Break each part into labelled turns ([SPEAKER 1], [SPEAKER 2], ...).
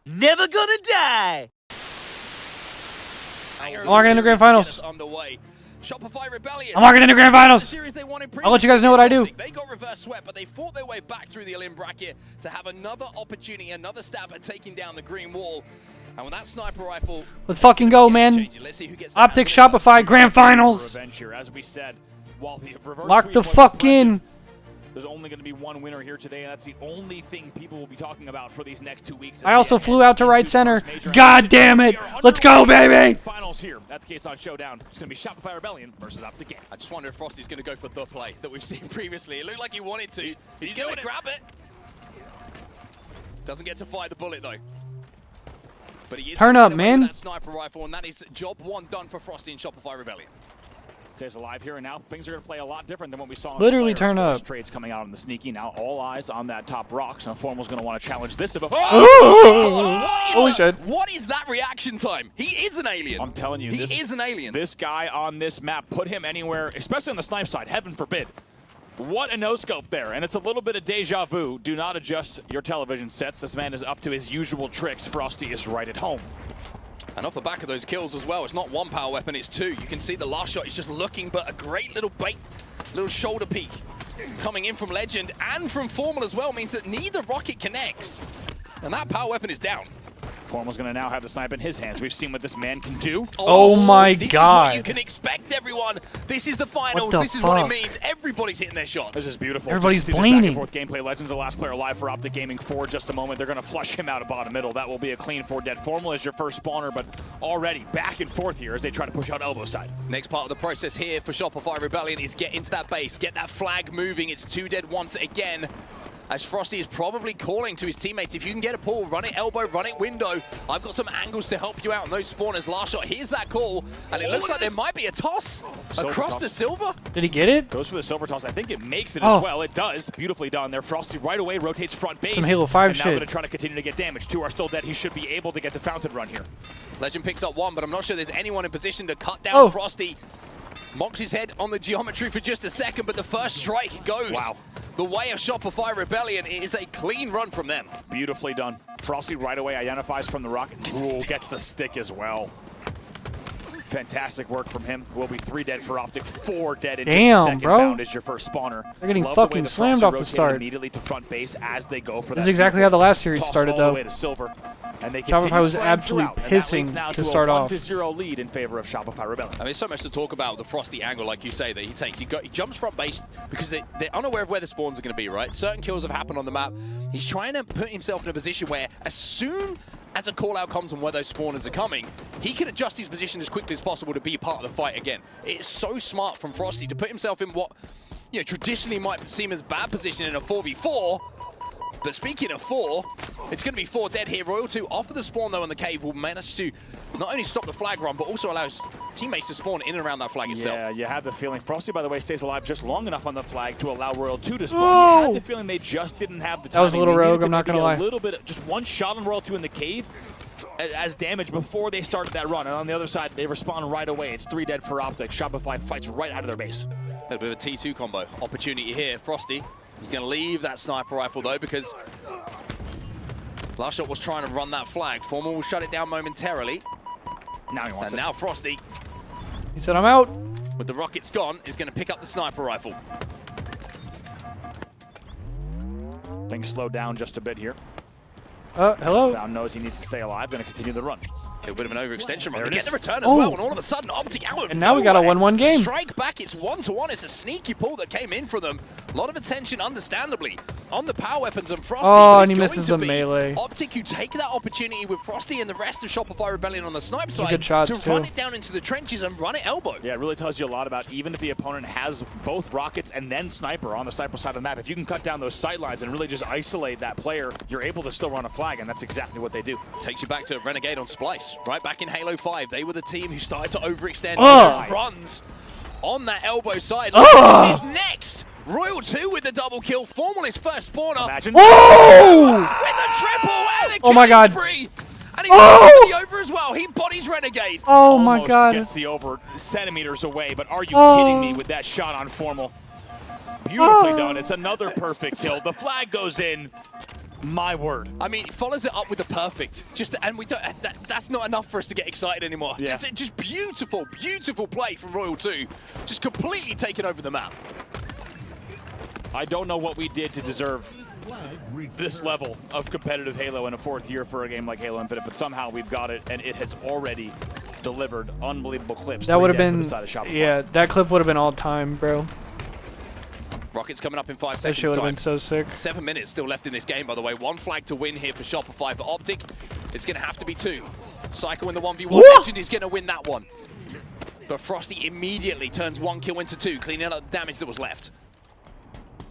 [SPEAKER 1] Never gonna die.
[SPEAKER 2] I'm marking in the grand finals. Shopify Rebellion.
[SPEAKER 3] I'm marking in the grand finals.
[SPEAKER 2] I'll
[SPEAKER 3] let you guys know what I do.
[SPEAKER 2] They got reverse swept, but they fought their way back through the Elim bracket to have another opportunity, another stab at taking down the green wall. And with that sniper rifle,
[SPEAKER 3] let's fucking go, man. Optic Shopify grand finals.
[SPEAKER 4] As we said, while the reverse
[SPEAKER 3] Lock the fuck in.
[SPEAKER 4] There's only going to be one winner here today, and that's the only thing people will be talking about for these next 2 weeks.
[SPEAKER 3] I also flew out to right center. God damn it! Let's go, baby!
[SPEAKER 4] Finals here. That's the Kaysan showdown. It's going to be Shopify Rebellion versus Optic.
[SPEAKER 2] I just wonder if Frosty's going to go for the play that we've seen previously. It looked like he wanted to. He's going to grab it. Doesn't get to fire the bullet though. But he is
[SPEAKER 3] turn up, man.
[SPEAKER 2] That sniper rifle, and that is job one done for Frosty in Shopify Rebellion.
[SPEAKER 4] Stays alive here, and now things are going to play a lot different than what we saw.
[SPEAKER 3] Literally turn up.
[SPEAKER 4] Trades coming out on the sneaky. Now all eyes on that top rocks, and Formal's going to want to challenge this.
[SPEAKER 3] Holy shit!
[SPEAKER 2] What is that reaction time? He is an alien.
[SPEAKER 4] I'm telling you,
[SPEAKER 2] he is an alien.
[SPEAKER 4] This guy on this map, put him anywhere, especially on the snipe side. Heaven forbid. What a no-scope there, and it's a little bit of deja vu. Do not adjust your television sets. This man is up to his usual tricks. Frosty is right at home.
[SPEAKER 2] And off the back of those kills as well, it's not one power weapon, it's two. You can see the last shot is just looking, but a great little bait, little shoulder peek coming in from Legend and from Formal as well means that neither rocket connects. And that power weapon is down.
[SPEAKER 4] Formal's going to now have the snipe in his hands. We've seen what this man can do.
[SPEAKER 3] Oh my God.
[SPEAKER 2] This is what you can expect, everyone. This is the finals. This is what it means. Everybody's hitting their shots.
[SPEAKER 4] This is beautiful.
[SPEAKER 3] Everybody's bleeding.
[SPEAKER 4] Fourth gameplay. Legends, the last player alive for Optic Gaming for just a moment. They're going to flush him out of bottom middle. That will be a clean 4 dead. Formal is your first spawner, but already back and forth here as they try to push out elbow side.
[SPEAKER 2] Next part of the process here for Shopify Rebellion is get into that base, get that flag moving. It's 2 dead once again. As Frosty is probably calling to his teammates, if you can get a pull, run it elbow, run it window. I've got some angles to help you out on those spawners. Last shot, here's that call, and it looks like there might be a toss across the silver.
[SPEAKER 3] Did he get it?
[SPEAKER 4] Goes for the silver toss. I think it makes it as well. It does. Beautifully done there. Frosty right away rotates front base.
[SPEAKER 3] Some Halo 5
[SPEAKER 4] and
[SPEAKER 3] shit.
[SPEAKER 4] now going to try to continue to get damage. 2 are still dead. He should be able to get the fountain run here.
[SPEAKER 2] Legend picks up 1, but I'm not sure there's anyone in position to cut down Frosty. Mocks his head on the geometry for just a second, but the first strike goes.
[SPEAKER 4] Wow.
[SPEAKER 2] The way of Shopify Rebellion. It is a clean run from them.
[SPEAKER 4] Beautifully done. Frosty right away identifies from the rocket. Ooh, gets the stick as well. Fantastic work from him. Will be 3 dead for Optic, 4 dead in just a second. Bound is your first spawner.
[SPEAKER 3] They're getting fucking slammed off the start.
[SPEAKER 4] Immediately to front base as they go for that.
[SPEAKER 3] This is exactly how the last series started, though.
[SPEAKER 4] All the way to silver. And they
[SPEAKER 3] Shopify was absolutely pissing to start off.
[SPEAKER 4] 1-0 lead in favor of Shopify Rebellion.
[SPEAKER 2] I mean, there's so much to talk about the Frosty angle, like you say, that he takes. He jumps front base because they're unaware of where the spawns are going to be, right? Certain kills have happened on the map. He's trying to put himself in a position where as soon as a call out comes on where those spawners are coming, he can adjust his position as quickly as possible to be a part of the fight again. It's so smart from Frosty to put himself in what, you know, traditionally might seem as bad position in a 4v4. But speaking of 4, it's going to be 4 dead here. Royal 2 off of the spawn, though, in the cave will manage to not only stop the flag run, but also allows teammates to spawn in and around that flag itself.
[SPEAKER 4] Yeah, you have the feeling. Frosty, by the way, stays alive just long enough on the flag to allow Royal 2 to spawn. You had the feeling they just didn't have the time.
[SPEAKER 3] That was a little rogue, I'm not going to lie.
[SPEAKER 4] A little bit, just one shot on Royal 2 in the cave as damage before they started that run. And on the other side, they respond right away. It's 3 dead for Optic. Shopify fights right out of their base.
[SPEAKER 2] A bit of a T2 combo. Opportunity here. Frosty is going to leave that sniper rifle, though, because last shot was trying to run that flag. Formal will shut it down momentarily.
[SPEAKER 4] Now he wants it.
[SPEAKER 2] And now Frosty,
[SPEAKER 3] he said, I'm out.
[SPEAKER 2] with the rockets gone, is going to pick up the sniper rifle.
[SPEAKER 4] Things slow down just a bit here.
[SPEAKER 3] Hello?
[SPEAKER 4] Down knows he needs to stay alive. Going to continue the run.
[SPEAKER 2] A bit of an overextension run. They
[SPEAKER 4] it
[SPEAKER 2] get
[SPEAKER 4] is.
[SPEAKER 2] the return as well, and all of a sudden, Optic out of
[SPEAKER 3] And now we got a 1-1 game.
[SPEAKER 2] Strike back, it's 1-1. It's a sneaky pull that came in for them. A lot of attention, understandably, on the power weapons and Frosty.
[SPEAKER 3] Oh, and he misses the melee.
[SPEAKER 2] Optic, you take that opportunity with Frosty and the rest of Shopify Rebellion on the snipe side
[SPEAKER 3] good shots
[SPEAKER 2] to run it down into the trenches and run it elbow.
[SPEAKER 4] Yeah, it really tells you a lot about even if the opponent has both rockets and then sniper on the sniper side of the map, if you can cut down those sight lines and really just isolate that player, you're able to still run a flag, and that's exactly what they do.
[SPEAKER 2] Takes you back to Renegade on Splice, right back in Halo 5. They were the team who started to overextend those runs on that elbow side. Is next. Royal 2 with the double kill. Formal his first spawner.
[SPEAKER 4] Imagine.
[SPEAKER 3] Oh!
[SPEAKER 2] With a triple and a
[SPEAKER 3] Oh my God.
[SPEAKER 2] spree. And he's the over as well. He bodies Renegade.
[SPEAKER 3] Oh my
[SPEAKER 4] Almost
[SPEAKER 3] God.
[SPEAKER 4] gets the over centimeters away, but are you kidding me with that shot on Formal? Beautifully done. It's another perfect kill. The flag goes in. My word.
[SPEAKER 2] I mean, he follows it up with the perfect. And we don't. That's not enough for us to get excited anymore.
[SPEAKER 4] Yeah.
[SPEAKER 2] Just beautiful, beautiful play from Royal 2. Just completely taking over the map.
[SPEAKER 4] I don't know what we did to deserve this level of competitive Halo in a 4th year for a game like Halo Infinite, but somehow we've got it, and it has already delivered unbelievable clips.
[SPEAKER 3] That would have been,
[SPEAKER 4] Shopify.
[SPEAKER 3] yeah, that clip would have been all time, bro.
[SPEAKER 2] Rockets coming up in 5
[SPEAKER 3] That
[SPEAKER 2] seconds
[SPEAKER 3] shit would have
[SPEAKER 2] time.
[SPEAKER 3] been so sick.
[SPEAKER 2] 7 minutes still left in this game, by the way. 1 flag to win here for Shopify. For Optic, it's going to have to be 2. Psycho in the 1v1.
[SPEAKER 3] Woo!
[SPEAKER 2] Mentioned he's going to win that one. But Frosty immediately turns 1 kill into 2, cleaning up the damage that was left.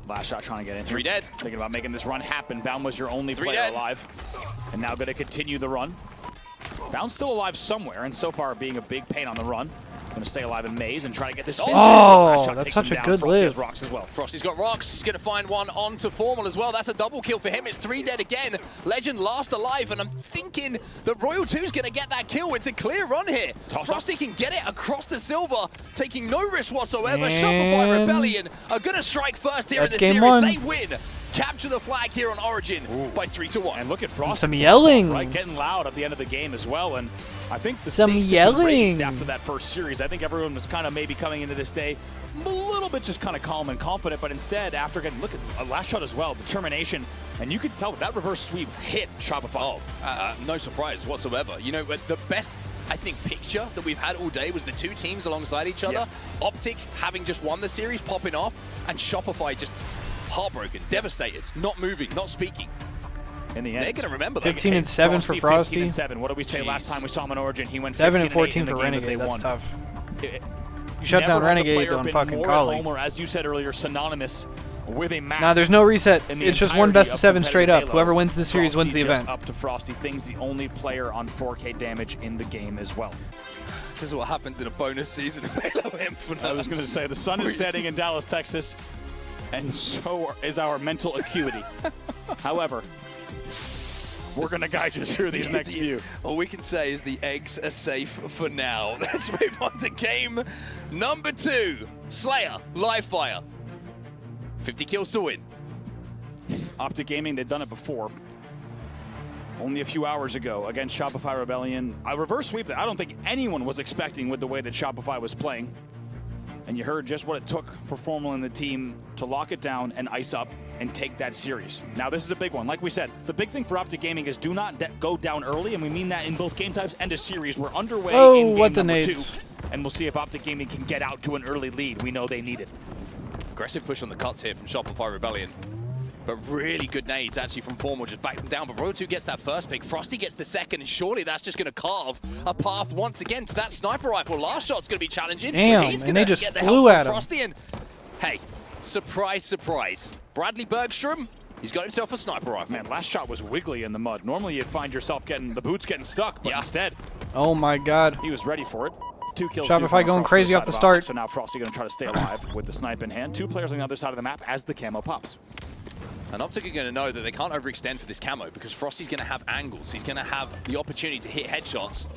[SPEAKER 4] Last shot trying to get in.
[SPEAKER 2] 3 dead.
[SPEAKER 4] Thinking about making this run happen. Baum was your only player
[SPEAKER 2] dead.
[SPEAKER 4] alive. And now going to continue the run. Baum's still alive somewhere, and so far being a big pain on the run. Going to stay alive in maze and try to get this.
[SPEAKER 3] Oh, that's such a good
[SPEAKER 4] Frosty
[SPEAKER 3] live.
[SPEAKER 4] has rocks as well.
[SPEAKER 2] Frosty's got rocks. He's going to find one onto Formal as well. That's a double kill for him. It's 3 dead again. Legend last alive, and I'm thinking that Royal 2's going to get that kill. It's a clear run here. Frosty can get it across the silver, taking no risk whatsoever. Shopify Rebellion are going to strike first here in the series.
[SPEAKER 3] Game 1.
[SPEAKER 2] They win. Capture the flag here on Origin by 3-1.
[SPEAKER 4] And look at Frosty.
[SPEAKER 3] Some yelling.
[SPEAKER 4] Right, getting loud at the end of the game as well. And I think the
[SPEAKER 3] Some
[SPEAKER 4] stakes have been raised
[SPEAKER 3] yelling.
[SPEAKER 4] after that first series. I think everyone was kind of maybe coming into this day a little bit just kind of calm and confident, but instead, after getting, look at a last shot as well, determination, and you could tell that reverse sweep hit Shopify.
[SPEAKER 2] No surprise whatsoever. You know, the best, I think, picture that we've had all day was the 2 teams alongside each other.
[SPEAKER 4] Yeah.
[SPEAKER 2] Optic having just won the series, popping off, and Shopify just heartbroken, devastated, not moving, not speaking.
[SPEAKER 4] In the end,
[SPEAKER 2] They're going to remember that.
[SPEAKER 3] 15 and 7 for Frosty.
[SPEAKER 4] 15 and 7. What did we say last time we saw him in Origin? He went
[SPEAKER 3] 7 and
[SPEAKER 4] 15
[SPEAKER 3] 14
[SPEAKER 4] in the
[SPEAKER 3] for
[SPEAKER 4] game that
[SPEAKER 3] Renegade.
[SPEAKER 4] they
[SPEAKER 3] That's
[SPEAKER 4] won.
[SPEAKER 3] tough.
[SPEAKER 4] It-
[SPEAKER 3] You shut down
[SPEAKER 4] never has a
[SPEAKER 3] Renegade
[SPEAKER 4] player
[SPEAKER 3] on
[SPEAKER 4] been
[SPEAKER 3] fucking
[SPEAKER 4] more
[SPEAKER 3] Kali.
[SPEAKER 4] at home, or as you said earlier, synonymous with a map.
[SPEAKER 3] Nah, there's no reset.
[SPEAKER 4] in the
[SPEAKER 3] It's just one
[SPEAKER 4] entirety
[SPEAKER 3] best of
[SPEAKER 4] of
[SPEAKER 3] 7 straight up.
[SPEAKER 4] competitive
[SPEAKER 3] Whoever
[SPEAKER 4] Halo.
[SPEAKER 3] wins the series wins the
[SPEAKER 4] Frosty just
[SPEAKER 3] event.
[SPEAKER 4] Up to Frosty. Thing's the only player on 4K damage in the game as well.
[SPEAKER 2] This is what happens in a bonus season of Halo Infinite.
[SPEAKER 4] I was going to say, the sun is setting in Dallas, Texas, and so is our mental acuity. However, we're going to guide you through these next few.
[SPEAKER 2] All we can say is the eggs are safe for now. Let's move on to game number 2. Slayer, live fire. 50 kills to win.
[SPEAKER 4] Optic Gaming, they've done it before. Only a few hours ago against Shopify Rebellion. A reverse sweep that I don't think anyone was expecting with the way that Shopify was playing. And you heard just what it took for Formal and the team to lock it down and ice up and take that series. Now, this is a big one. Like we said, the big thing for Optic Gaming is do not go down early, and we mean that in both game types and a series. We're underway in game
[SPEAKER 3] what the
[SPEAKER 4] number 2,
[SPEAKER 3] nades.
[SPEAKER 4] and we'll see if Optic Gaming can get out to an early lead. We know they need it.
[SPEAKER 2] Aggressive push on the cuts here from Shopify Rebellion. But really good nades actually from Formal, just back them down. But Royal 2 gets that first pick. Frosty gets the second, and surely that's just going to carve a path once again to that sniper rifle. Last shot's going to be challenging.
[SPEAKER 3] Damn,
[SPEAKER 2] He's
[SPEAKER 3] and
[SPEAKER 2] going
[SPEAKER 3] they
[SPEAKER 2] to
[SPEAKER 3] just
[SPEAKER 2] get the
[SPEAKER 3] flew
[SPEAKER 2] help
[SPEAKER 3] at
[SPEAKER 2] from
[SPEAKER 3] him.
[SPEAKER 2] Frosty. And hey, surprise, surprise. Bradley Bergstrom, he's got himself a sniper rifle.
[SPEAKER 4] Man, last shot was wiggly in the mud. Normally, you find yourself getting the boots getting stuck, but instead,
[SPEAKER 3] Oh my god.
[SPEAKER 4] he was ready for it. 2 kills.
[SPEAKER 3] Shopify
[SPEAKER 4] do come
[SPEAKER 3] going
[SPEAKER 4] across
[SPEAKER 3] crazy
[SPEAKER 4] the
[SPEAKER 3] off
[SPEAKER 4] side
[SPEAKER 3] the
[SPEAKER 4] of
[SPEAKER 3] start.
[SPEAKER 4] Optic, so now Frosty going to try to stay alive with the snipe in hand. 2 players on the other side of the map as the camo pops.
[SPEAKER 2] And Optic are going to know that they can't overextend for this camo because Frosty's going to have angles. He's going to have the opportunity to hit headshots.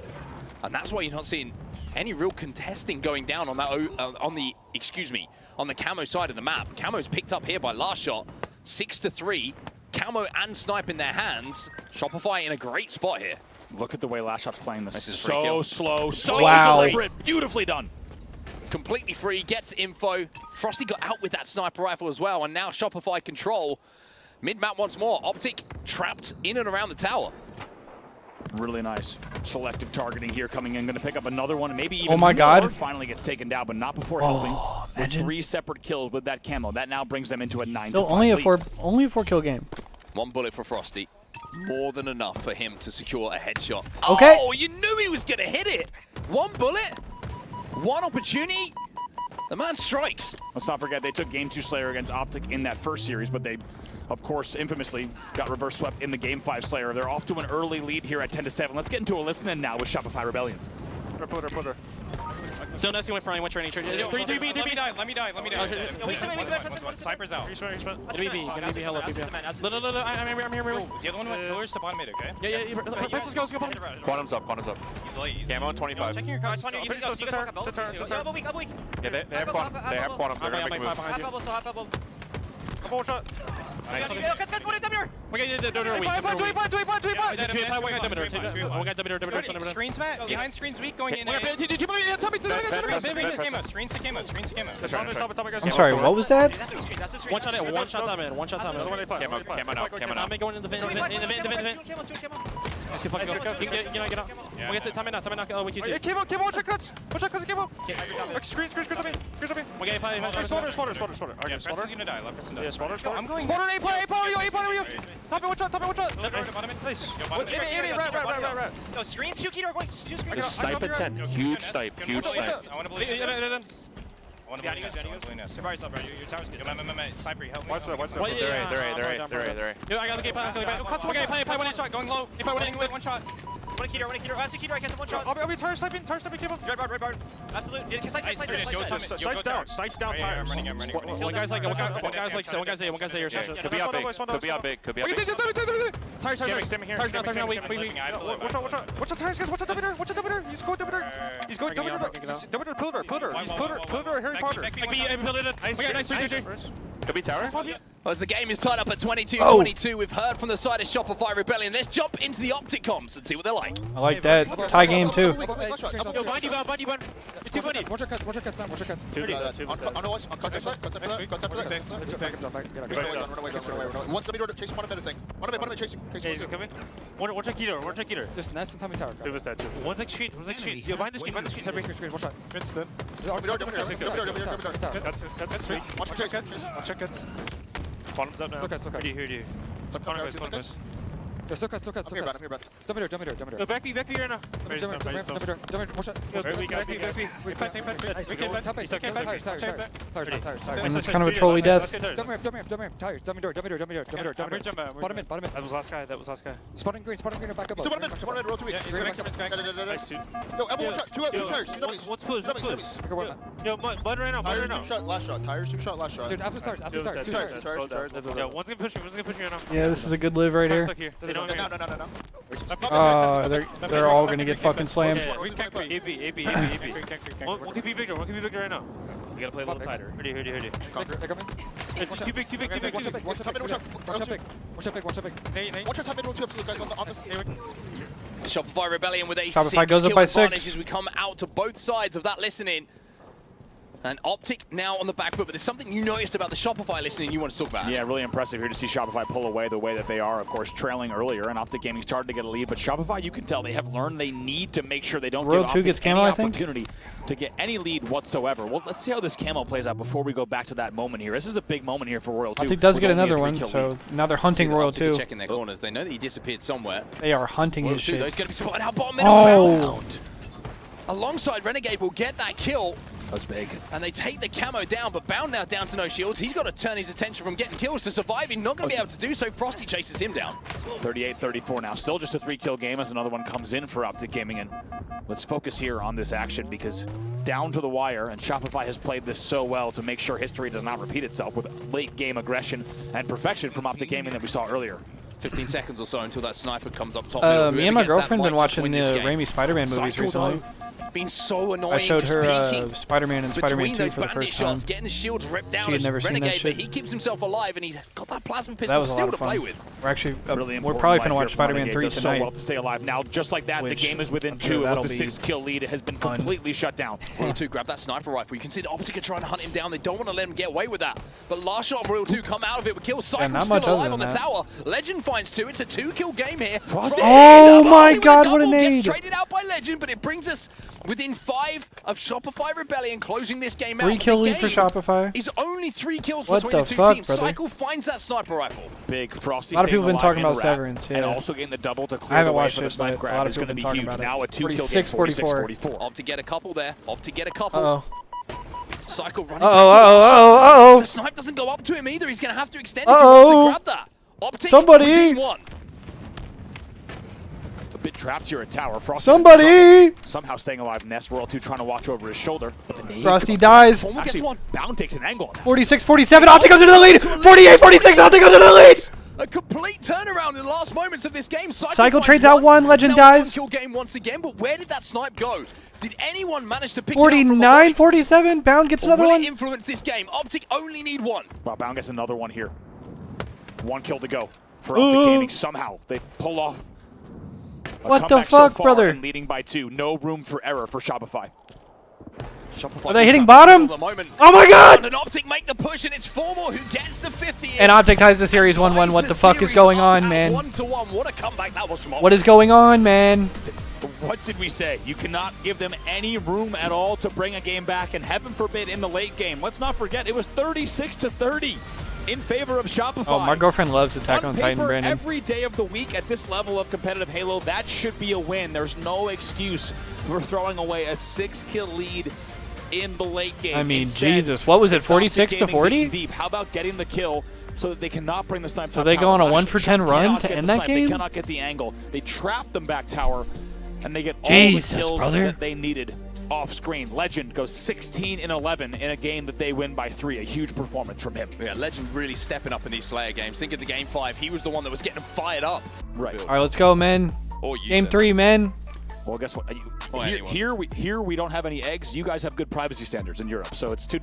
[SPEAKER 2] And that's why you're not seeing any real contesting going down on that on the camo side of the map. Camo's picked up here by last shot, 6-3. Camo and snipe in their hands. Shopify in a great spot here.
[SPEAKER 4] Look at the way last shot's playing this.
[SPEAKER 2] This is free
[SPEAKER 4] so
[SPEAKER 2] kill.
[SPEAKER 4] slow, so
[SPEAKER 3] Wow.
[SPEAKER 4] deliberate, beautifully done.
[SPEAKER 2] Completely free, gets info. Frosty got out with that sniper rifle as well, and now Shopify control. Mid-map once more. Optic trapped in and around the tower.
[SPEAKER 4] Really nice selective targeting here coming in. Going to pick up another one, maybe even
[SPEAKER 3] Oh my
[SPEAKER 4] more.
[SPEAKER 3] God.
[SPEAKER 4] Finally gets taken down, but not before helping. With
[SPEAKER 3] imagine.
[SPEAKER 4] 3 separate kills with that camo. That now brings them into a 9-5
[SPEAKER 3] Still only a
[SPEAKER 4] lead.
[SPEAKER 3] 4 kill game.
[SPEAKER 2] 1 bullet for Frosty. More than enough for him to secure a headshot.
[SPEAKER 3] Okay.
[SPEAKER 2] Oh, you knew he was going to hit it. 1 bullet, 1 opportunity. The man strikes.
[SPEAKER 4] Let's not forget, they took Game 2 Slayer against Optic in that first series, but they, of course, infamously got reverse swept in the Game 5 Slayer. They're off to an early lead here at 10-7. Let's get into a listen in now with Shopify Rebellion.
[SPEAKER 5] Put her. Still nesting with Franny, one training. 3B, die. Let me die. Cypher's out. 3B, hello. No, I'm here. The other one went pillars to bottom mid, okay? Yeah. Let's go.
[SPEAKER 6] Quantum's up.
[SPEAKER 5] He's late.
[SPEAKER 6] Camo 25.
[SPEAKER 5] Checking your cards.
[SPEAKER 6] Yeah, they have quantum. They're gonna make a move.
[SPEAKER 5] Half elbow.
[SPEAKER 6] Come on, shot.
[SPEAKER 5] Nice.
[SPEAKER 6] Guys, put it down here.
[SPEAKER 5] Okay, screens, Matt. Behind screens, weak going in. Screens to camo.
[SPEAKER 3] I'm sorry, what was that?
[SPEAKER 5] One shot in, one shot time in.
[SPEAKER 6] Camo now.
[SPEAKER 5] I'm going in the vent. Let's get fucking go. You can get out. We'll get the time in now. We can do.
[SPEAKER 6] Camo, watch your cuts. Camo. Screens on me.
[SPEAKER 5] Okay,
[SPEAKER 6] Spotter.
[SPEAKER 5] Okay, Preston's gonna die. Let Preston die.
[SPEAKER 6] Yeah, spotter.
[SPEAKER 5] I'm going.
[SPEAKER 6] Spotter, A player. Top it, one shot.
[SPEAKER 5] Nice.
[SPEAKER 6] Right.
[SPEAKER 5] No, screens, shoot Keto, going screens.
[SPEAKER 7] Snipe at 10. Huge snipe.
[SPEAKER 5] I want to believe it. I want to believe it. Surprise, bro. Your tower's good. Sniper, help me.
[SPEAKER 6] What's up?
[SPEAKER 7] They're right.
[SPEAKER 5] I got the game plan. Okay, play one shot. Going low. One shot. One Keto. Last Keto, I catch one shot.
[SPEAKER 6] I'll be tire sniping, Camo.
[SPEAKER 5] Red bar. Absolute.
[SPEAKER 6] Snipes down, tire.
[SPEAKER 5] I'm running.
[SPEAKER 3] One guy's A.
[SPEAKER 7] Could be out big.
[SPEAKER 6] Tires now. Wait. Watch out, tires, guys. Watch out, W. He's going W. He's W pillar. He's pillar, Harry Potter.
[SPEAKER 5] Nice 3.
[SPEAKER 7] Could be tower.
[SPEAKER 2] As the game is tied up at 22-22, we've heard from the side of Shopify Rebellion. Let's jump into the Optic comms and see what they're like.
[SPEAKER 3] I like that. Tie game too.
[SPEAKER 5] Yo, bind you, man. Too funny.
[SPEAKER 6] Watch your cuts, man. One W door chasing one minute thing. One chasing.
[SPEAKER 5] Watch a Keto.
[SPEAKER 6] Just nice and tummy tower.
[SPEAKER 5] One take street. Yo, behind the street.
[SPEAKER 6] Watch out. That's the. Watch your cuts.
[SPEAKER 5] Bottoms up now.
[SPEAKER 6] Okay.
[SPEAKER 5] Here.
[SPEAKER 6] Still cuts.
[SPEAKER 7] I'm here, bud.
[SPEAKER 6] Dummy door.
[SPEAKER 5] Yo, back me right now.
[SPEAKER 6] Dummy, watch out.
[SPEAKER 5] Yo,
[SPEAKER 3] And it's kind of a trolly death.
[SPEAKER 6] Dummy, tires. Dummy door. Bottom in.
[SPEAKER 5] That was last guy.
[SPEAKER 6] Spotting green, back up.
[SPEAKER 7] One minute, roll 2 weeks.
[SPEAKER 5] He's gonna
[SPEAKER 7] Yo, everyone shot. Two tires. Two dummies.
[SPEAKER 5] What's push?
[SPEAKER 7] Dummies.
[SPEAKER 5] Yo, bud right now.
[SPEAKER 7] Tires, 2 shot, last shot. Tires, 2 shot, last shot.
[SPEAKER 6] Dude, after tires.
[SPEAKER 7] Tires.
[SPEAKER 5] Yo, one's gonna push me right now.
[SPEAKER 3] Yeah, this is a good live right here.
[SPEAKER 7] No.
[SPEAKER 3] They're all gonna get fucking slammed.
[SPEAKER 5] AB. One can be bigger right now. We gotta play a little tighter. Ready. Too big.
[SPEAKER 6] Watch out big.
[SPEAKER 7] Watch your time in roll 2 absolute guys on this.
[SPEAKER 2] Shopify Rebellion with a
[SPEAKER 3] Shopify
[SPEAKER 2] 6
[SPEAKER 3] goes up
[SPEAKER 2] kill
[SPEAKER 3] by
[SPEAKER 2] advantage
[SPEAKER 3] 6.
[SPEAKER 2] as we come out to both sides of that listening. And Optic now on the back foot, but there's something you noticed about the Shopify listening you want to talk about.
[SPEAKER 4] Yeah, really impressive here to see Shopify pull away the way that they are, of course, trailing earlier, and Optic Gaming started to get a lead, but Shopify, you can tell they have learned they need to make sure they don't
[SPEAKER 3] World
[SPEAKER 4] give
[SPEAKER 3] 2
[SPEAKER 4] Optic
[SPEAKER 3] gets
[SPEAKER 4] any
[SPEAKER 3] camo, I think?
[SPEAKER 4] opportunity to get any lead whatsoever. Well, let's see how this camo plays out before we go back to that moment here. This is a big moment here for Royal 2.
[SPEAKER 3] Optic does
[SPEAKER 4] with
[SPEAKER 3] get
[SPEAKER 4] only a
[SPEAKER 3] another one,
[SPEAKER 4] 3-kill
[SPEAKER 3] so
[SPEAKER 4] lead.
[SPEAKER 3] now they're hunting Royal
[SPEAKER 2] Optic are
[SPEAKER 3] 2.
[SPEAKER 2] checking their corners. They know that he disappeared somewhere.
[SPEAKER 3] They are hunting
[SPEAKER 2] Royal
[SPEAKER 3] his
[SPEAKER 2] 2, though,
[SPEAKER 3] shit.
[SPEAKER 2] he's going to be spotted out bottom middle. Bound. Alongside Renegade will get that kill.
[SPEAKER 4] That's big.
[SPEAKER 2] And they take the camo down, but Bound now down to no shields. He's got to turn his attention from getting kills to surviving. Not going to be able to do so. Frosty chases him down.
[SPEAKER 4] 38-34 now. Still just a 3-kill game as another one comes in for Optic Gaming. And let's focus here on this action because down to the wire, and Shopify has played this so well to make sure history does not repeat itself with late game aggression and perfection from Optic Gaming that we saw earlier.
[SPEAKER 2] 15 seconds or so until that sniper comes up top.
[SPEAKER 3] Me and my girlfriend been watching the Raimi Spider-Man movies recently.
[SPEAKER 2] Been so annoying.
[SPEAKER 3] I showed
[SPEAKER 2] just
[SPEAKER 3] her
[SPEAKER 2] peeking
[SPEAKER 3] Spider-Man and Spider-Man 2
[SPEAKER 2] those
[SPEAKER 3] for the
[SPEAKER 2] bandit
[SPEAKER 3] first time.
[SPEAKER 2] shots, getting the shields ripped down.
[SPEAKER 3] She had never seen that
[SPEAKER 2] Renegade, but
[SPEAKER 3] shit.
[SPEAKER 2] he keeps himself alive, and he's got that plasma
[SPEAKER 3] That
[SPEAKER 2] pistol
[SPEAKER 3] was a lot
[SPEAKER 2] still
[SPEAKER 3] of
[SPEAKER 2] to play
[SPEAKER 3] fun.
[SPEAKER 2] with.
[SPEAKER 3] We're actually
[SPEAKER 4] Really
[SPEAKER 3] we're
[SPEAKER 4] important
[SPEAKER 3] probably
[SPEAKER 4] life
[SPEAKER 3] gonna
[SPEAKER 4] here
[SPEAKER 3] watch
[SPEAKER 4] from
[SPEAKER 3] Spider-Man
[SPEAKER 4] Renegade.
[SPEAKER 3] 3
[SPEAKER 4] Does
[SPEAKER 3] tonight.
[SPEAKER 4] so well to stay alive. Now, just like that, the
[SPEAKER 3] Which
[SPEAKER 4] game is within
[SPEAKER 3] I'm sure
[SPEAKER 4] 2. It
[SPEAKER 3] that'll
[SPEAKER 4] was a
[SPEAKER 3] be
[SPEAKER 4] 6-kill lead. It has been
[SPEAKER 3] fun.
[SPEAKER 4] completely shut down.
[SPEAKER 2] Royal 2 grab that sniper rifle. You can see the Optic are trying to hunt him down. They don't want to let him get away with that. But last shot on Royal 2 come out of it with kills. Cycle's
[SPEAKER 3] not
[SPEAKER 2] still
[SPEAKER 3] much other
[SPEAKER 2] alive on
[SPEAKER 3] than
[SPEAKER 2] the
[SPEAKER 3] that.
[SPEAKER 2] tower. Legend finds 2. It's a 2-kill game here.
[SPEAKER 4] Frosty.
[SPEAKER 3] Oh my
[SPEAKER 2] Frosty with
[SPEAKER 3] God, what a
[SPEAKER 2] double, gets
[SPEAKER 3] nade.
[SPEAKER 2] traded out by Legend, but it brings us within 5 of Shopify Rebellion closing this game out.
[SPEAKER 3] 3-kill
[SPEAKER 2] The
[SPEAKER 3] lead for
[SPEAKER 2] game
[SPEAKER 3] Shopify.
[SPEAKER 2] is only 3 kills
[SPEAKER 3] What
[SPEAKER 2] between
[SPEAKER 3] the
[SPEAKER 2] the 2
[SPEAKER 3] fuck,
[SPEAKER 2] teams.
[SPEAKER 3] brother?
[SPEAKER 2] Cycle finds that sniper rifle.
[SPEAKER 4] Big Frosty.
[SPEAKER 3] A lot of people
[SPEAKER 4] staying
[SPEAKER 3] have been
[SPEAKER 4] alive
[SPEAKER 3] talking
[SPEAKER 4] in
[SPEAKER 3] about
[SPEAKER 4] Rat,
[SPEAKER 3] Severance,
[SPEAKER 4] and
[SPEAKER 3] yeah.
[SPEAKER 4] also getting the double to
[SPEAKER 3] I
[SPEAKER 4] clear the
[SPEAKER 3] haven't
[SPEAKER 4] way
[SPEAKER 3] watched
[SPEAKER 4] for the
[SPEAKER 3] it,
[SPEAKER 4] snipe
[SPEAKER 3] but a
[SPEAKER 4] grab
[SPEAKER 3] lot of
[SPEAKER 4] is going to
[SPEAKER 3] people
[SPEAKER 4] be
[SPEAKER 3] have been
[SPEAKER 4] huge.
[SPEAKER 3] talking
[SPEAKER 4] Now a
[SPEAKER 3] about it.
[SPEAKER 4] 2-kill game,
[SPEAKER 3] 46-44.
[SPEAKER 4] 46-44.
[SPEAKER 2] Optic get a couple there. Optic get a couple.
[SPEAKER 3] Uh-oh.
[SPEAKER 2] Cycle running.
[SPEAKER 3] Uh-oh.
[SPEAKER 2] The snipe doesn't go up to him either. He's going to have to extend if he wants to grab that. Optic
[SPEAKER 3] Somebody.
[SPEAKER 2] within 1.
[SPEAKER 4] A bit trapped here at tower. Frosty
[SPEAKER 3] Somebody!
[SPEAKER 4] somehow staying alive. Nest Royal 2 trying to watch over his shoulder. But the nade
[SPEAKER 3] Frosty
[SPEAKER 4] comes
[SPEAKER 3] dies.
[SPEAKER 2] Formal gets
[SPEAKER 4] Actually,
[SPEAKER 2] one.
[SPEAKER 4] Bound takes an angle on that.
[SPEAKER 3] 46-47, Optic goes into the lead! 48-46, Optic goes into the lead!
[SPEAKER 2] A complete turnaround in the last moments of this game.
[SPEAKER 3] Cycle
[SPEAKER 2] finds
[SPEAKER 3] trades out one,
[SPEAKER 2] It's
[SPEAKER 3] Legend
[SPEAKER 2] now a
[SPEAKER 3] dies.
[SPEAKER 2] 1-kill game once again, but where did that snipe go? Did anyone manage to pick it up from a body?
[SPEAKER 3] 49-47, Bound gets
[SPEAKER 2] Or
[SPEAKER 3] another
[SPEAKER 2] will
[SPEAKER 3] one.
[SPEAKER 2] it influence this game? Optic only need 1.
[SPEAKER 4] Well, Bound gets another one here. 1 kill to go for Optic Gaming. Somehow they pull off a
[SPEAKER 3] What the
[SPEAKER 4] comeback
[SPEAKER 3] fuck,
[SPEAKER 4] so far
[SPEAKER 3] brother?
[SPEAKER 4] and leading by 2. No room for error for Shopify.
[SPEAKER 2] Shopify
[SPEAKER 3] Are they hitting
[SPEAKER 2] at
[SPEAKER 3] bottom?
[SPEAKER 2] the moment.
[SPEAKER 3] Oh my god!
[SPEAKER 2] And Optic make the push, and it's Formal who gets the 50.
[SPEAKER 3] And Optic ties the series 1-1. What the fuck is going on, man?
[SPEAKER 2] 1-1. What a comeback that was from Optic.
[SPEAKER 3] What is going on, man?
[SPEAKER 4] What did we say? You cannot give them any room at all to bring a game back, and heaven forbid in the late game. Let's not forget, it was 36-30 in favor of Shopify.
[SPEAKER 3] Oh, my girlfriend loves Attack on Titan,
[SPEAKER 4] paper,
[SPEAKER 3] Brandon.
[SPEAKER 4] every day of the week at this level of competitive Halo, that should be a win. There's no excuse for throwing away a 6-kill lead in the late game.
[SPEAKER 3] I mean,
[SPEAKER 4] Instead,
[SPEAKER 3] Jesus, what was it,
[SPEAKER 4] it's Optic
[SPEAKER 3] 46 to
[SPEAKER 4] Gaming
[SPEAKER 3] 40?
[SPEAKER 4] digging deep. How about getting the kill so that they cannot bring the sniper?
[SPEAKER 3] So they go on a 1 for 10 run to end that game?
[SPEAKER 4] They cannot get the angle. They trap them back tower, and they get all
[SPEAKER 3] Jesus,
[SPEAKER 4] the kills
[SPEAKER 3] brother.
[SPEAKER 4] that they needed off screen. Legend goes 16-11 in a game that they win by 3. A huge performance from him.
[SPEAKER 2] Yeah, Legend really stepping up in these Slayer games. Think of the game 5. He was the one that was getting them fired up.
[SPEAKER 4] Right.
[SPEAKER 3] All right, let's go, men.
[SPEAKER 2] Or you
[SPEAKER 3] Game
[SPEAKER 2] said.
[SPEAKER 3] 3, men.
[SPEAKER 4] Well, guess what?
[SPEAKER 2] Or anyone.
[SPEAKER 4] Here we don't have any eggs. You guys have good privacy standards in Europe, so it's two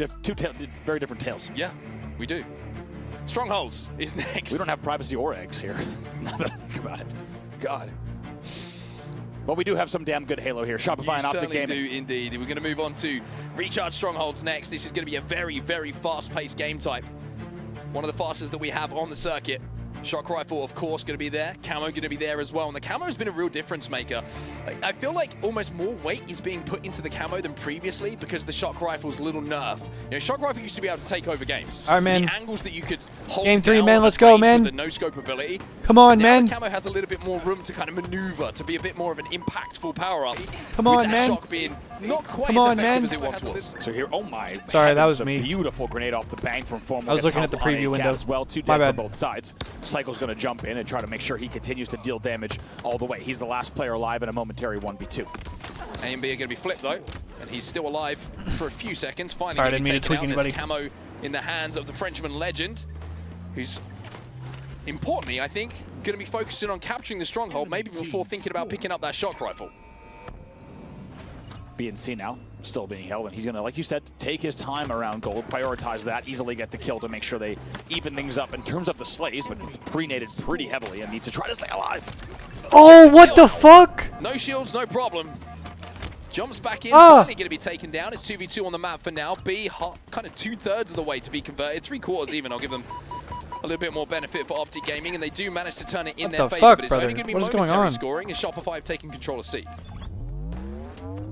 [SPEAKER 4] very different tales.
[SPEAKER 2] Yeah, we do. Strongholds is next.
[SPEAKER 4] We don't have privacy or eggs here. Now that I think about it. God. But we do have some damn good Halo here. Shopify and Optic
[SPEAKER 2] certainly
[SPEAKER 4] Gaming.
[SPEAKER 2] do indeed. We're going to move on to Recharge Strongholds next. This is going to be a very, very fast-paced game type. One of the fastest that we have on the circuit. Shock Rifle, of course, going to be there. Camo going to be there as well. And the camo has been a real difference maker. I feel like almost more weight is being put into the camo than previously because the Shock Rifle's little nerf. You know, Shock Rifle used to be able to take over games.
[SPEAKER 3] All right, man.
[SPEAKER 2] The angles that you could hold
[SPEAKER 3] Game 3,
[SPEAKER 2] down
[SPEAKER 3] man.
[SPEAKER 2] at
[SPEAKER 3] Let's go,
[SPEAKER 2] range
[SPEAKER 3] man.
[SPEAKER 2] with the no-scope ability.
[SPEAKER 3] Come on,
[SPEAKER 2] Now
[SPEAKER 3] man.
[SPEAKER 2] the camo has a little bit more room to kind of maneuver, to be a bit more of an impactful power-up.
[SPEAKER 3] Come on,
[SPEAKER 2] with that
[SPEAKER 3] man.
[SPEAKER 2] shock being not quite
[SPEAKER 3] Come
[SPEAKER 2] as
[SPEAKER 3] on,
[SPEAKER 2] effective
[SPEAKER 3] man.
[SPEAKER 2] as it once was.
[SPEAKER 4] So here, oh my.
[SPEAKER 3] Sorry, that
[SPEAKER 4] heavens,
[SPEAKER 3] was me.
[SPEAKER 4] A beautiful grenade off the bank from Formal.
[SPEAKER 3] I was looking at the preview window.
[SPEAKER 4] As well, 2
[SPEAKER 3] My
[SPEAKER 4] dead
[SPEAKER 3] bad.
[SPEAKER 4] for both sides. Cycle's going to jump in and try to make sure he continues to deal damage all the way. He's the last player alive in a momentary 1v2.
[SPEAKER 2] A and B are going to be flipped though, and he's still alive for a few seconds. Finally,
[SPEAKER 3] Sorry, I
[SPEAKER 2] going
[SPEAKER 3] didn't
[SPEAKER 2] to
[SPEAKER 3] mean
[SPEAKER 2] be
[SPEAKER 3] to
[SPEAKER 2] taken
[SPEAKER 3] tweak
[SPEAKER 2] out.
[SPEAKER 3] anybody.
[SPEAKER 2] There's camo in the hands of the Frenchman Legend, who's importantly, I think, going to be focusing on capturing the stronghold, maybe before thinking about picking up that shock rifle.
[SPEAKER 4] BNC now, still being held, and he's going to, like you said, take his time around gold, prioritize that, easily get the kill to make sure they even things up in terms of the slays, but it's pre-nated pretty heavily and needs to try to stay alive.
[SPEAKER 3] Oh, what the fuck?
[SPEAKER 2] No shields, no problem. Jumps back in,
[SPEAKER 3] Ah.
[SPEAKER 2] finally going to be taken down. It's 2v2 on the map for now. B, kind of 2/3 of the way to be converted, 3/4 even. I'll give them a little bit more benefit for Optic Gaming, and they do manage to turn it in
[SPEAKER 3] What
[SPEAKER 2] their
[SPEAKER 3] the
[SPEAKER 2] favor,
[SPEAKER 3] fuck,
[SPEAKER 2] but it's only
[SPEAKER 3] brother?
[SPEAKER 2] going to be
[SPEAKER 3] What is going
[SPEAKER 2] momentary
[SPEAKER 3] on?
[SPEAKER 2] scoring as Shopify have taken control of C.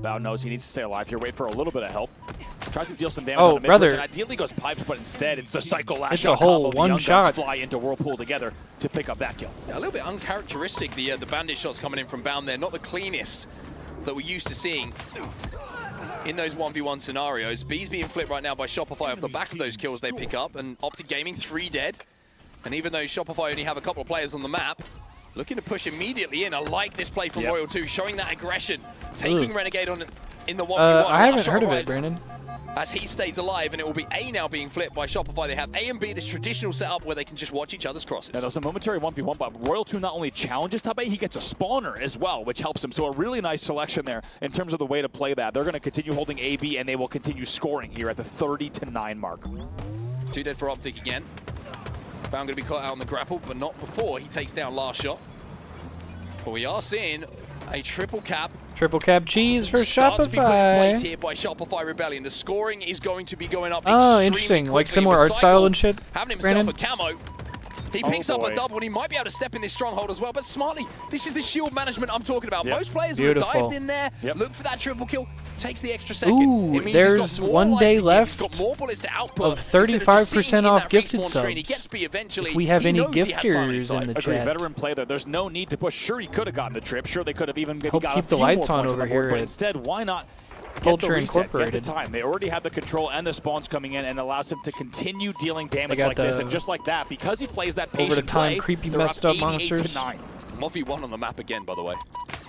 [SPEAKER 4] Bao knows he needs to stay alive here, wait for a little bit of help. Tries to deal some damage
[SPEAKER 3] Oh,
[SPEAKER 4] on the mid-range,
[SPEAKER 3] brother.
[SPEAKER 4] and ideally goes pipes, but instead it's the cycle lash
[SPEAKER 3] It's
[SPEAKER 4] shot
[SPEAKER 3] a whole
[SPEAKER 4] combo. The
[SPEAKER 3] one
[SPEAKER 4] Young Guns
[SPEAKER 3] shot.
[SPEAKER 4] fly into Whirlpool together to pick up that kill.
[SPEAKER 2] Yeah, a little bit uncharacteristic, the bandit shots coming in from Bound there. Not the cleanest that we're used to seeing in those 1v1 scenarios. B's being flipped right now by Shopify off the back of those kills they pick up, and Optic Gaming 3 dead. And even though Shopify only have a couple of players on the map, looking to push immediately in. I like this play from
[SPEAKER 4] Yep.
[SPEAKER 2] Royal 2, showing that aggression, taking Renegade on in the 1v1.
[SPEAKER 3] I haven't
[SPEAKER 2] Last
[SPEAKER 3] heard of
[SPEAKER 2] shot
[SPEAKER 3] it, Brandon.
[SPEAKER 2] as he stays alive, and it will be A now being flipped by Shopify. They have A and B, this traditional setup where they can just watch each other's crosses.
[SPEAKER 4] Now, there's a momentary 1v1, but Royal 2 not only challenges top A, he gets a spawner as well, which helps him. So a really nice selection there in terms of the way to play that. They're going to continue holding AB, and they will continue scoring here at the 30-9 mark.
[SPEAKER 2] 2 dead for Optic again. Bound going to be caught out on the grapple, but not before he takes down last shot. But we are seeing a triple cap
[SPEAKER 3] Triple cap cheese for
[SPEAKER 2] start to be put in place
[SPEAKER 3] Shopify.
[SPEAKER 2] here by Shopify Rebellion. The scoring is going to be going up
[SPEAKER 3] Oh,
[SPEAKER 2] extremely
[SPEAKER 3] interesting. Like
[SPEAKER 2] quickly.
[SPEAKER 3] similar art
[SPEAKER 2] Recycle
[SPEAKER 3] style and shit,
[SPEAKER 2] having himself
[SPEAKER 3] Brandon?
[SPEAKER 2] a camo. He picks up
[SPEAKER 4] boy.
[SPEAKER 2] a double, and he might be able to step in this stronghold as well. But smartly, this is the shield management I'm talking about.
[SPEAKER 4] Yep.
[SPEAKER 2] Most players would have
[SPEAKER 3] Beautiful.
[SPEAKER 2] dived in there,
[SPEAKER 4] Yep.
[SPEAKER 2] look for that triple kill, takes the extra second.
[SPEAKER 3] Ooh,
[SPEAKER 2] it means he's
[SPEAKER 3] there's
[SPEAKER 2] got more
[SPEAKER 3] 1
[SPEAKER 2] life
[SPEAKER 3] day
[SPEAKER 2] to give.
[SPEAKER 3] left
[SPEAKER 2] He's got more bullets to output.
[SPEAKER 3] of
[SPEAKER 2] Instead just
[SPEAKER 3] 35%
[SPEAKER 2] sitting in
[SPEAKER 3] off
[SPEAKER 2] that
[SPEAKER 3] gifted
[SPEAKER 2] respawn screen, he
[SPEAKER 3] subs.
[SPEAKER 2] gets B eventually.
[SPEAKER 3] If we have
[SPEAKER 2] He
[SPEAKER 3] any
[SPEAKER 2] knows he has time on his
[SPEAKER 3] gifters in
[SPEAKER 2] side.
[SPEAKER 3] the
[SPEAKER 4] Agree,
[SPEAKER 3] chat.
[SPEAKER 4] veteran play there. There's no need to push. Sure, he could have gotten the trip. Sure, they could have even maybe
[SPEAKER 3] Hope
[SPEAKER 4] got
[SPEAKER 3] keep
[SPEAKER 4] a
[SPEAKER 3] the
[SPEAKER 4] few
[SPEAKER 3] lights
[SPEAKER 4] more
[SPEAKER 3] on
[SPEAKER 4] points on
[SPEAKER 3] over
[SPEAKER 4] the board,
[SPEAKER 3] here
[SPEAKER 4] but
[SPEAKER 3] at
[SPEAKER 4] instead, why not get
[SPEAKER 3] Culture
[SPEAKER 4] the reset, get the
[SPEAKER 3] Incorporated.
[SPEAKER 4] time? They already have the control and the spawns coming in, and allows him to continue dealing damage
[SPEAKER 3] got
[SPEAKER 4] like this.
[SPEAKER 3] the
[SPEAKER 4] And just like that, because he plays that
[SPEAKER 3] over the
[SPEAKER 4] patient
[SPEAKER 3] time
[SPEAKER 4] play,
[SPEAKER 3] creepy
[SPEAKER 4] they're
[SPEAKER 3] messed
[SPEAKER 4] up
[SPEAKER 3] up monsters.
[SPEAKER 4] 88-9.
[SPEAKER 2] 1v1 on the map again, by the way.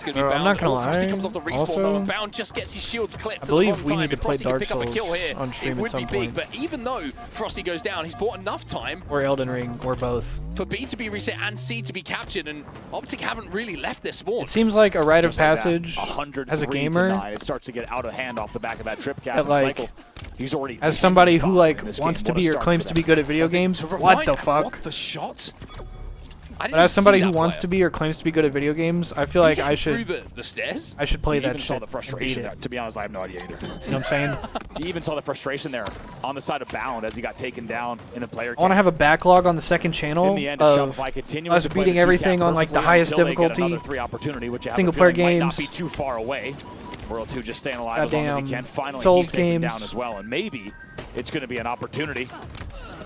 [SPEAKER 2] going to be
[SPEAKER 3] I'm
[SPEAKER 2] Bound.
[SPEAKER 3] not gonna
[SPEAKER 2] Oh, Frosty
[SPEAKER 3] lie,
[SPEAKER 2] comes off the respawn
[SPEAKER 3] also,
[SPEAKER 2] though, and Bound just gets his shields clipped
[SPEAKER 3] I
[SPEAKER 2] at the
[SPEAKER 3] believe
[SPEAKER 2] wrong
[SPEAKER 3] we
[SPEAKER 2] time.
[SPEAKER 3] need to
[SPEAKER 2] If
[SPEAKER 3] play
[SPEAKER 2] Frosty can
[SPEAKER 3] Dark
[SPEAKER 2] pick up a kill
[SPEAKER 3] Souls
[SPEAKER 2] here,
[SPEAKER 3] on
[SPEAKER 2] it
[SPEAKER 3] stream
[SPEAKER 2] would
[SPEAKER 3] at
[SPEAKER 2] be
[SPEAKER 3] some
[SPEAKER 2] big.
[SPEAKER 3] point.
[SPEAKER 2] But even though Frosty goes down, he's bought enough time
[SPEAKER 3] Or Elden Ring, or both.
[SPEAKER 2] for B to be reset and C to be captured, and Optic haven't really left their spawn.
[SPEAKER 3] It seems like a rite of
[SPEAKER 4] Just like that,
[SPEAKER 3] passage
[SPEAKER 4] 103
[SPEAKER 3] as a
[SPEAKER 4] to
[SPEAKER 3] gamer.
[SPEAKER 4] 9. It starts to get out of hand off the back of that trip cap.
[SPEAKER 3] That,
[SPEAKER 4] and
[SPEAKER 3] like,
[SPEAKER 4] Cycle. He's already
[SPEAKER 3] As somebody who
[SPEAKER 4] 10-5
[SPEAKER 3] like
[SPEAKER 4] in this
[SPEAKER 3] wants
[SPEAKER 4] game.
[SPEAKER 3] to
[SPEAKER 4] What a
[SPEAKER 3] be or
[SPEAKER 4] start
[SPEAKER 3] claims
[SPEAKER 4] for
[SPEAKER 3] to
[SPEAKER 4] them.
[SPEAKER 3] be good at video games,
[SPEAKER 2] To
[SPEAKER 3] what
[SPEAKER 2] remind
[SPEAKER 3] the fuck?
[SPEAKER 2] What the shot? I didn't
[SPEAKER 3] But as
[SPEAKER 2] even
[SPEAKER 3] somebody
[SPEAKER 2] see
[SPEAKER 3] who
[SPEAKER 2] that
[SPEAKER 3] wants
[SPEAKER 2] player.
[SPEAKER 3] to be or claims to be good at video games, I feel like
[SPEAKER 2] He
[SPEAKER 3] I
[SPEAKER 2] came through
[SPEAKER 3] should
[SPEAKER 2] the stairs.
[SPEAKER 3] I should play
[SPEAKER 4] You
[SPEAKER 3] that
[SPEAKER 4] even
[SPEAKER 3] shit.
[SPEAKER 4] saw the
[SPEAKER 3] and
[SPEAKER 4] frustration
[SPEAKER 3] beat
[SPEAKER 4] there.
[SPEAKER 3] it.
[SPEAKER 4] To be honest, I have no idea either.
[SPEAKER 3] You know what I'm saying?
[SPEAKER 4] You even saw the frustration there on the side of Bound as he got taken down in a player
[SPEAKER 3] I want to
[SPEAKER 4] camp.
[SPEAKER 3] have a backlog on the second channel
[SPEAKER 4] In the end,
[SPEAKER 3] of
[SPEAKER 4] Shopify continuing
[SPEAKER 3] us
[SPEAKER 4] to play
[SPEAKER 3] beating
[SPEAKER 4] the
[SPEAKER 3] everything
[SPEAKER 4] 2
[SPEAKER 3] on like the
[SPEAKER 4] perfectly
[SPEAKER 3] highest
[SPEAKER 4] until they get
[SPEAKER 3] difficulty.
[SPEAKER 4] another 3 opportunity, which you have
[SPEAKER 3] Single
[SPEAKER 4] a
[SPEAKER 3] player
[SPEAKER 4] feeling might not
[SPEAKER 3] games.
[SPEAKER 4] be too far away. Royal 2 just staying alive as long as he
[SPEAKER 3] Goddamn
[SPEAKER 4] can. Finally,
[SPEAKER 3] Souls
[SPEAKER 4] he's taken
[SPEAKER 3] games.
[SPEAKER 4] down as well, and maybe it's going to be an opportunity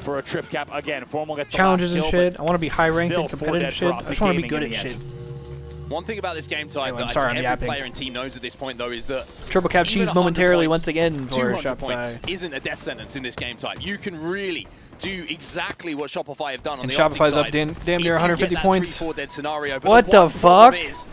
[SPEAKER 4] for a trip cap again. Formal gets the
[SPEAKER 3] challenges
[SPEAKER 4] last
[SPEAKER 3] and
[SPEAKER 4] kill,
[SPEAKER 3] shit. I want to be high ranked
[SPEAKER 4] still
[SPEAKER 3] and
[SPEAKER 4] 4
[SPEAKER 3] competitive
[SPEAKER 4] dead
[SPEAKER 3] shit.
[SPEAKER 4] for
[SPEAKER 3] I
[SPEAKER 4] Optic
[SPEAKER 3] just want to be
[SPEAKER 4] Gaming
[SPEAKER 3] good
[SPEAKER 4] in
[SPEAKER 3] at
[SPEAKER 4] the
[SPEAKER 3] shit.
[SPEAKER 4] end.
[SPEAKER 2] One thing about this game type
[SPEAKER 3] Anyway, I'm
[SPEAKER 2] that
[SPEAKER 3] sorry,
[SPEAKER 2] I
[SPEAKER 3] I'm
[SPEAKER 2] think every
[SPEAKER 3] yapping.
[SPEAKER 2] player in team knows at this point, though, is that
[SPEAKER 3] Triple cap
[SPEAKER 2] even
[SPEAKER 3] cheese
[SPEAKER 2] 100
[SPEAKER 3] momentarily
[SPEAKER 2] points,
[SPEAKER 3] once again for
[SPEAKER 2] 200 points
[SPEAKER 3] Shopify.
[SPEAKER 2] isn't a death sentence in this game type. You can really do exactly what Shopify have done on
[SPEAKER 3] And
[SPEAKER 2] the Optic
[SPEAKER 3] Shopify's
[SPEAKER 2] side.
[SPEAKER 3] up damn near
[SPEAKER 2] If you
[SPEAKER 3] 150
[SPEAKER 2] get that
[SPEAKER 3] points.
[SPEAKER 2] 3-4 dead scenario. But
[SPEAKER 3] What
[SPEAKER 2] the
[SPEAKER 3] the
[SPEAKER 2] one problem
[SPEAKER 3] fuck?
[SPEAKER 2] is,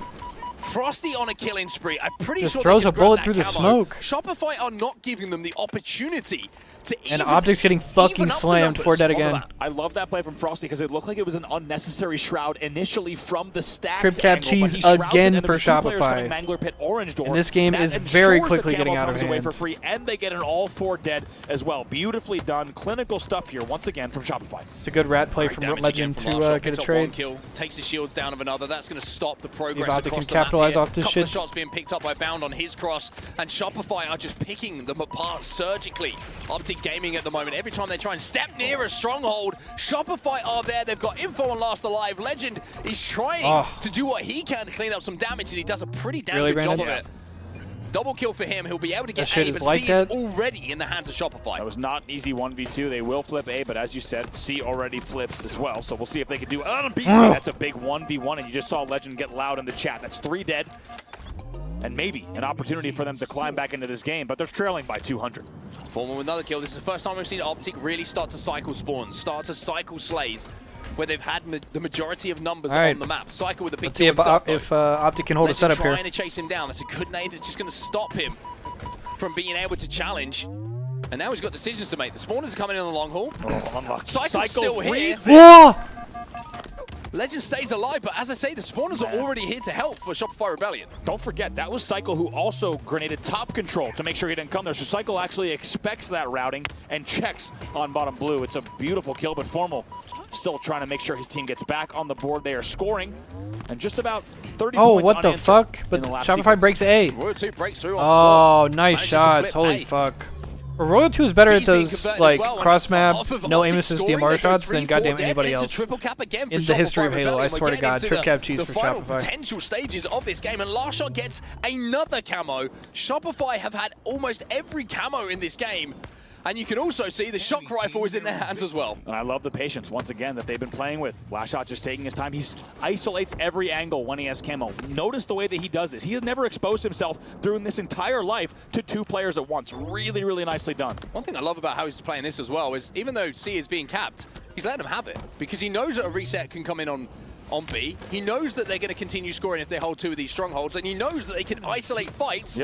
[SPEAKER 2] Frosty on a killing spree. I'm pretty
[SPEAKER 3] Just
[SPEAKER 2] sure
[SPEAKER 3] throws
[SPEAKER 2] they just
[SPEAKER 3] a bullet
[SPEAKER 2] grabbed that
[SPEAKER 3] through the
[SPEAKER 2] camo.
[SPEAKER 3] smoke.
[SPEAKER 2] Shopify are not giving them the opportunity to
[SPEAKER 3] And
[SPEAKER 2] even
[SPEAKER 3] Optic's getting fucking
[SPEAKER 2] even up the
[SPEAKER 3] slammed. 4
[SPEAKER 2] numbers
[SPEAKER 3] dead
[SPEAKER 2] on the
[SPEAKER 3] again.
[SPEAKER 2] map.
[SPEAKER 4] I love that play from Frosty because it looked like it was an unnecessary shroud initially from the stacks
[SPEAKER 3] Trip cap
[SPEAKER 4] angle, but
[SPEAKER 3] cheese
[SPEAKER 4] he shrouded it,
[SPEAKER 3] again
[SPEAKER 4] and
[SPEAKER 3] for
[SPEAKER 4] there was 2 players
[SPEAKER 3] Shopify.
[SPEAKER 4] coming Mangler Pit Orange door.
[SPEAKER 3] And this game
[SPEAKER 4] That
[SPEAKER 3] is very
[SPEAKER 4] ensures
[SPEAKER 3] quickly
[SPEAKER 4] the camo
[SPEAKER 3] getting out of
[SPEAKER 4] comes away
[SPEAKER 3] hand.
[SPEAKER 4] for free, and they get an all 4 dead as well. Beautifully done, clinical stuff here once again from Shopify.
[SPEAKER 3] It's a good rat play
[SPEAKER 2] Great
[SPEAKER 3] from
[SPEAKER 2] damage
[SPEAKER 3] Legend
[SPEAKER 2] again from
[SPEAKER 3] to
[SPEAKER 2] Larshot.
[SPEAKER 3] get a
[SPEAKER 2] Picks up
[SPEAKER 3] trade.
[SPEAKER 2] one kill, takes the shields down of another. That's going to stop the progress
[SPEAKER 3] Optic
[SPEAKER 2] across
[SPEAKER 3] can
[SPEAKER 2] the map
[SPEAKER 3] capitalize
[SPEAKER 2] here.
[SPEAKER 3] off this
[SPEAKER 2] Couple of
[SPEAKER 3] shit.
[SPEAKER 2] shots being picked up by Bound on his cross, and Shopify are just picking them apart surgically. Optic Gaming at the moment, every time they try and step near a stronghold, Shopify are there. They've got info on Last Alive. Legend is trying to do what he can to clean up some damage, and he does a pretty damn
[SPEAKER 3] Really,
[SPEAKER 2] good job of
[SPEAKER 3] Brandon?
[SPEAKER 2] it. Double kill for him. He'll be able to get
[SPEAKER 3] shit
[SPEAKER 2] A,
[SPEAKER 3] is
[SPEAKER 2] but
[SPEAKER 3] like
[SPEAKER 2] C
[SPEAKER 3] that?
[SPEAKER 2] is already in the hands of Shopify.
[SPEAKER 4] That was not an easy 1v2. They will flip A, but as you said, C already flips as well. So we'll see if they can do it on BC. That's a big 1v1, and you just saw Legend get loud in the chat. That's 3 dead. And maybe an opportunity for them to climb back into this game, but they're trailing by 200.
[SPEAKER 2] Formal with another kill. This is the first time we've seen Optic really start to cycle spawns, start to cycle slays, where they've had the majority of numbers
[SPEAKER 3] All right.
[SPEAKER 2] on the map. Cycle with a big
[SPEAKER 3] Let's see
[SPEAKER 2] kill
[SPEAKER 3] if,
[SPEAKER 2] himself, though.
[SPEAKER 3] Optic can hold a
[SPEAKER 2] Legend
[SPEAKER 3] setup here.
[SPEAKER 2] trying to chase him down. That's a good nade. It's just going to stop him from being able to challenge. And now he's got decisions to make. The spawners are coming in on the long haul.
[SPEAKER 4] Oh, unlucky.
[SPEAKER 2] Cycle's still here.
[SPEAKER 4] reads it.
[SPEAKER 3] Whoa!
[SPEAKER 2] Legend stays alive, but as I say, the spawners are already here to help for Shopify Rebellion.
[SPEAKER 4] Don't forget, that was Cycle who also grenaded top control to make sure he didn't come there. So Cycle actually expects that routing and checks on bottom blue. It's a beautiful kill, but Formal still trying to make sure his team gets back on the board. They are scoring, and just about 30
[SPEAKER 3] Oh,
[SPEAKER 4] points
[SPEAKER 3] what the
[SPEAKER 4] unanswered
[SPEAKER 3] fuck?
[SPEAKER 4] in
[SPEAKER 3] But
[SPEAKER 4] the last
[SPEAKER 3] Shopify
[SPEAKER 4] sequence.
[SPEAKER 3] breaks A.
[SPEAKER 2] Royal 2 breaks through on spawn.
[SPEAKER 3] Oh, nice
[SPEAKER 2] Manages to
[SPEAKER 3] shots.
[SPEAKER 2] flip
[SPEAKER 3] Holy
[SPEAKER 2] A.
[SPEAKER 3] fuck. Royal 2 is better at
[SPEAKER 2] B's being
[SPEAKER 3] those
[SPEAKER 2] converted
[SPEAKER 3] like
[SPEAKER 2] as well, and
[SPEAKER 3] cross map,
[SPEAKER 2] off of
[SPEAKER 3] no
[SPEAKER 2] Optic
[SPEAKER 3] aim assist
[SPEAKER 2] scoring,
[SPEAKER 3] DMR
[SPEAKER 2] they go
[SPEAKER 3] shots than
[SPEAKER 2] 3-4
[SPEAKER 3] goddamn
[SPEAKER 2] dead,
[SPEAKER 3] anybody
[SPEAKER 2] and
[SPEAKER 3] else.
[SPEAKER 2] It's a triple cap again for
[SPEAKER 3] in the history of
[SPEAKER 2] Shopify
[SPEAKER 3] Halo. I
[SPEAKER 2] Rebellion.
[SPEAKER 3] swear
[SPEAKER 2] We're
[SPEAKER 3] to
[SPEAKER 2] getting
[SPEAKER 3] God,
[SPEAKER 2] into
[SPEAKER 3] trip cap cheese
[SPEAKER 2] the
[SPEAKER 3] for
[SPEAKER 2] final
[SPEAKER 3] Shopify.
[SPEAKER 2] potential stages of this game, and Larshot gets another camo. Shopify have had almost every camo in this game, and you can also see the shock rifle is in their hands as well.
[SPEAKER 4] And I love the patience, once again, that they've been playing with. Lashot just taking his time. He isolates every angle when he has camo. Notice the way that he does this. He has never exposed himself during this entire life to 2 players at once. Really, really nicely done.
[SPEAKER 2] One thing I love about how he's playing this as well is even though C is being capped, he's letting them have it because he knows that a reset can come in on B. He knows that they're going to continue scoring if they hold 2 of these strongholds, and he knows that they can isolate fights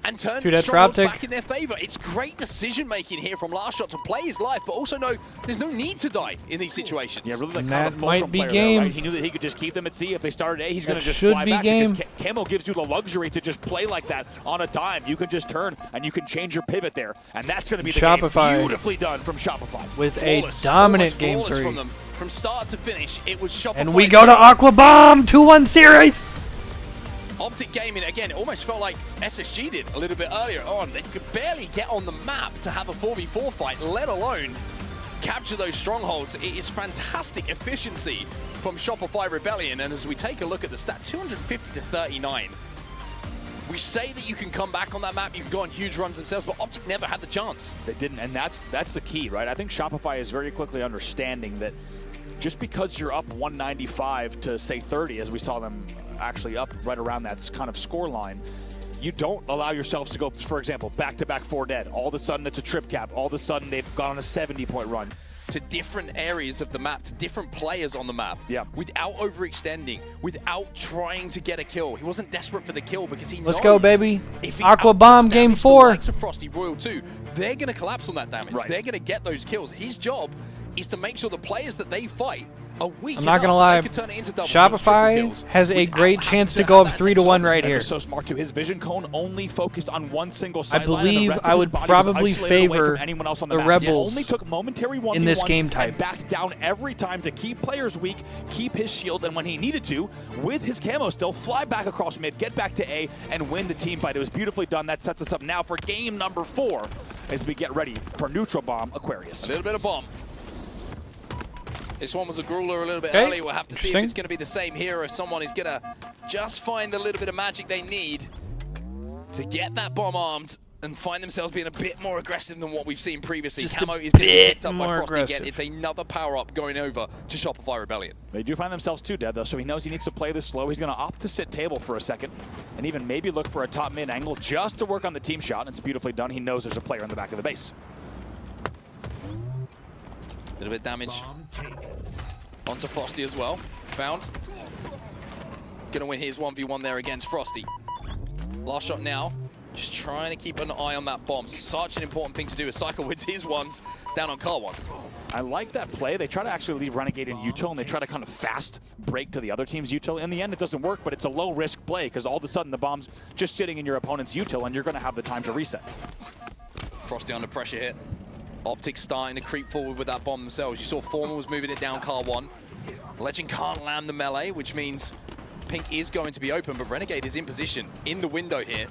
[SPEAKER 2] and turn
[SPEAKER 3] Dude, that's
[SPEAKER 2] strongholds
[SPEAKER 3] Optic.
[SPEAKER 2] back in their favor. It's great decision-making here from Larshot to play his life, but also know there's no need to die in these situations.
[SPEAKER 4] Yeah, really like
[SPEAKER 3] And
[SPEAKER 4] kind of
[SPEAKER 3] that
[SPEAKER 4] fulcrum
[SPEAKER 3] might be
[SPEAKER 4] player
[SPEAKER 3] game.
[SPEAKER 4] There, right? He knew that he could just keep them at C. If they started A, he's going to just
[SPEAKER 3] should
[SPEAKER 4] fly
[SPEAKER 3] be
[SPEAKER 4] back
[SPEAKER 3] game.
[SPEAKER 4] because camo gives you the luxury to just play like that on a dime. You can just turn and you can change your pivot there, and that's going to be the
[SPEAKER 3] Shopify.
[SPEAKER 4] game. Beautifully done from Shopify.
[SPEAKER 3] With
[SPEAKER 2] Flawless,
[SPEAKER 3] a dominant
[SPEAKER 2] almost
[SPEAKER 3] game
[SPEAKER 2] flawless
[SPEAKER 3] 3.
[SPEAKER 2] from them. From start to finish, it was Shopify.
[SPEAKER 3] And we go to Aqua Bomb 2-1 series.
[SPEAKER 2] Optic Gaming, again, it almost felt like SSG did a little bit earlier on. They could barely get on the map to have a 4v4 fight, let alone capture those strongholds. It is fantastic efficiency from Shopify Rebellion, and as we take a look at the stat, 250 to 39. We say that you can come back on that map, you can go on huge runs themselves, but Optic never had the chance.
[SPEAKER 4] They didn't, and that's the key, right? I think Shopify is very quickly understanding that just because you're up 195 to, say, 30, as we saw them actually up right around that kind of score line, you don't allow yourselves to go, for example, back-to-back 4 dead. All of a sudden, it's a trip cap. All of a sudden, they've gone on a 70-point run.
[SPEAKER 2] to different areas of the map, to different players on the map, without overextending, without trying to get a kill. He wasn't desperate for the kill because he knows
[SPEAKER 3] Let's go, baby.
[SPEAKER 2] if he
[SPEAKER 3] Aqua Bomb game 4.
[SPEAKER 2] The likes of Frosty, Royal 2, they're going to collapse on that damage. They're going to get those kills. His job is to make sure the players that they fight are weak
[SPEAKER 3] I'm not
[SPEAKER 2] enough
[SPEAKER 3] gonna lie,
[SPEAKER 2] that they can turn it into double kills, triple
[SPEAKER 3] Shopify
[SPEAKER 2] kills,
[SPEAKER 3] has a
[SPEAKER 2] without
[SPEAKER 3] great
[SPEAKER 2] having
[SPEAKER 3] chance to
[SPEAKER 2] have
[SPEAKER 3] go up
[SPEAKER 2] that
[SPEAKER 3] 3-1 right
[SPEAKER 4] And
[SPEAKER 3] here.
[SPEAKER 4] it was so smart too. His vision cone only focused on one single
[SPEAKER 3] I
[SPEAKER 4] sideline, and the
[SPEAKER 3] believe
[SPEAKER 4] rest of
[SPEAKER 3] I
[SPEAKER 4] his
[SPEAKER 3] would
[SPEAKER 4] body was
[SPEAKER 3] probably
[SPEAKER 4] isolated away
[SPEAKER 3] favor
[SPEAKER 4] from anyone else on the
[SPEAKER 3] the
[SPEAKER 4] map.
[SPEAKER 3] Rebels
[SPEAKER 4] Only took momentary 1v1s
[SPEAKER 3] in this game type.
[SPEAKER 4] and backed down every time to keep players weak, keep his shield, and when he needed to, with his camo still, fly back across mid, get back to A, and win the team fight. It was beautifully done. That sets us up now for game number 4 as we get ready for neutral bomb Aquarius.
[SPEAKER 2] A little bit of bomb. This one was a grueler a little bit
[SPEAKER 3] Okay.
[SPEAKER 2] early. We'll have to see if it's going to be the same here, or if someone is going to just find the little bit of magic they need to get that bomb armed and find themselves being a bit more aggressive than what we've seen previously.
[SPEAKER 3] Just
[SPEAKER 2] Camo
[SPEAKER 3] a
[SPEAKER 2] is going to be
[SPEAKER 3] bit
[SPEAKER 2] picked up by
[SPEAKER 3] more
[SPEAKER 2] Frosty again.
[SPEAKER 3] aggressive.
[SPEAKER 2] It's another power-up going over to Shopify Rebellion.
[SPEAKER 4] They do find themselves too dead, though, so he knows he needs to play this slow. He's going to opt to sit table for a second and even maybe look for a top mid angle just to work on the team shot. And it's beautifully done. He knows there's a player in the back of the base.
[SPEAKER 2] A little bit of damage onto Frosty as well. Found. Gonna win his 1v1 there against Frosty. Last shot now. Just trying to keep an eye on that bomb. Such an important thing to do as Cycle wins his ones down on car 1.
[SPEAKER 4] I like that play. They try to actually leave Renegade in util, and they try to kind of fast break to the other team's util. In the end, it doesn't work, but it's a low-risk play because all of a sudden the bomb's just sitting in your opponent's util, and you're going to have the time to reset.
[SPEAKER 2] Frosty under pressure here. Optic starting to creep forward with that bomb themselves. You saw Formal was moving it down car 1. Legend can't land the melee, which means Pink is going to be open, but Renegade is in position in the window here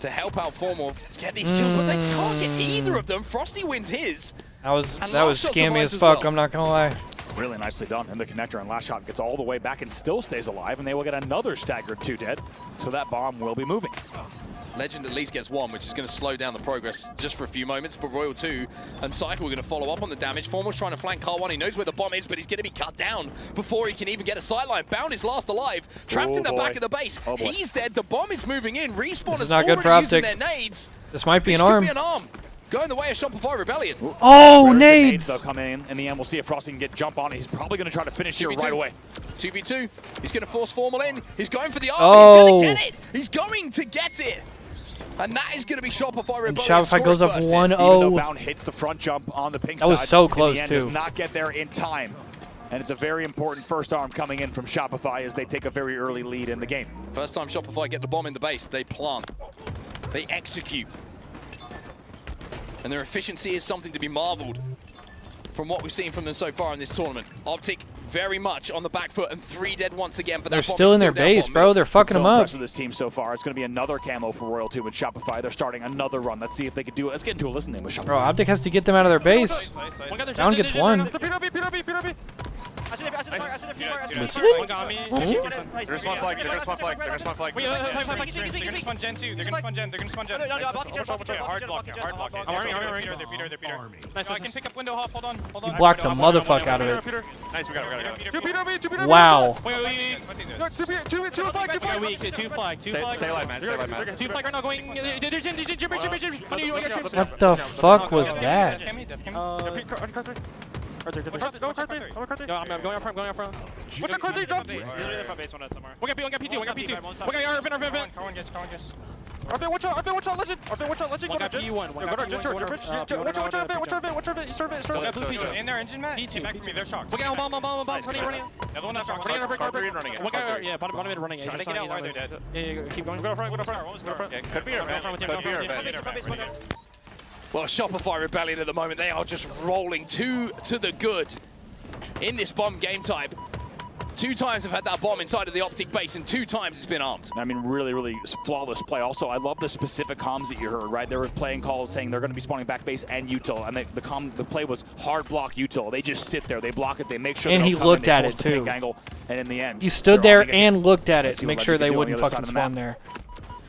[SPEAKER 2] to help out Formal get these kills, but they can't get either of them. Frosty wins his.
[SPEAKER 3] That was
[SPEAKER 2] Last Shot
[SPEAKER 3] scammy as
[SPEAKER 2] survives as
[SPEAKER 3] fuck,
[SPEAKER 2] well.
[SPEAKER 3] I'm not gonna lie.
[SPEAKER 4] Really nicely done. And the connector and last shot gets all the way back and still stays alive, and they will get another staggered 2 dead. So that bomb will be moving.
[SPEAKER 2] Legend at least gets 1, which is going to slow down the progress just for a few moments, but Royal 2 and Cycle are going to follow up on the damage. Formal's trying to flank car 1. He knows where the bomb is, but he's going to be cut down before he can even get a sightline. Bound is last alive, trapped in the back of the base. He's dead. The bomb is moving in. Respawn is already using their nades.
[SPEAKER 3] This might be
[SPEAKER 2] This
[SPEAKER 3] an
[SPEAKER 2] could
[SPEAKER 3] arm.
[SPEAKER 2] be an arm. Going the way of Shopify Rebellion.
[SPEAKER 3] Oh,
[SPEAKER 4] The
[SPEAKER 3] nades!
[SPEAKER 4] They'll come in the end, we'll see if Frosty can get jump on it. He's probably going to try to finish here right away.
[SPEAKER 2] 2v2. He's going to force Formal in. He's going for the arm.
[SPEAKER 3] Oh.
[SPEAKER 2] He's going to get it. He's going to get it. And that is going to be Shopify Rebellion.
[SPEAKER 3] Shopify goes up 1-0.
[SPEAKER 4] Even though Bound hits the front jump on the pink side,
[SPEAKER 3] That was so close,
[SPEAKER 4] in the end,
[SPEAKER 3] too.
[SPEAKER 4] does not get there in time. And it's a very important first arm coming in from Shopify as they take a very early lead in the game.
[SPEAKER 2] First time Shopify get the bomb in the base, they plant. They execute. And their efficiency is something to be marveled from what we've seen from them so far in this tournament. Optic very much on the back foot and 3 dead once again, but
[SPEAKER 3] They're
[SPEAKER 2] that bomb
[SPEAKER 3] still
[SPEAKER 2] is
[SPEAKER 3] in their
[SPEAKER 2] down
[SPEAKER 3] base,
[SPEAKER 2] bottom.
[SPEAKER 3] bro. They're fucking them
[SPEAKER 4] So
[SPEAKER 3] up.
[SPEAKER 4] impressed with this team so far. It's going to be another camo for Royal 2 with Shopify. They're starting another run. Let's see if they can do it. Let's get into a listening with Shopify.
[SPEAKER 3] Bro, Optic has to get them out of their base. Down gets 1.
[SPEAKER 6] PW.
[SPEAKER 5] I see the flag, I see the flag.
[SPEAKER 3] Listening?
[SPEAKER 5] One got me.
[SPEAKER 6] They're gonna spawn flag. They're gonna spawn flag. They're gonna spawn flag.
[SPEAKER 5] Wait, they're gonna spawn Gen 2. They're gonna spawn Gen. They're gonna spawn Gen. Hard block it. Hard block it.
[SPEAKER 6] I'm arming.
[SPEAKER 5] They're Peter. Nice. I can pick up window hop. Hold on.
[SPEAKER 3] He blocked the motherfuck out of it.
[SPEAKER 6] Nice, we got it. 2 PW.
[SPEAKER 3] Wow.
[SPEAKER 5] Wait.
[SPEAKER 6] Two flag.
[SPEAKER 5] Two flag.
[SPEAKER 6] Stay alive, man. Stay alive, man.
[SPEAKER 5] Two flag right now going.
[SPEAKER 3] What the fuck was that?
[SPEAKER 6] I'm going up front. What's your card they dropped?
[SPEAKER 5] Literally the front base one somewhere.
[SPEAKER 6] One got P2. One got
[SPEAKER 5] Car one gets.
[SPEAKER 6] watch out, Legend.
[SPEAKER 5] One got P1. One got P1.
[SPEAKER 6] Watch out,
[SPEAKER 5] Blue P2. In their engine, Matt. P2. Back to me. They're shocked.
[SPEAKER 6] Bomb.
[SPEAKER 5] Running. The other one that's shocked.
[SPEAKER 6] Running.
[SPEAKER 5] One guy, yeah, bottom mid running.
[SPEAKER 6] Trying to get out while they're dead.
[SPEAKER 5] Yeah, keep going. Go front.
[SPEAKER 6] Could be our event.
[SPEAKER 2] Well, Shopify Rebellion at the moment, they are just rolling 2 to the good in this bomb game type. 2 times have had that bomb inside of the Optic base, and 2 times it's been armed.
[SPEAKER 4] I mean, really flawless play. Also, I love the specific comms that you heard, right? They were playing calls saying they're going to be spawning back base and util, and the play was hard block util. They just sit there, they block it, they make sure
[SPEAKER 3] And
[SPEAKER 4] they
[SPEAKER 3] he
[SPEAKER 4] don't come
[SPEAKER 3] looked
[SPEAKER 4] in,
[SPEAKER 3] at
[SPEAKER 4] they force
[SPEAKER 3] it,
[SPEAKER 4] the pink
[SPEAKER 3] too.
[SPEAKER 4] angle, and in the end,
[SPEAKER 3] He stood
[SPEAKER 4] they're all
[SPEAKER 3] there
[SPEAKER 4] together.
[SPEAKER 3] and looked at it
[SPEAKER 4] Let's see
[SPEAKER 3] to
[SPEAKER 4] what
[SPEAKER 3] make sure
[SPEAKER 4] Legend
[SPEAKER 3] they
[SPEAKER 4] can do on the
[SPEAKER 3] wouldn't
[SPEAKER 4] other
[SPEAKER 3] fucking
[SPEAKER 4] side of the
[SPEAKER 3] spawn
[SPEAKER 4] map.
[SPEAKER 3] there.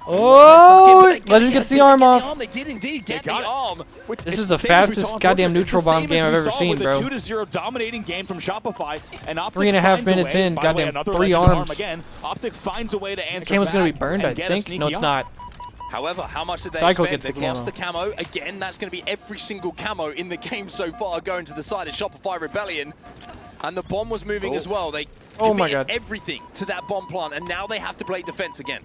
[SPEAKER 3] Oh, Legend gets the arm off.
[SPEAKER 2] They did indeed get the
[SPEAKER 4] got it.
[SPEAKER 2] arm.
[SPEAKER 3] This is the fastest goddamn neutral bomb game I've ever seen, bro.
[SPEAKER 4] 2-0 dominating game from Shopify, and Optic
[SPEAKER 3] 3.5
[SPEAKER 4] finds a
[SPEAKER 3] minutes
[SPEAKER 4] way,
[SPEAKER 3] in,
[SPEAKER 4] by the way,
[SPEAKER 3] goddamn
[SPEAKER 4] another
[SPEAKER 3] 3
[SPEAKER 4] Legend arm
[SPEAKER 3] arms.
[SPEAKER 4] again. Optic finds a way to answer
[SPEAKER 3] That game was gonna be
[SPEAKER 4] back
[SPEAKER 3] burned,
[SPEAKER 4] and
[SPEAKER 3] I
[SPEAKER 4] get a
[SPEAKER 3] think.
[SPEAKER 4] sneaky
[SPEAKER 3] No, it's
[SPEAKER 4] arm.
[SPEAKER 3] not.
[SPEAKER 2] However, how much did they
[SPEAKER 3] Cycle
[SPEAKER 2] expend?
[SPEAKER 3] gets the
[SPEAKER 2] They've lost
[SPEAKER 3] camo.
[SPEAKER 2] the camo. Again, that's going to be every single camo in the game so far going to the side of Shopify Rebellion. And the bomb was moving as well. They committed everything to that bomb plant, and now they have to play defense again.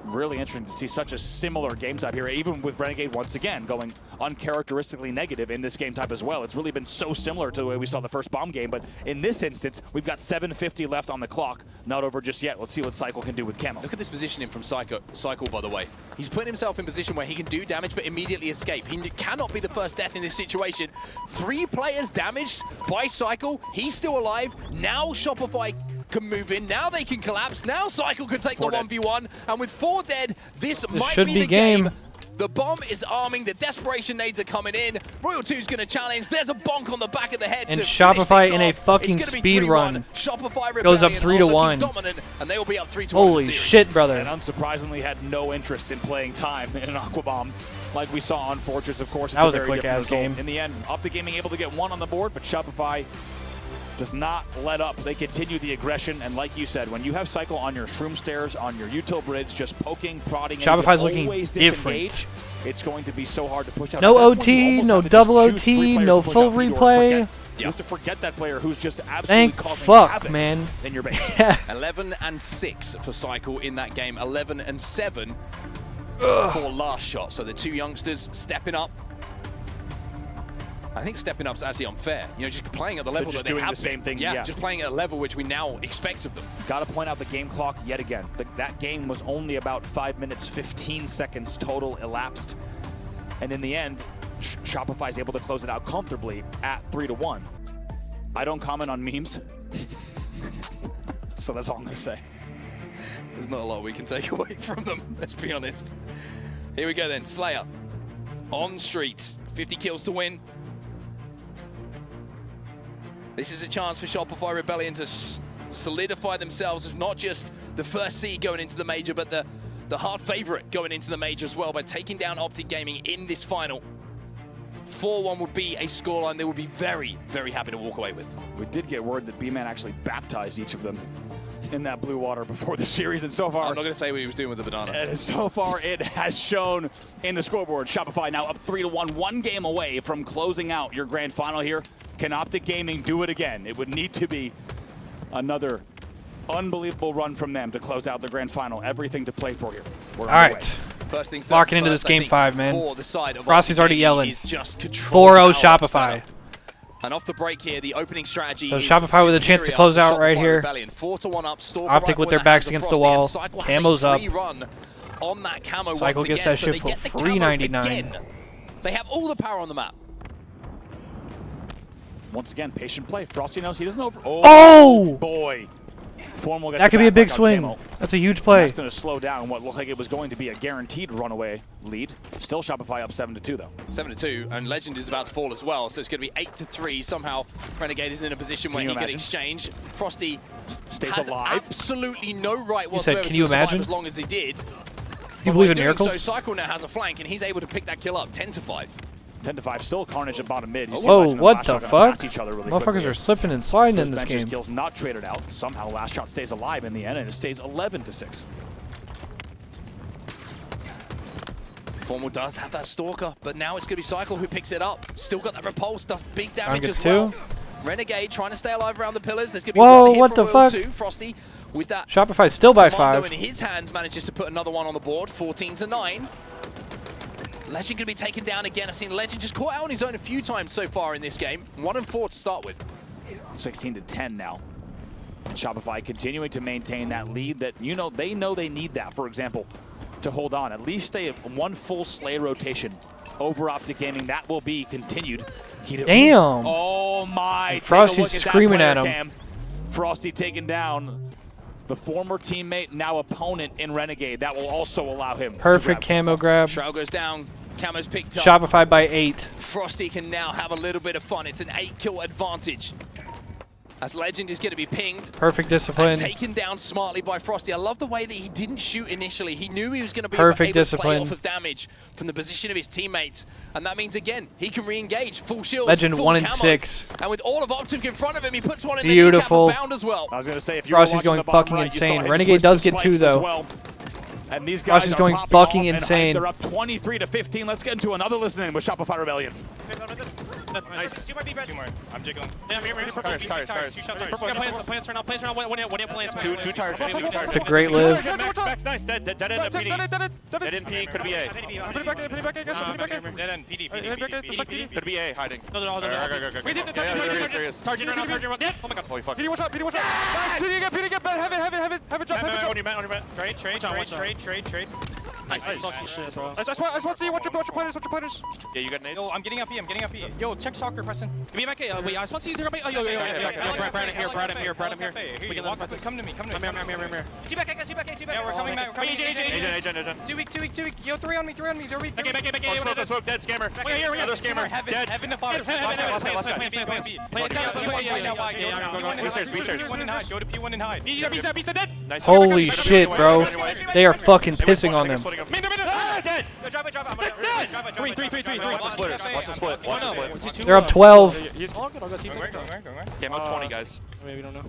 [SPEAKER 4] Really interesting to see such a similar game type here, even with Renegade once again going uncharacteristically negative in this game type as well. It's really been so similar to the way we saw the first bomb game, but in this instance, we've got 7:50 left on the clock. Not over just yet. Let's see what Cycle can do with Camo.
[SPEAKER 2] Look at this positioning from Cycle, by the way. He's putting himself in position where he can do damage but immediately escape. He cannot be the first death in this situation. 3 players damaged by Cycle. He's still alive. Now Shopify can move in. Now they can collapse. Now Cycle can take the 1v1. And with 4 dead, this might be the game. The bomb is arming. The desperation nades are coming in. Royal 2's going to challenge. There's a bonk on the back of the head.
[SPEAKER 3] And
[SPEAKER 2] to
[SPEAKER 3] Shopify in a fucking speed run
[SPEAKER 2] Shopify
[SPEAKER 3] goes up 3-1.
[SPEAKER 2] Dominant, and they will be up 3-1.
[SPEAKER 3] Holy shit, brother.
[SPEAKER 4] And unsurprisingly had no interest in playing time in an Aqua Bomb like we saw on Fortress, of course.
[SPEAKER 3] That was a quick-ass game.
[SPEAKER 4] In the end, Optic Gaming able to get 1 on the board, but Shopify does not let up. They continue the aggression, and like you said, when you have Cycle on your shroom stairs, on your util bridge, just poking, prodding,
[SPEAKER 3] Shopify's
[SPEAKER 4] and
[SPEAKER 3] looking
[SPEAKER 4] always
[SPEAKER 3] different.
[SPEAKER 4] disengage, it's going to be so hard to push out.
[SPEAKER 3] No OT, no double OT, no full replay.
[SPEAKER 4] You have to forget that player who's just absolutely causing havoc
[SPEAKER 3] man.
[SPEAKER 4] in your base.
[SPEAKER 2] 11-6 for Cycle in that game. 11-7 for last shot. So the 2 youngsters stepping up. I think stepping up's actually unfair. You know, just playing at the level that they have.
[SPEAKER 4] Just doing the same thing.
[SPEAKER 2] Yeah, just playing at a level which we now expect of them.
[SPEAKER 4] Got to point out the game clock yet again. That game was only about 5 minutes, 15 seconds total elapsed. And in the end, Shopify is able to close it out comfortably at 3-1. I don't comment on memes. So that's all I'm going to say.
[SPEAKER 2] There's not a lot we can take away from them, let's be honest. Here we go then, Slayer. On streets, 50 kills to win. This is a chance for Shopify Rebellion to solidify themselves as not just the first seed going into the major, but the hard favorite going into the major as well by taking down Optic Gaming in this final. 4-1 would be a scoreline they would be very, very happy to walk away with.
[SPEAKER 4] We did get word that B-Man actually baptized each of them in that blue water before the series, and so far...
[SPEAKER 2] I'm not going to say what he was doing with the banana.
[SPEAKER 4] And so far, it has shown in the scoreboard. Shopify now up 3-1, 1 game away from closing out your grand final here. Can Optic Gaming do it again? It would need to be another unbelievable run from them to close out the grand final. Everything to play for here. We're
[SPEAKER 3] all right.
[SPEAKER 2] First things
[SPEAKER 3] locking into this game 5, man. Frosty's already yelling. 4-0 Shopify.
[SPEAKER 2] And off the break here, the opening strategy
[SPEAKER 3] so
[SPEAKER 2] is
[SPEAKER 3] Shopify with a chance to close out right here.
[SPEAKER 2] 4-1 up.
[SPEAKER 3] Optic with their backs against the wall. Camo's up.
[SPEAKER 2] On that camo
[SPEAKER 3] Cycle gets that shit for $3.99.
[SPEAKER 2] They have all the power on the map.
[SPEAKER 4] Once again, patient play. Frosty knows he doesn't over.
[SPEAKER 3] Oh!
[SPEAKER 4] Boy. Formal
[SPEAKER 3] that could be a big swing. That's a huge play.
[SPEAKER 4] That's going to slow down what looked like it was going to be a guaranteed runaway lead. Still Shopify up 7-2 though.
[SPEAKER 2] 7-2, and Legend is about to fall as well, so it's going to be 8-3. Somehow Renegade is in a position where he can exchange. Frosty
[SPEAKER 4] stays
[SPEAKER 2] has
[SPEAKER 4] alive.
[SPEAKER 2] Absolutely no right whatsoever
[SPEAKER 3] can you
[SPEAKER 2] to survive
[SPEAKER 3] imagine?
[SPEAKER 2] as long as he did.
[SPEAKER 3] Do you believe in miracles?
[SPEAKER 2] So Cycle now has a flank, and he's able to pick that kill up 10-5.
[SPEAKER 4] 10-5, still Carnage at bottom mid.
[SPEAKER 3] Whoa, what the fuck?
[SPEAKER 4] Each other really
[SPEAKER 3] Motherfuckers are slipping and sliding in this game.
[SPEAKER 4] Kills not traded out. Somehow Last Shot stays alive in the end, and it stays 11-6.
[SPEAKER 2] Formal does have that Stalker, but now it's going to be Cycle who picks it up. Still got that Repulse, does big damage as well. Renegade trying to stay alive around the pillars. There's going to be one hit from Royal 2. Frosty with that.
[SPEAKER 3] Shopify's still by 5.
[SPEAKER 2] in his hands manages to put another one on the board, 14-9. Legend going to be taken down again. I've seen Legend just caught out on his own a few times so far in this game. 1-4 to start with.
[SPEAKER 4] 16-10 now. And Shopify continuing to maintain that lead that, they know they need that, for example, to hold on. At least stay one full Slay rotation over Optic Gaming. That will be continued.
[SPEAKER 3] Damn.
[SPEAKER 4] Oh my.
[SPEAKER 3] Frosty's screaming at him.
[SPEAKER 4] Cam. Frosty taking down the former teammate, now opponent in Renegade. That will also allow him
[SPEAKER 3] perfect camo grab.
[SPEAKER 2] Shroud goes down. Camo's picked up.
[SPEAKER 3] Shopify by 8.
[SPEAKER 2] Frosty can now have a little bit of fun. It's an 8-kill advantage. As Legend is going to be pinged.
[SPEAKER 3] Perfect discipline.
[SPEAKER 2] Taken down smartly by Frosty. I love the way that he didn't shoot initially. He knew he was going to be
[SPEAKER 3] perfect
[SPEAKER 2] able to play
[SPEAKER 3] discipline
[SPEAKER 2] off of damage from the position of his teammates. And that means, again, he can re-engage. Full shield,
[SPEAKER 3] Legend
[SPEAKER 2] full
[SPEAKER 3] 1-6.
[SPEAKER 2] And with all of Optic in front of him, he puts one in
[SPEAKER 3] beautiful.
[SPEAKER 2] the kneecap bound as well.
[SPEAKER 4] I was going to say, if
[SPEAKER 3] Frosty's going fucking insane. Renegade does get 2, though.
[SPEAKER 4] Well. And these guys
[SPEAKER 3] is
[SPEAKER 4] are
[SPEAKER 3] going
[SPEAKER 4] popping
[SPEAKER 3] fucking
[SPEAKER 4] off and
[SPEAKER 3] insane.
[SPEAKER 4] hyped. They're up 23-15. Let's get into another listening with Shopify Rebellion.
[SPEAKER 5] Nice. Two more. I'm jiggling. Yeah, I'm here.
[SPEAKER 7] Tires.
[SPEAKER 5] Two shot tires. Plants right now. One hit plants.
[SPEAKER 7] Two tires.
[SPEAKER 3] It's a great live.
[SPEAKER 5] Max, nice. Dead end of PD. Dead end P. Could be A.
[SPEAKER 6] Put it back in, guys. Put it back in.
[SPEAKER 5] Dead end PD.
[SPEAKER 7] Could be A hiding.
[SPEAKER 5] No.
[SPEAKER 7] Wait, there he is.
[SPEAKER 5] Target right now. Oh my god.
[SPEAKER 7] Holy fuck.
[SPEAKER 6] PD, watch out. Nice. PD again. Have it jump.
[SPEAKER 5] On your man. Trade.
[SPEAKER 3] Nice. Fucking shit, bro.
[SPEAKER 6] I just want to see what your plan is.
[SPEAKER 7] Yeah, you got nades?
[SPEAKER 5] Yo, I'm getting up E. Yo, check soccer, Preston. Give me back A. Wait, I just want to see you. Yo. Brad, I'm here. We can walk. Come to me. I'm here. See back A, guys. Yeah, we're coming back.
[SPEAKER 7] Agent.
[SPEAKER 5] Too weak. Yo, three on me. They're weak.
[SPEAKER 7] Back A. Smoke, dead scammer.
[SPEAKER 5] Wait, here.
[SPEAKER 7] Another scammer.
[SPEAKER 5] Heaven to fire. Plan B. P1 and hide. Go to P1 and hide. B dead.
[SPEAKER 7] Nice.
[SPEAKER 3] Holy shit, bro. They are fucking pissing on them.
[SPEAKER 5] Dead. Drop it. Three.
[SPEAKER 7] Watch the split.
[SPEAKER 3] They're up 12.
[SPEAKER 7] Camo 20, guys.
[SPEAKER 3] Maybe don't know.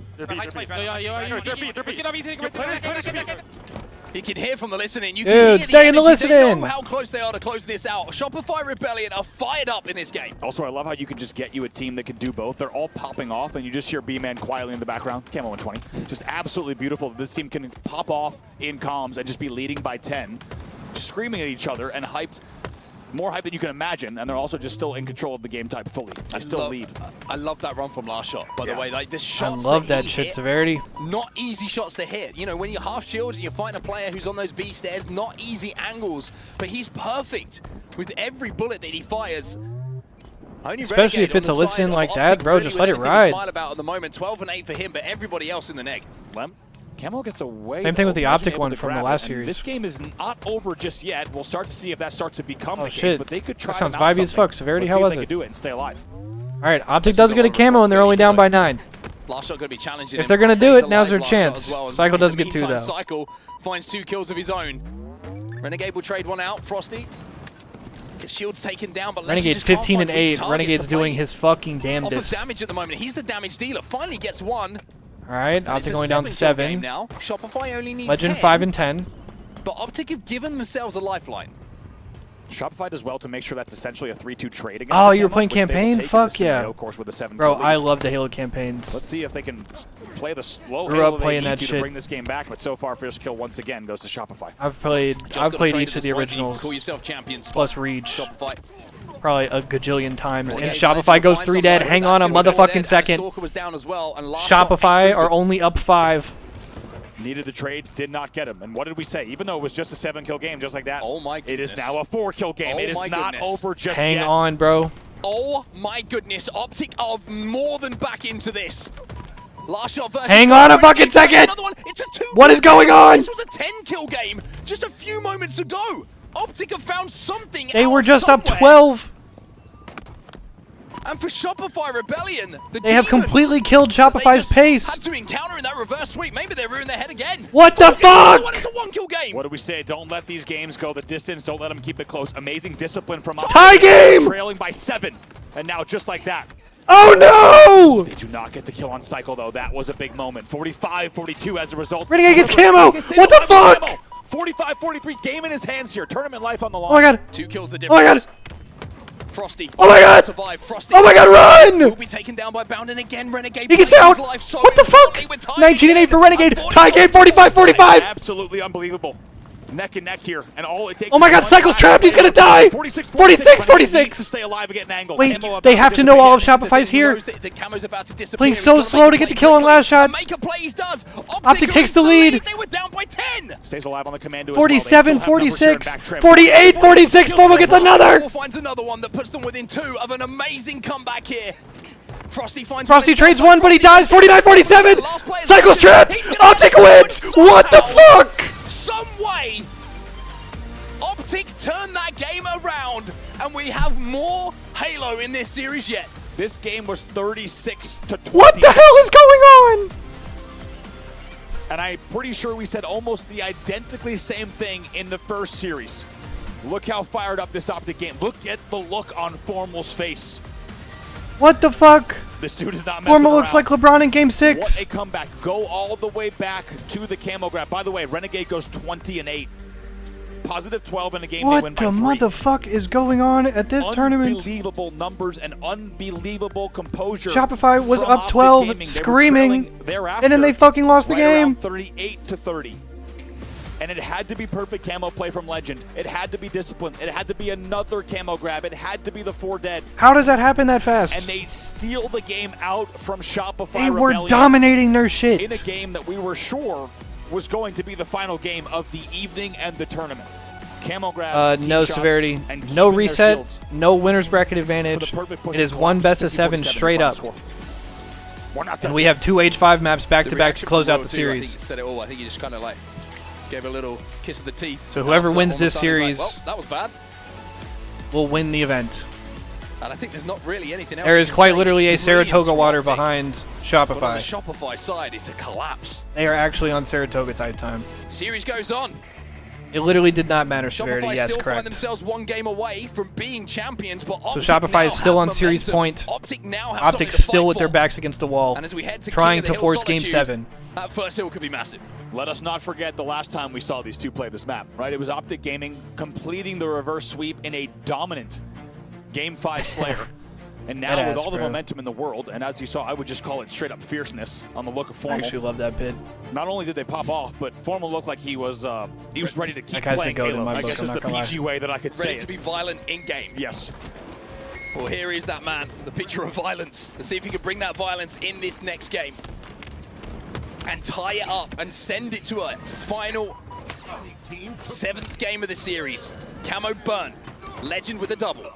[SPEAKER 2] You can hear from the listening. You
[SPEAKER 3] Dude,
[SPEAKER 2] can hear
[SPEAKER 3] stay in the
[SPEAKER 2] energy. They
[SPEAKER 3] listening.
[SPEAKER 2] know how close they are to close this out. Shopify Rebellion are fired up in this game.
[SPEAKER 4] Also, I love how you can just get you a team that can do both. They're all popping off, and you just hear B-Man quietly in the background. Camo 120. Just absolutely beautiful that this team can pop off in comms and just be leading by 10, screaming at each other and hyped. More hype than you can imagine, and they're also just still in control of the game type fully. They still lead.
[SPEAKER 2] I love that run from last shot, by the way. Like, the
[SPEAKER 3] I
[SPEAKER 2] shots
[SPEAKER 3] love that
[SPEAKER 2] he
[SPEAKER 3] shit,
[SPEAKER 2] hit,
[SPEAKER 3] Severity.
[SPEAKER 2] not easy shots to hit. You know, when you're half shielded and you're fighting a player who's on those B stairs, not easy angles, but he's perfect with every bullet that he fires. Only
[SPEAKER 3] Especially
[SPEAKER 2] Renegade
[SPEAKER 3] if it's
[SPEAKER 2] on
[SPEAKER 3] a
[SPEAKER 2] the
[SPEAKER 3] listen
[SPEAKER 2] side
[SPEAKER 3] like
[SPEAKER 2] of
[SPEAKER 3] that,
[SPEAKER 2] Optic
[SPEAKER 3] bro,
[SPEAKER 2] really
[SPEAKER 3] just
[SPEAKER 2] with
[SPEAKER 3] let it
[SPEAKER 2] anything to
[SPEAKER 3] ride.
[SPEAKER 2] smile about at the moment. 12 and 8 for him, but everybody else in the neg.
[SPEAKER 4] Lem? Camo gets away.
[SPEAKER 3] Same thing with the
[SPEAKER 4] Wasn't
[SPEAKER 3] Optic
[SPEAKER 4] able
[SPEAKER 3] one
[SPEAKER 4] to
[SPEAKER 3] from the
[SPEAKER 4] grab
[SPEAKER 3] last
[SPEAKER 4] it, and
[SPEAKER 3] series.
[SPEAKER 4] This game is not over just yet. We'll start to see if that starts to become the case,
[SPEAKER 3] shit.
[SPEAKER 4] but they could try
[SPEAKER 3] That sounds
[SPEAKER 4] to mount
[SPEAKER 3] vibey as
[SPEAKER 4] something.
[SPEAKER 3] fuck. Severity,
[SPEAKER 4] Let's
[SPEAKER 3] how
[SPEAKER 4] see if
[SPEAKER 3] was
[SPEAKER 4] they
[SPEAKER 3] it?
[SPEAKER 4] can do it and stay alive.
[SPEAKER 3] Alright, Optic does get a camo and they're only down by 9.
[SPEAKER 2] Last shot going to be challenging.
[SPEAKER 3] If they're gonna do
[SPEAKER 2] Stays
[SPEAKER 3] it, now's their
[SPEAKER 2] alive last shot
[SPEAKER 3] chance.
[SPEAKER 2] as well.
[SPEAKER 3] Cycle
[SPEAKER 2] In
[SPEAKER 3] does
[SPEAKER 2] the
[SPEAKER 3] get 2
[SPEAKER 2] meantime,
[SPEAKER 3] though.
[SPEAKER 2] Cycle finds 2 kills of his own. Renegade will trade one out. Frosty. His shield's taken down, but
[SPEAKER 3] Renegade's
[SPEAKER 2] just can't
[SPEAKER 3] 15
[SPEAKER 2] find
[SPEAKER 3] and
[SPEAKER 2] weak
[SPEAKER 3] 8.
[SPEAKER 2] targets
[SPEAKER 3] Renegade's
[SPEAKER 2] to play
[SPEAKER 3] doing his fucking
[SPEAKER 2] off of
[SPEAKER 3] damnedest.
[SPEAKER 2] damage at the moment. He's the damage dealer. Finally gets one.
[SPEAKER 3] Alright,
[SPEAKER 2] And it's
[SPEAKER 3] Optic
[SPEAKER 2] a
[SPEAKER 3] going down
[SPEAKER 2] 7-kill game
[SPEAKER 3] 7.
[SPEAKER 2] now. Shopify only needs
[SPEAKER 3] Legend
[SPEAKER 2] 10,
[SPEAKER 3] 5 and 10.
[SPEAKER 2] but Optic have given themselves a lifeline.
[SPEAKER 4] Shopify does well to make sure that's essentially a 3-2 trade against
[SPEAKER 3] Oh,
[SPEAKER 4] the
[SPEAKER 3] you were
[SPEAKER 4] Camo,
[SPEAKER 3] playing
[SPEAKER 4] which they will
[SPEAKER 3] campaign?
[SPEAKER 4] take in
[SPEAKER 3] Fuck
[SPEAKER 4] the scenario,
[SPEAKER 3] yeah.
[SPEAKER 4] Of course, with the 7
[SPEAKER 3] Bro,
[SPEAKER 4] kill
[SPEAKER 3] I
[SPEAKER 4] lead.
[SPEAKER 3] love the Halo campaigns.
[SPEAKER 4] Let's see if they can play the slow
[SPEAKER 3] Grew
[SPEAKER 4] Halo
[SPEAKER 3] up
[SPEAKER 4] they
[SPEAKER 3] playing
[SPEAKER 4] need
[SPEAKER 3] that
[SPEAKER 4] to
[SPEAKER 3] shit.
[SPEAKER 4] bring this game back, but so far, first kill once again goes to Shopify.
[SPEAKER 3] I've played each of the
[SPEAKER 2] You can
[SPEAKER 3] originals
[SPEAKER 2] call yourself champion spot.
[SPEAKER 3] plus Reach
[SPEAKER 2] Shopify.
[SPEAKER 3] probably a gajillion times. And
[SPEAKER 2] Renegade
[SPEAKER 3] Shopify
[SPEAKER 2] managed to
[SPEAKER 3] goes
[SPEAKER 2] find
[SPEAKER 3] 3
[SPEAKER 2] someone
[SPEAKER 3] dead.
[SPEAKER 2] who
[SPEAKER 3] Hang
[SPEAKER 2] that's
[SPEAKER 3] on a
[SPEAKER 2] gonna be more
[SPEAKER 3] motherfucking
[SPEAKER 2] dead.
[SPEAKER 3] second.
[SPEAKER 2] Stalker was down as well, and last shot
[SPEAKER 3] Shopify
[SPEAKER 2] ain't
[SPEAKER 3] are
[SPEAKER 2] moving.
[SPEAKER 3] only up 5.
[SPEAKER 4] Needed the trades, did not get him. And what did we say? Even though it was just a 7-kill game, just like that,
[SPEAKER 2] Oh my
[SPEAKER 4] it is
[SPEAKER 2] goodness.
[SPEAKER 4] now a 4-kill game.
[SPEAKER 2] Oh
[SPEAKER 4] It is
[SPEAKER 2] my
[SPEAKER 4] not
[SPEAKER 2] goodness.
[SPEAKER 4] over just
[SPEAKER 3] Hang
[SPEAKER 4] yet.
[SPEAKER 3] on, bro.
[SPEAKER 2] Oh my goodness, Optic are more than back into this. Last shot versus
[SPEAKER 3] Hang on a fucking
[SPEAKER 2] Renegade,
[SPEAKER 3] second!
[SPEAKER 2] Another one. It's a 2.
[SPEAKER 3] What is going on?
[SPEAKER 2] This was a 10-kill game just a few moments ago. Optic have found something.
[SPEAKER 3] They
[SPEAKER 2] out
[SPEAKER 3] were just up
[SPEAKER 2] somewhere.
[SPEAKER 3] 12.
[SPEAKER 2] And for Shopify Rebellion,
[SPEAKER 3] They have
[SPEAKER 2] demons
[SPEAKER 3] completely killed
[SPEAKER 2] that they
[SPEAKER 3] Shopify's
[SPEAKER 2] just
[SPEAKER 3] pace.
[SPEAKER 2] had to encounter in that reverse sweep. Maybe they ruined their head again.
[SPEAKER 3] What the fuck?
[SPEAKER 2] It's a 1-kill game.
[SPEAKER 4] What do we say? Don't let these games go the distance. Don't let them keep it close. Amazing discipline from us.
[SPEAKER 3] Tie game!
[SPEAKER 4] Trailing by 7. And now just like that.
[SPEAKER 3] Oh no!
[SPEAKER 4] They do not get the kill on Cycle, though. That was a big moment. 45-42 as a result.
[SPEAKER 3] Renegade gets
[SPEAKER 4] Remember,
[SPEAKER 3] camo!
[SPEAKER 4] Renegade stays
[SPEAKER 3] What the
[SPEAKER 4] alive with
[SPEAKER 3] fuck?
[SPEAKER 4] camo. 45-43. Game in his hands here. Tournament life on the line.
[SPEAKER 3] Oh my god.
[SPEAKER 2] 2 kills the
[SPEAKER 3] Oh my
[SPEAKER 2] difference.
[SPEAKER 3] god.
[SPEAKER 2] Frosty.
[SPEAKER 3] Oh my god.
[SPEAKER 2] Survive. Frosty.
[SPEAKER 3] Oh my god, run!
[SPEAKER 2] Will be taken down by Bound, and again Renegade.
[SPEAKER 3] He gets
[SPEAKER 2] plays
[SPEAKER 3] out!
[SPEAKER 2] his life so
[SPEAKER 3] What the
[SPEAKER 2] importantly
[SPEAKER 3] fuck?
[SPEAKER 2] with time
[SPEAKER 3] 19 and 8 for
[SPEAKER 2] again.
[SPEAKER 3] Renegade.
[SPEAKER 2] And
[SPEAKER 3] Tie game 45-45.
[SPEAKER 4] Absolutely unbelievable. Neck and neck here, and all it takes.
[SPEAKER 3] Oh my
[SPEAKER 4] is
[SPEAKER 3] god,
[SPEAKER 4] one
[SPEAKER 3] Cycle's
[SPEAKER 4] last
[SPEAKER 3] trapped, he's
[SPEAKER 4] play.
[SPEAKER 3] gonna die!
[SPEAKER 4] 46.
[SPEAKER 3] 46.
[SPEAKER 4] To stay alive and get an angle.
[SPEAKER 3] Wait,
[SPEAKER 4] Camo
[SPEAKER 3] they
[SPEAKER 4] about
[SPEAKER 3] have to know all of
[SPEAKER 2] This is the
[SPEAKER 3] Shopify's
[SPEAKER 2] thing, he
[SPEAKER 3] here.
[SPEAKER 2] knows that the camo's about to disappear.
[SPEAKER 3] Playing
[SPEAKER 2] He's
[SPEAKER 3] so
[SPEAKER 2] gotta
[SPEAKER 3] slow
[SPEAKER 2] make
[SPEAKER 3] to
[SPEAKER 2] a
[SPEAKER 3] get the
[SPEAKER 2] play
[SPEAKER 3] kill on
[SPEAKER 2] quickly.
[SPEAKER 3] last shot.
[SPEAKER 2] And make a play, he does.
[SPEAKER 3] Optic takes the lead.
[SPEAKER 2] They were down by 10.
[SPEAKER 4] Stays alive on the commando.
[SPEAKER 3] 47,
[SPEAKER 4] as well. They still have numbers here in
[SPEAKER 3] 46,
[SPEAKER 4] back trim.
[SPEAKER 3] 48, 46. Formo gets another.
[SPEAKER 2] Four finds another one that puts them within 2 of an amazing comeback here. Frosty finds
[SPEAKER 3] Frosty
[SPEAKER 2] one
[SPEAKER 3] trades
[SPEAKER 2] himself,
[SPEAKER 3] one, but he dies.
[SPEAKER 2] Frosty
[SPEAKER 3] 49-47.
[SPEAKER 2] Last player's
[SPEAKER 3] Cycle's trapped.
[SPEAKER 2] He's gonna
[SPEAKER 3] Optic
[SPEAKER 2] have to
[SPEAKER 3] wins.
[SPEAKER 2] put
[SPEAKER 3] What the
[SPEAKER 2] somehow,
[SPEAKER 3] fuck?
[SPEAKER 2] Some way, Optic turned that game around, and we have more Halo in this series yet.
[SPEAKER 4] This game was 36-26.
[SPEAKER 3] What the hell is going on?
[SPEAKER 4] And I'm pretty sure we said almost the identically same thing in the first series. Look how fired up this Optic game. Look at the look on Formal's face.
[SPEAKER 3] What the fuck?
[SPEAKER 4] This dude is not messing
[SPEAKER 3] Formo looks
[SPEAKER 4] around.
[SPEAKER 3] like LeBron in Game 6.
[SPEAKER 4] What a comeback. Go all the way back to the camo grab. By the way, Renegade goes 20 and 8. Positive 12 in a game. They win
[SPEAKER 3] What
[SPEAKER 4] by
[SPEAKER 3] the
[SPEAKER 4] 3.
[SPEAKER 3] motherfuck is going on at this tournament?
[SPEAKER 4] Unbelievable numbers and unbelievable composure.
[SPEAKER 3] Shopify was
[SPEAKER 4] from
[SPEAKER 3] up
[SPEAKER 4] Optic
[SPEAKER 3] 12,
[SPEAKER 4] Gaming. They were
[SPEAKER 3] screaming,
[SPEAKER 4] trailing thereafter,
[SPEAKER 3] and then they fucking lost the
[SPEAKER 4] right
[SPEAKER 3] game.
[SPEAKER 4] around 38-30. And it had to be perfect camo play from Legend. It had to be discipline. It had to be another camo grab. It had to be the 4 dead.
[SPEAKER 3] How does that happen that fast?
[SPEAKER 4] And they steal the game out from Shopify
[SPEAKER 3] They were
[SPEAKER 4] Rebellion
[SPEAKER 3] dominating their shit.
[SPEAKER 4] in a game that we were sure was going to be the final game of the evening and the tournament. Camo grabs, team
[SPEAKER 3] no
[SPEAKER 4] shots,
[SPEAKER 3] severity,
[SPEAKER 4] and
[SPEAKER 3] no
[SPEAKER 4] keeping their
[SPEAKER 3] reset,
[SPEAKER 4] shields
[SPEAKER 3] no winner's bracket
[SPEAKER 4] for
[SPEAKER 3] advantage.
[SPEAKER 4] the perfect push
[SPEAKER 3] It is
[SPEAKER 4] and
[SPEAKER 3] one
[SPEAKER 4] close,
[SPEAKER 3] best of 7
[SPEAKER 4] 50-47
[SPEAKER 3] straight
[SPEAKER 4] final
[SPEAKER 3] up.
[SPEAKER 4] score. We're not
[SPEAKER 3] And
[SPEAKER 4] done.
[SPEAKER 3] we have 2 H5 maps back
[SPEAKER 2] The
[SPEAKER 3] to back to
[SPEAKER 2] reaction
[SPEAKER 3] close
[SPEAKER 2] from
[SPEAKER 3] out
[SPEAKER 2] Royal
[SPEAKER 3] the
[SPEAKER 2] 2, I think
[SPEAKER 3] series.
[SPEAKER 2] said it all. I think he just kind of like gave a little kiss of the teeth.
[SPEAKER 3] So whoever
[SPEAKER 2] After
[SPEAKER 3] wins
[SPEAKER 2] all the
[SPEAKER 3] this
[SPEAKER 2] time, he's
[SPEAKER 3] series
[SPEAKER 2] like, well, that was bad.
[SPEAKER 3] will win the event.
[SPEAKER 2] And I think there's not really anything else.
[SPEAKER 3] There
[SPEAKER 2] you
[SPEAKER 3] is
[SPEAKER 2] can
[SPEAKER 3] quite
[SPEAKER 2] say.
[SPEAKER 3] literally a
[SPEAKER 2] It's brilliant
[SPEAKER 3] Saratoga
[SPEAKER 2] from
[SPEAKER 3] water
[SPEAKER 2] Optic.
[SPEAKER 3] behind
[SPEAKER 2] But on the
[SPEAKER 3] Shopify.
[SPEAKER 2] Shopify side, it's a collapse.
[SPEAKER 3] They are actually on Saratoga type time.
[SPEAKER 2] Series goes on.
[SPEAKER 3] It literally did not matter severity,
[SPEAKER 2] Shopify
[SPEAKER 3] yes,
[SPEAKER 2] still find
[SPEAKER 3] correct.
[SPEAKER 2] themselves 1 game away from being champions, but Optic
[SPEAKER 3] Shopify
[SPEAKER 2] now
[SPEAKER 3] is still
[SPEAKER 2] have
[SPEAKER 3] on series
[SPEAKER 2] momentum.
[SPEAKER 3] point.
[SPEAKER 2] Optic now have
[SPEAKER 3] Optic's
[SPEAKER 2] something to
[SPEAKER 3] still
[SPEAKER 2] fight
[SPEAKER 3] with their
[SPEAKER 2] for.
[SPEAKER 3] backs against the wall,
[SPEAKER 2] And as we head to
[SPEAKER 3] trying
[SPEAKER 2] King of the
[SPEAKER 3] to
[SPEAKER 2] Hill
[SPEAKER 3] force Game
[SPEAKER 2] Solitude,
[SPEAKER 3] 7.
[SPEAKER 2] that first hill could be massive.
[SPEAKER 4] Let us not forget the last time we saw these two play this map, right? It was Optic Gaming completing the reverse sweep in a dominant Game 5 Slayer. And now
[SPEAKER 3] That
[SPEAKER 4] with
[SPEAKER 3] ass,
[SPEAKER 4] all the
[SPEAKER 3] bro.
[SPEAKER 4] momentum in the world, and as you saw, I would just call it straight up fierceness on the look of
[SPEAKER 3] I
[SPEAKER 4] Formal.
[SPEAKER 3] actually love that bid.
[SPEAKER 4] Not only did they pop off, but Formal looked like he was ready to keep
[SPEAKER 3] guy's the
[SPEAKER 4] playing
[SPEAKER 3] goat in
[SPEAKER 4] Halo.
[SPEAKER 3] my
[SPEAKER 4] I
[SPEAKER 3] book,
[SPEAKER 4] guess
[SPEAKER 3] I'm
[SPEAKER 4] it's
[SPEAKER 3] not
[SPEAKER 4] the
[SPEAKER 3] gonna lie.
[SPEAKER 4] PG way that I could say
[SPEAKER 2] Ready to
[SPEAKER 4] it.
[SPEAKER 2] be violent in game.
[SPEAKER 4] Yes.
[SPEAKER 2] Well, here is that man, the picture of violence. Let's see if he can bring that violence in this next game. And tie it up and send it to a final 7th game of the series. Camo burn. Legend with a double.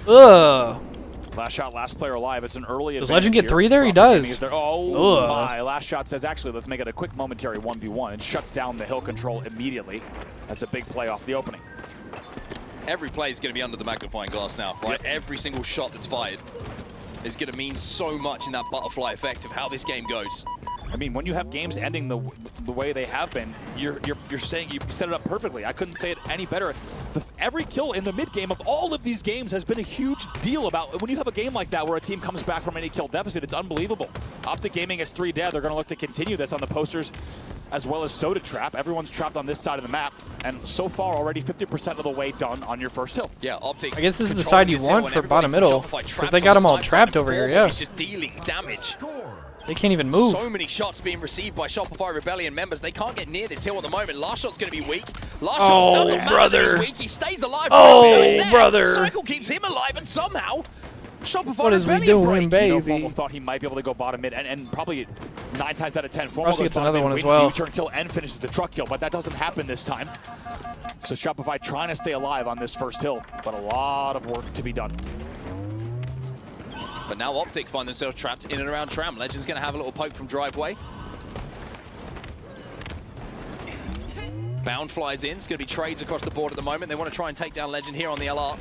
[SPEAKER 3] Ugh.
[SPEAKER 4] Last shot, last player alive. It's an early
[SPEAKER 3] Does
[SPEAKER 4] advantage
[SPEAKER 3] Legend get
[SPEAKER 4] here.
[SPEAKER 3] 3 there? He
[SPEAKER 4] Optic Gaming
[SPEAKER 3] does.
[SPEAKER 4] is there. Oh
[SPEAKER 3] Ugh.
[SPEAKER 4] my. Last shot says, actually, let's make it a quick momentary 1v1. And shuts down the hill control immediately. That's a big play off the opening.
[SPEAKER 2] Every play is going to be under the magnifying glass now, right?
[SPEAKER 4] Yep.
[SPEAKER 2] Every single shot that's fired is going to mean so much in that butterfly effect of how this game goes.
[SPEAKER 4] I mean, when you have games ending the way they have been, you're saying you set it up perfectly. I couldn't say it any better. Every kill in the mid game of all of these games has been a huge deal about when you have a game like that where a team comes back from any kill deficit. It's unbelievable. Optic Gaming is 3 dead. They're going to look to continue this on the posters as well as Soda Trap. Everyone's trapped on this side of the map, and so far already 50% of the way done on your first hill.
[SPEAKER 2] Yeah, Optic.
[SPEAKER 3] I guess this is the
[SPEAKER 2] controlling
[SPEAKER 3] side you
[SPEAKER 2] this hill
[SPEAKER 3] want
[SPEAKER 2] and
[SPEAKER 3] for
[SPEAKER 2] everybody
[SPEAKER 3] bottom
[SPEAKER 2] from
[SPEAKER 3] middle,
[SPEAKER 2] Shopify
[SPEAKER 3] 'cause
[SPEAKER 2] trapped
[SPEAKER 3] they
[SPEAKER 2] on
[SPEAKER 3] got
[SPEAKER 2] the
[SPEAKER 3] them all
[SPEAKER 2] side
[SPEAKER 3] trapped
[SPEAKER 2] side.
[SPEAKER 3] over here,
[SPEAKER 2] Formal
[SPEAKER 3] yeah.
[SPEAKER 2] is just dealing damage.
[SPEAKER 3] They can't even move.
[SPEAKER 2] So many shots being received by Shopify Rebellion members. They can't get near this hill at the moment. Last shot's going to be weak. Last shot doesn't matter
[SPEAKER 3] brother.
[SPEAKER 2] that he's weak. He stays alive.
[SPEAKER 3] Oh,
[SPEAKER 2] He's there.
[SPEAKER 3] brother.
[SPEAKER 2] Cycle keeps him alive, and somehow Shopify
[SPEAKER 3] What is we
[SPEAKER 2] Rebellion
[SPEAKER 3] doing,
[SPEAKER 2] break.
[SPEAKER 4] You know,
[SPEAKER 3] baby?
[SPEAKER 4] Formal thought he might be able to go bottom mid, and probably 9 times out of 10, Formal
[SPEAKER 3] Rossi
[SPEAKER 4] goes
[SPEAKER 3] gets
[SPEAKER 4] bottom
[SPEAKER 3] another
[SPEAKER 4] mid,
[SPEAKER 3] one as
[SPEAKER 4] wins
[SPEAKER 3] well.
[SPEAKER 4] the U-turn kill and finishes the truck kill, but that doesn't happen this time. So Shopify trying to stay alive on this first hill, but a lot of work to be done.
[SPEAKER 2] But now Optic find themselves trapped in and around Tram. Legend's going to have a little poke from driveway. Bound flies in. It's going to be trades across the board at the moment. They want to try and take down Legend here on the LR.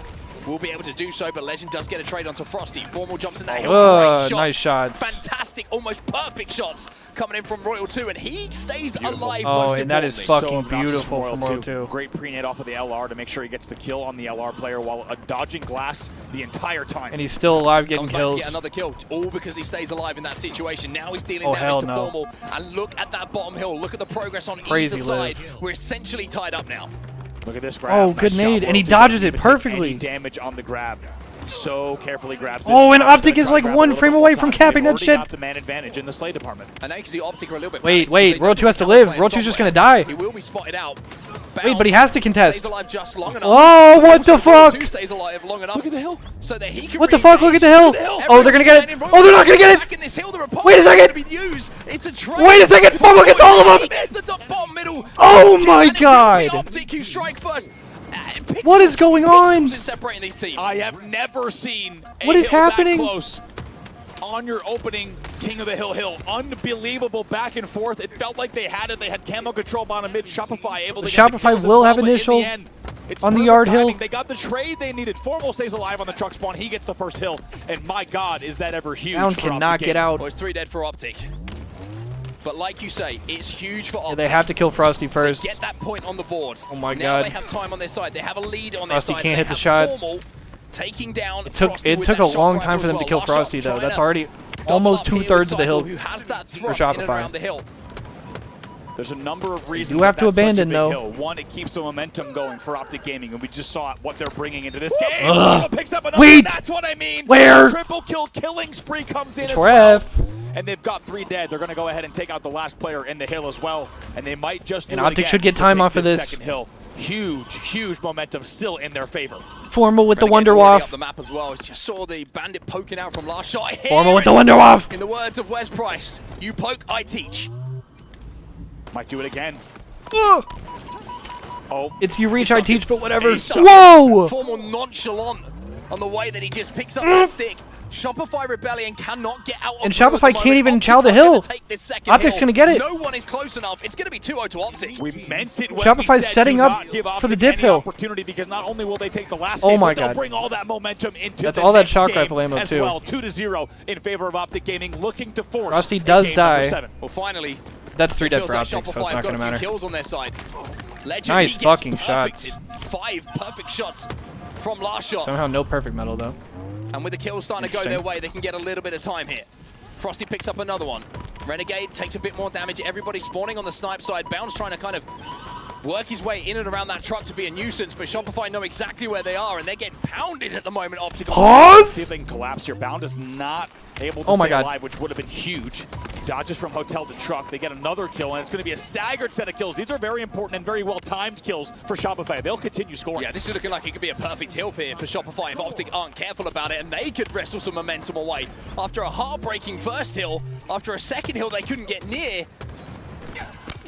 [SPEAKER 2] Will be able to do so, but Legend does get a trade onto Frosty. Formal jumps in that hill. Great shots.
[SPEAKER 3] Nice shots.
[SPEAKER 2] Fantastic, almost perfect shots coming in from Royal 2, and he stays alive
[SPEAKER 3] Oh,
[SPEAKER 2] most
[SPEAKER 3] and that is
[SPEAKER 2] importantly.
[SPEAKER 3] fucking
[SPEAKER 4] obnoxious
[SPEAKER 3] beautiful
[SPEAKER 4] from
[SPEAKER 3] from Royal 2.
[SPEAKER 4] Great pre-nade off of the LR to make sure he gets the kill on the LR player while dodging glass the entire time.
[SPEAKER 3] And he's still alive getting
[SPEAKER 2] Comes back to
[SPEAKER 3] kills.
[SPEAKER 2] get another kill, all because he stays alive in that situation. Now he's dealing
[SPEAKER 3] Oh,
[SPEAKER 2] damage
[SPEAKER 3] hell
[SPEAKER 2] to
[SPEAKER 3] no.
[SPEAKER 2] Formal, and look at that bottom hill. Look at the progress on
[SPEAKER 3] Crazy
[SPEAKER 2] either side.
[SPEAKER 3] live.
[SPEAKER 2] We're essentially tied up now.
[SPEAKER 4] Look at this grab.
[SPEAKER 3] Oh,
[SPEAKER 4] Nice
[SPEAKER 3] good
[SPEAKER 4] shot.
[SPEAKER 3] nade, and he
[SPEAKER 4] Royal 2
[SPEAKER 3] dodges
[SPEAKER 4] doesn't
[SPEAKER 3] it
[SPEAKER 4] even take
[SPEAKER 3] perfectly.
[SPEAKER 4] any damage on the grab. So carefully grabs this.
[SPEAKER 3] Oh, and
[SPEAKER 4] Now he's
[SPEAKER 3] Optic
[SPEAKER 4] gonna
[SPEAKER 3] is
[SPEAKER 4] try
[SPEAKER 3] like
[SPEAKER 4] grab a
[SPEAKER 3] one
[SPEAKER 4] little
[SPEAKER 3] frame
[SPEAKER 4] bit
[SPEAKER 3] away
[SPEAKER 4] more
[SPEAKER 3] from
[SPEAKER 4] time.
[SPEAKER 3] capping
[SPEAKER 4] They've
[SPEAKER 3] that
[SPEAKER 4] already
[SPEAKER 3] shit.
[SPEAKER 4] got the man advantage in the Slay department.
[SPEAKER 2] And now you can see Optic are a little bit
[SPEAKER 3] Wait,
[SPEAKER 2] panicked
[SPEAKER 3] wait,
[SPEAKER 2] because they
[SPEAKER 3] Royal
[SPEAKER 2] know
[SPEAKER 3] 2 has
[SPEAKER 2] this
[SPEAKER 3] to
[SPEAKER 2] is
[SPEAKER 3] live.
[SPEAKER 2] coming
[SPEAKER 3] Royal 2's just
[SPEAKER 2] somewhere.
[SPEAKER 3] gonna die.
[SPEAKER 2] He will be spotted out.
[SPEAKER 3] Wait, but he has to contest.
[SPEAKER 2] Stays alive just long enough.
[SPEAKER 3] Oh, what
[SPEAKER 2] Also,
[SPEAKER 3] the
[SPEAKER 2] Royal
[SPEAKER 3] fuck?
[SPEAKER 2] 2 stays alive long enough.
[SPEAKER 4] Look at the hill.
[SPEAKER 2] So that he can
[SPEAKER 3] What the fuck? Look at the hill. Oh, they're gonna get it. Oh, they're not gonna get it.
[SPEAKER 2] Back in this hill, the
[SPEAKER 3] Wait a second.
[SPEAKER 2] Be used. It's a trade.
[SPEAKER 3] Wait a second. Formal gets all of them.
[SPEAKER 2] There's the bottom middle.
[SPEAKER 3] Oh
[SPEAKER 2] Kill,
[SPEAKER 3] my
[SPEAKER 2] and it will be
[SPEAKER 3] God.
[SPEAKER 2] Optic who strike first.
[SPEAKER 3] What is going on?
[SPEAKER 2] Pixels is separating these teams.
[SPEAKER 4] I have never seen a
[SPEAKER 3] What is
[SPEAKER 4] hill
[SPEAKER 3] happening?
[SPEAKER 4] that close on your opening King of the Hill. Unbelievable back and forth. It felt like they had it. They had camo control bottom mid. Shopify able to get the
[SPEAKER 3] Shopify
[SPEAKER 4] kills as
[SPEAKER 3] will
[SPEAKER 4] well,
[SPEAKER 3] have
[SPEAKER 4] but in the
[SPEAKER 3] initial
[SPEAKER 4] end, it's
[SPEAKER 3] on the
[SPEAKER 4] perfect
[SPEAKER 3] yard hill.
[SPEAKER 4] timing. They got the trade they needed. Formal stays alive on the truck spawn. He gets the first hill. And my God, is that ever huge
[SPEAKER 3] Down
[SPEAKER 4] for
[SPEAKER 3] cannot
[SPEAKER 4] Optic
[SPEAKER 3] get
[SPEAKER 4] Gaming.
[SPEAKER 3] out.
[SPEAKER 2] Well, it's 3 dead for Optic. But like you say, it's huge for
[SPEAKER 3] Yeah,
[SPEAKER 2] Optic.
[SPEAKER 3] they have to kill Frosty
[SPEAKER 2] They
[SPEAKER 3] first.
[SPEAKER 2] get that point on the board.
[SPEAKER 3] Oh my
[SPEAKER 2] now
[SPEAKER 3] God.
[SPEAKER 2] They have time on their side. They have a lead on their
[SPEAKER 3] Frosty
[SPEAKER 2] side.
[SPEAKER 3] can't
[SPEAKER 2] They
[SPEAKER 3] hit the
[SPEAKER 2] have
[SPEAKER 3] shot.
[SPEAKER 2] Formal taking down
[SPEAKER 3] It
[SPEAKER 2] Frosty
[SPEAKER 3] took
[SPEAKER 2] with
[SPEAKER 3] a
[SPEAKER 2] that shot
[SPEAKER 3] long
[SPEAKER 2] rifle
[SPEAKER 3] time for
[SPEAKER 2] as
[SPEAKER 3] them to
[SPEAKER 2] well.
[SPEAKER 3] kill
[SPEAKER 2] Last shot
[SPEAKER 3] Frosty though.
[SPEAKER 2] trying
[SPEAKER 3] That's
[SPEAKER 2] to
[SPEAKER 3] already
[SPEAKER 2] double
[SPEAKER 3] almost
[SPEAKER 2] up here with
[SPEAKER 3] 2/3 of the
[SPEAKER 2] Cycle,
[SPEAKER 3] hill
[SPEAKER 2] who has that
[SPEAKER 3] for
[SPEAKER 2] thrust in and
[SPEAKER 3] Shopify.
[SPEAKER 2] around the hill.
[SPEAKER 4] There's a number of reasons
[SPEAKER 3] You have to
[SPEAKER 4] that's such a
[SPEAKER 3] abandon
[SPEAKER 4] big
[SPEAKER 3] though.
[SPEAKER 4] hill. One, it keeps the momentum going for Optic Gaming, and we just saw what they're bringing into this game.
[SPEAKER 3] Ugh.
[SPEAKER 4] Picks up another.
[SPEAKER 3] Wait.
[SPEAKER 4] That's what I mean.
[SPEAKER 3] Where?
[SPEAKER 4] Triple kill killing spree comes in as well.
[SPEAKER 3] Trev.
[SPEAKER 4] And they've got 3 dead. They're going to go ahead and take out the last player in the hill as well. And they might just do
[SPEAKER 3] And
[SPEAKER 4] it
[SPEAKER 3] Optic
[SPEAKER 4] again
[SPEAKER 3] should get
[SPEAKER 4] to
[SPEAKER 3] time
[SPEAKER 4] take
[SPEAKER 3] off of this.
[SPEAKER 4] Second hill. Huge momentum still in their favor.
[SPEAKER 3] Formal with the
[SPEAKER 2] Renegade
[SPEAKER 3] Wonder
[SPEAKER 2] already
[SPEAKER 3] Waff.
[SPEAKER 2] up the map as well. Just saw the bandit poking out from last shot.
[SPEAKER 3] Formal with the Wonder Waff.
[SPEAKER 2] In the words of Wes Price, you poke, I teach.
[SPEAKER 4] Might do it again.
[SPEAKER 3] Ugh.
[SPEAKER 4] Oh,
[SPEAKER 3] It's you reach, I teach, but whatever.
[SPEAKER 2] He's stuck.
[SPEAKER 3] Whoa!
[SPEAKER 2] Formal nonchalant on the way that he just picks up that stick. Shopify Rebellion cannot get out of
[SPEAKER 3] And
[SPEAKER 2] blue at the
[SPEAKER 3] Shopify can't
[SPEAKER 2] moment.
[SPEAKER 3] even
[SPEAKER 2] Optic
[SPEAKER 3] chow the
[SPEAKER 2] are gonna
[SPEAKER 3] hill.
[SPEAKER 2] take this second
[SPEAKER 3] Optic's
[SPEAKER 2] hill.
[SPEAKER 3] gonna get it.
[SPEAKER 2] No one is close enough. It's going to be 2-0 to Optic.
[SPEAKER 4] we meant it when
[SPEAKER 3] Shopify's
[SPEAKER 4] we said
[SPEAKER 3] setting
[SPEAKER 4] do
[SPEAKER 3] up
[SPEAKER 4] not give
[SPEAKER 3] for the
[SPEAKER 4] Optic
[SPEAKER 3] dip
[SPEAKER 4] any
[SPEAKER 3] hill.
[SPEAKER 4] opportunity, because not only will they take the last
[SPEAKER 3] Oh
[SPEAKER 4] game,
[SPEAKER 3] my
[SPEAKER 4] but they'll
[SPEAKER 3] God.
[SPEAKER 4] bring all that momentum into
[SPEAKER 3] That's
[SPEAKER 4] the
[SPEAKER 3] all that
[SPEAKER 4] next
[SPEAKER 3] shock
[SPEAKER 4] game
[SPEAKER 3] rifle ammo
[SPEAKER 4] as
[SPEAKER 3] too.
[SPEAKER 4] well. 2-0 in favor of Optic Gaming, looking to force
[SPEAKER 3] Frosty
[SPEAKER 4] a
[SPEAKER 3] does
[SPEAKER 4] game number
[SPEAKER 3] die.
[SPEAKER 4] 7.
[SPEAKER 2] Well, finally,
[SPEAKER 3] That's 3 dead
[SPEAKER 2] feels
[SPEAKER 3] for
[SPEAKER 2] like
[SPEAKER 3] Optic,
[SPEAKER 2] Shopify
[SPEAKER 3] so it's not
[SPEAKER 2] have got
[SPEAKER 3] gonna
[SPEAKER 2] a few
[SPEAKER 3] matter.
[SPEAKER 2] kills on their side. Legend,
[SPEAKER 3] Nice
[SPEAKER 2] he gets
[SPEAKER 3] fucking
[SPEAKER 2] perfected.
[SPEAKER 3] shots.
[SPEAKER 2] 5 perfect shots from last shot.
[SPEAKER 3] Somehow no perfect metal though.
[SPEAKER 2] And with the kills starting to go their way, they can get a little bit of time here. Frosty picks up another one. Renegade takes a bit more damage. Everybody spawning on the snipe side. Bounce trying to kind of work his way in and around that truck to be a nuisance, but Shopify know exactly where they are, and they're getting pounded at the moment. Optic.
[SPEAKER 4] See if they can collapse here. Bound is not able to
[SPEAKER 3] Oh my
[SPEAKER 4] stay
[SPEAKER 3] God.
[SPEAKER 4] alive, which would have been huge. Dodges from hotel to truck. They get another kill, and it's going to be a staggered set of kills. These are very important and very well-timed kills for Shopify. They'll continue scoring.
[SPEAKER 2] Yeah, this is looking like it could be a perfect hill here for Shopify if Optic aren't careful about it, and they could wrestle some momentum away. After a heartbreaking first hill, after a second hill they couldn't get near,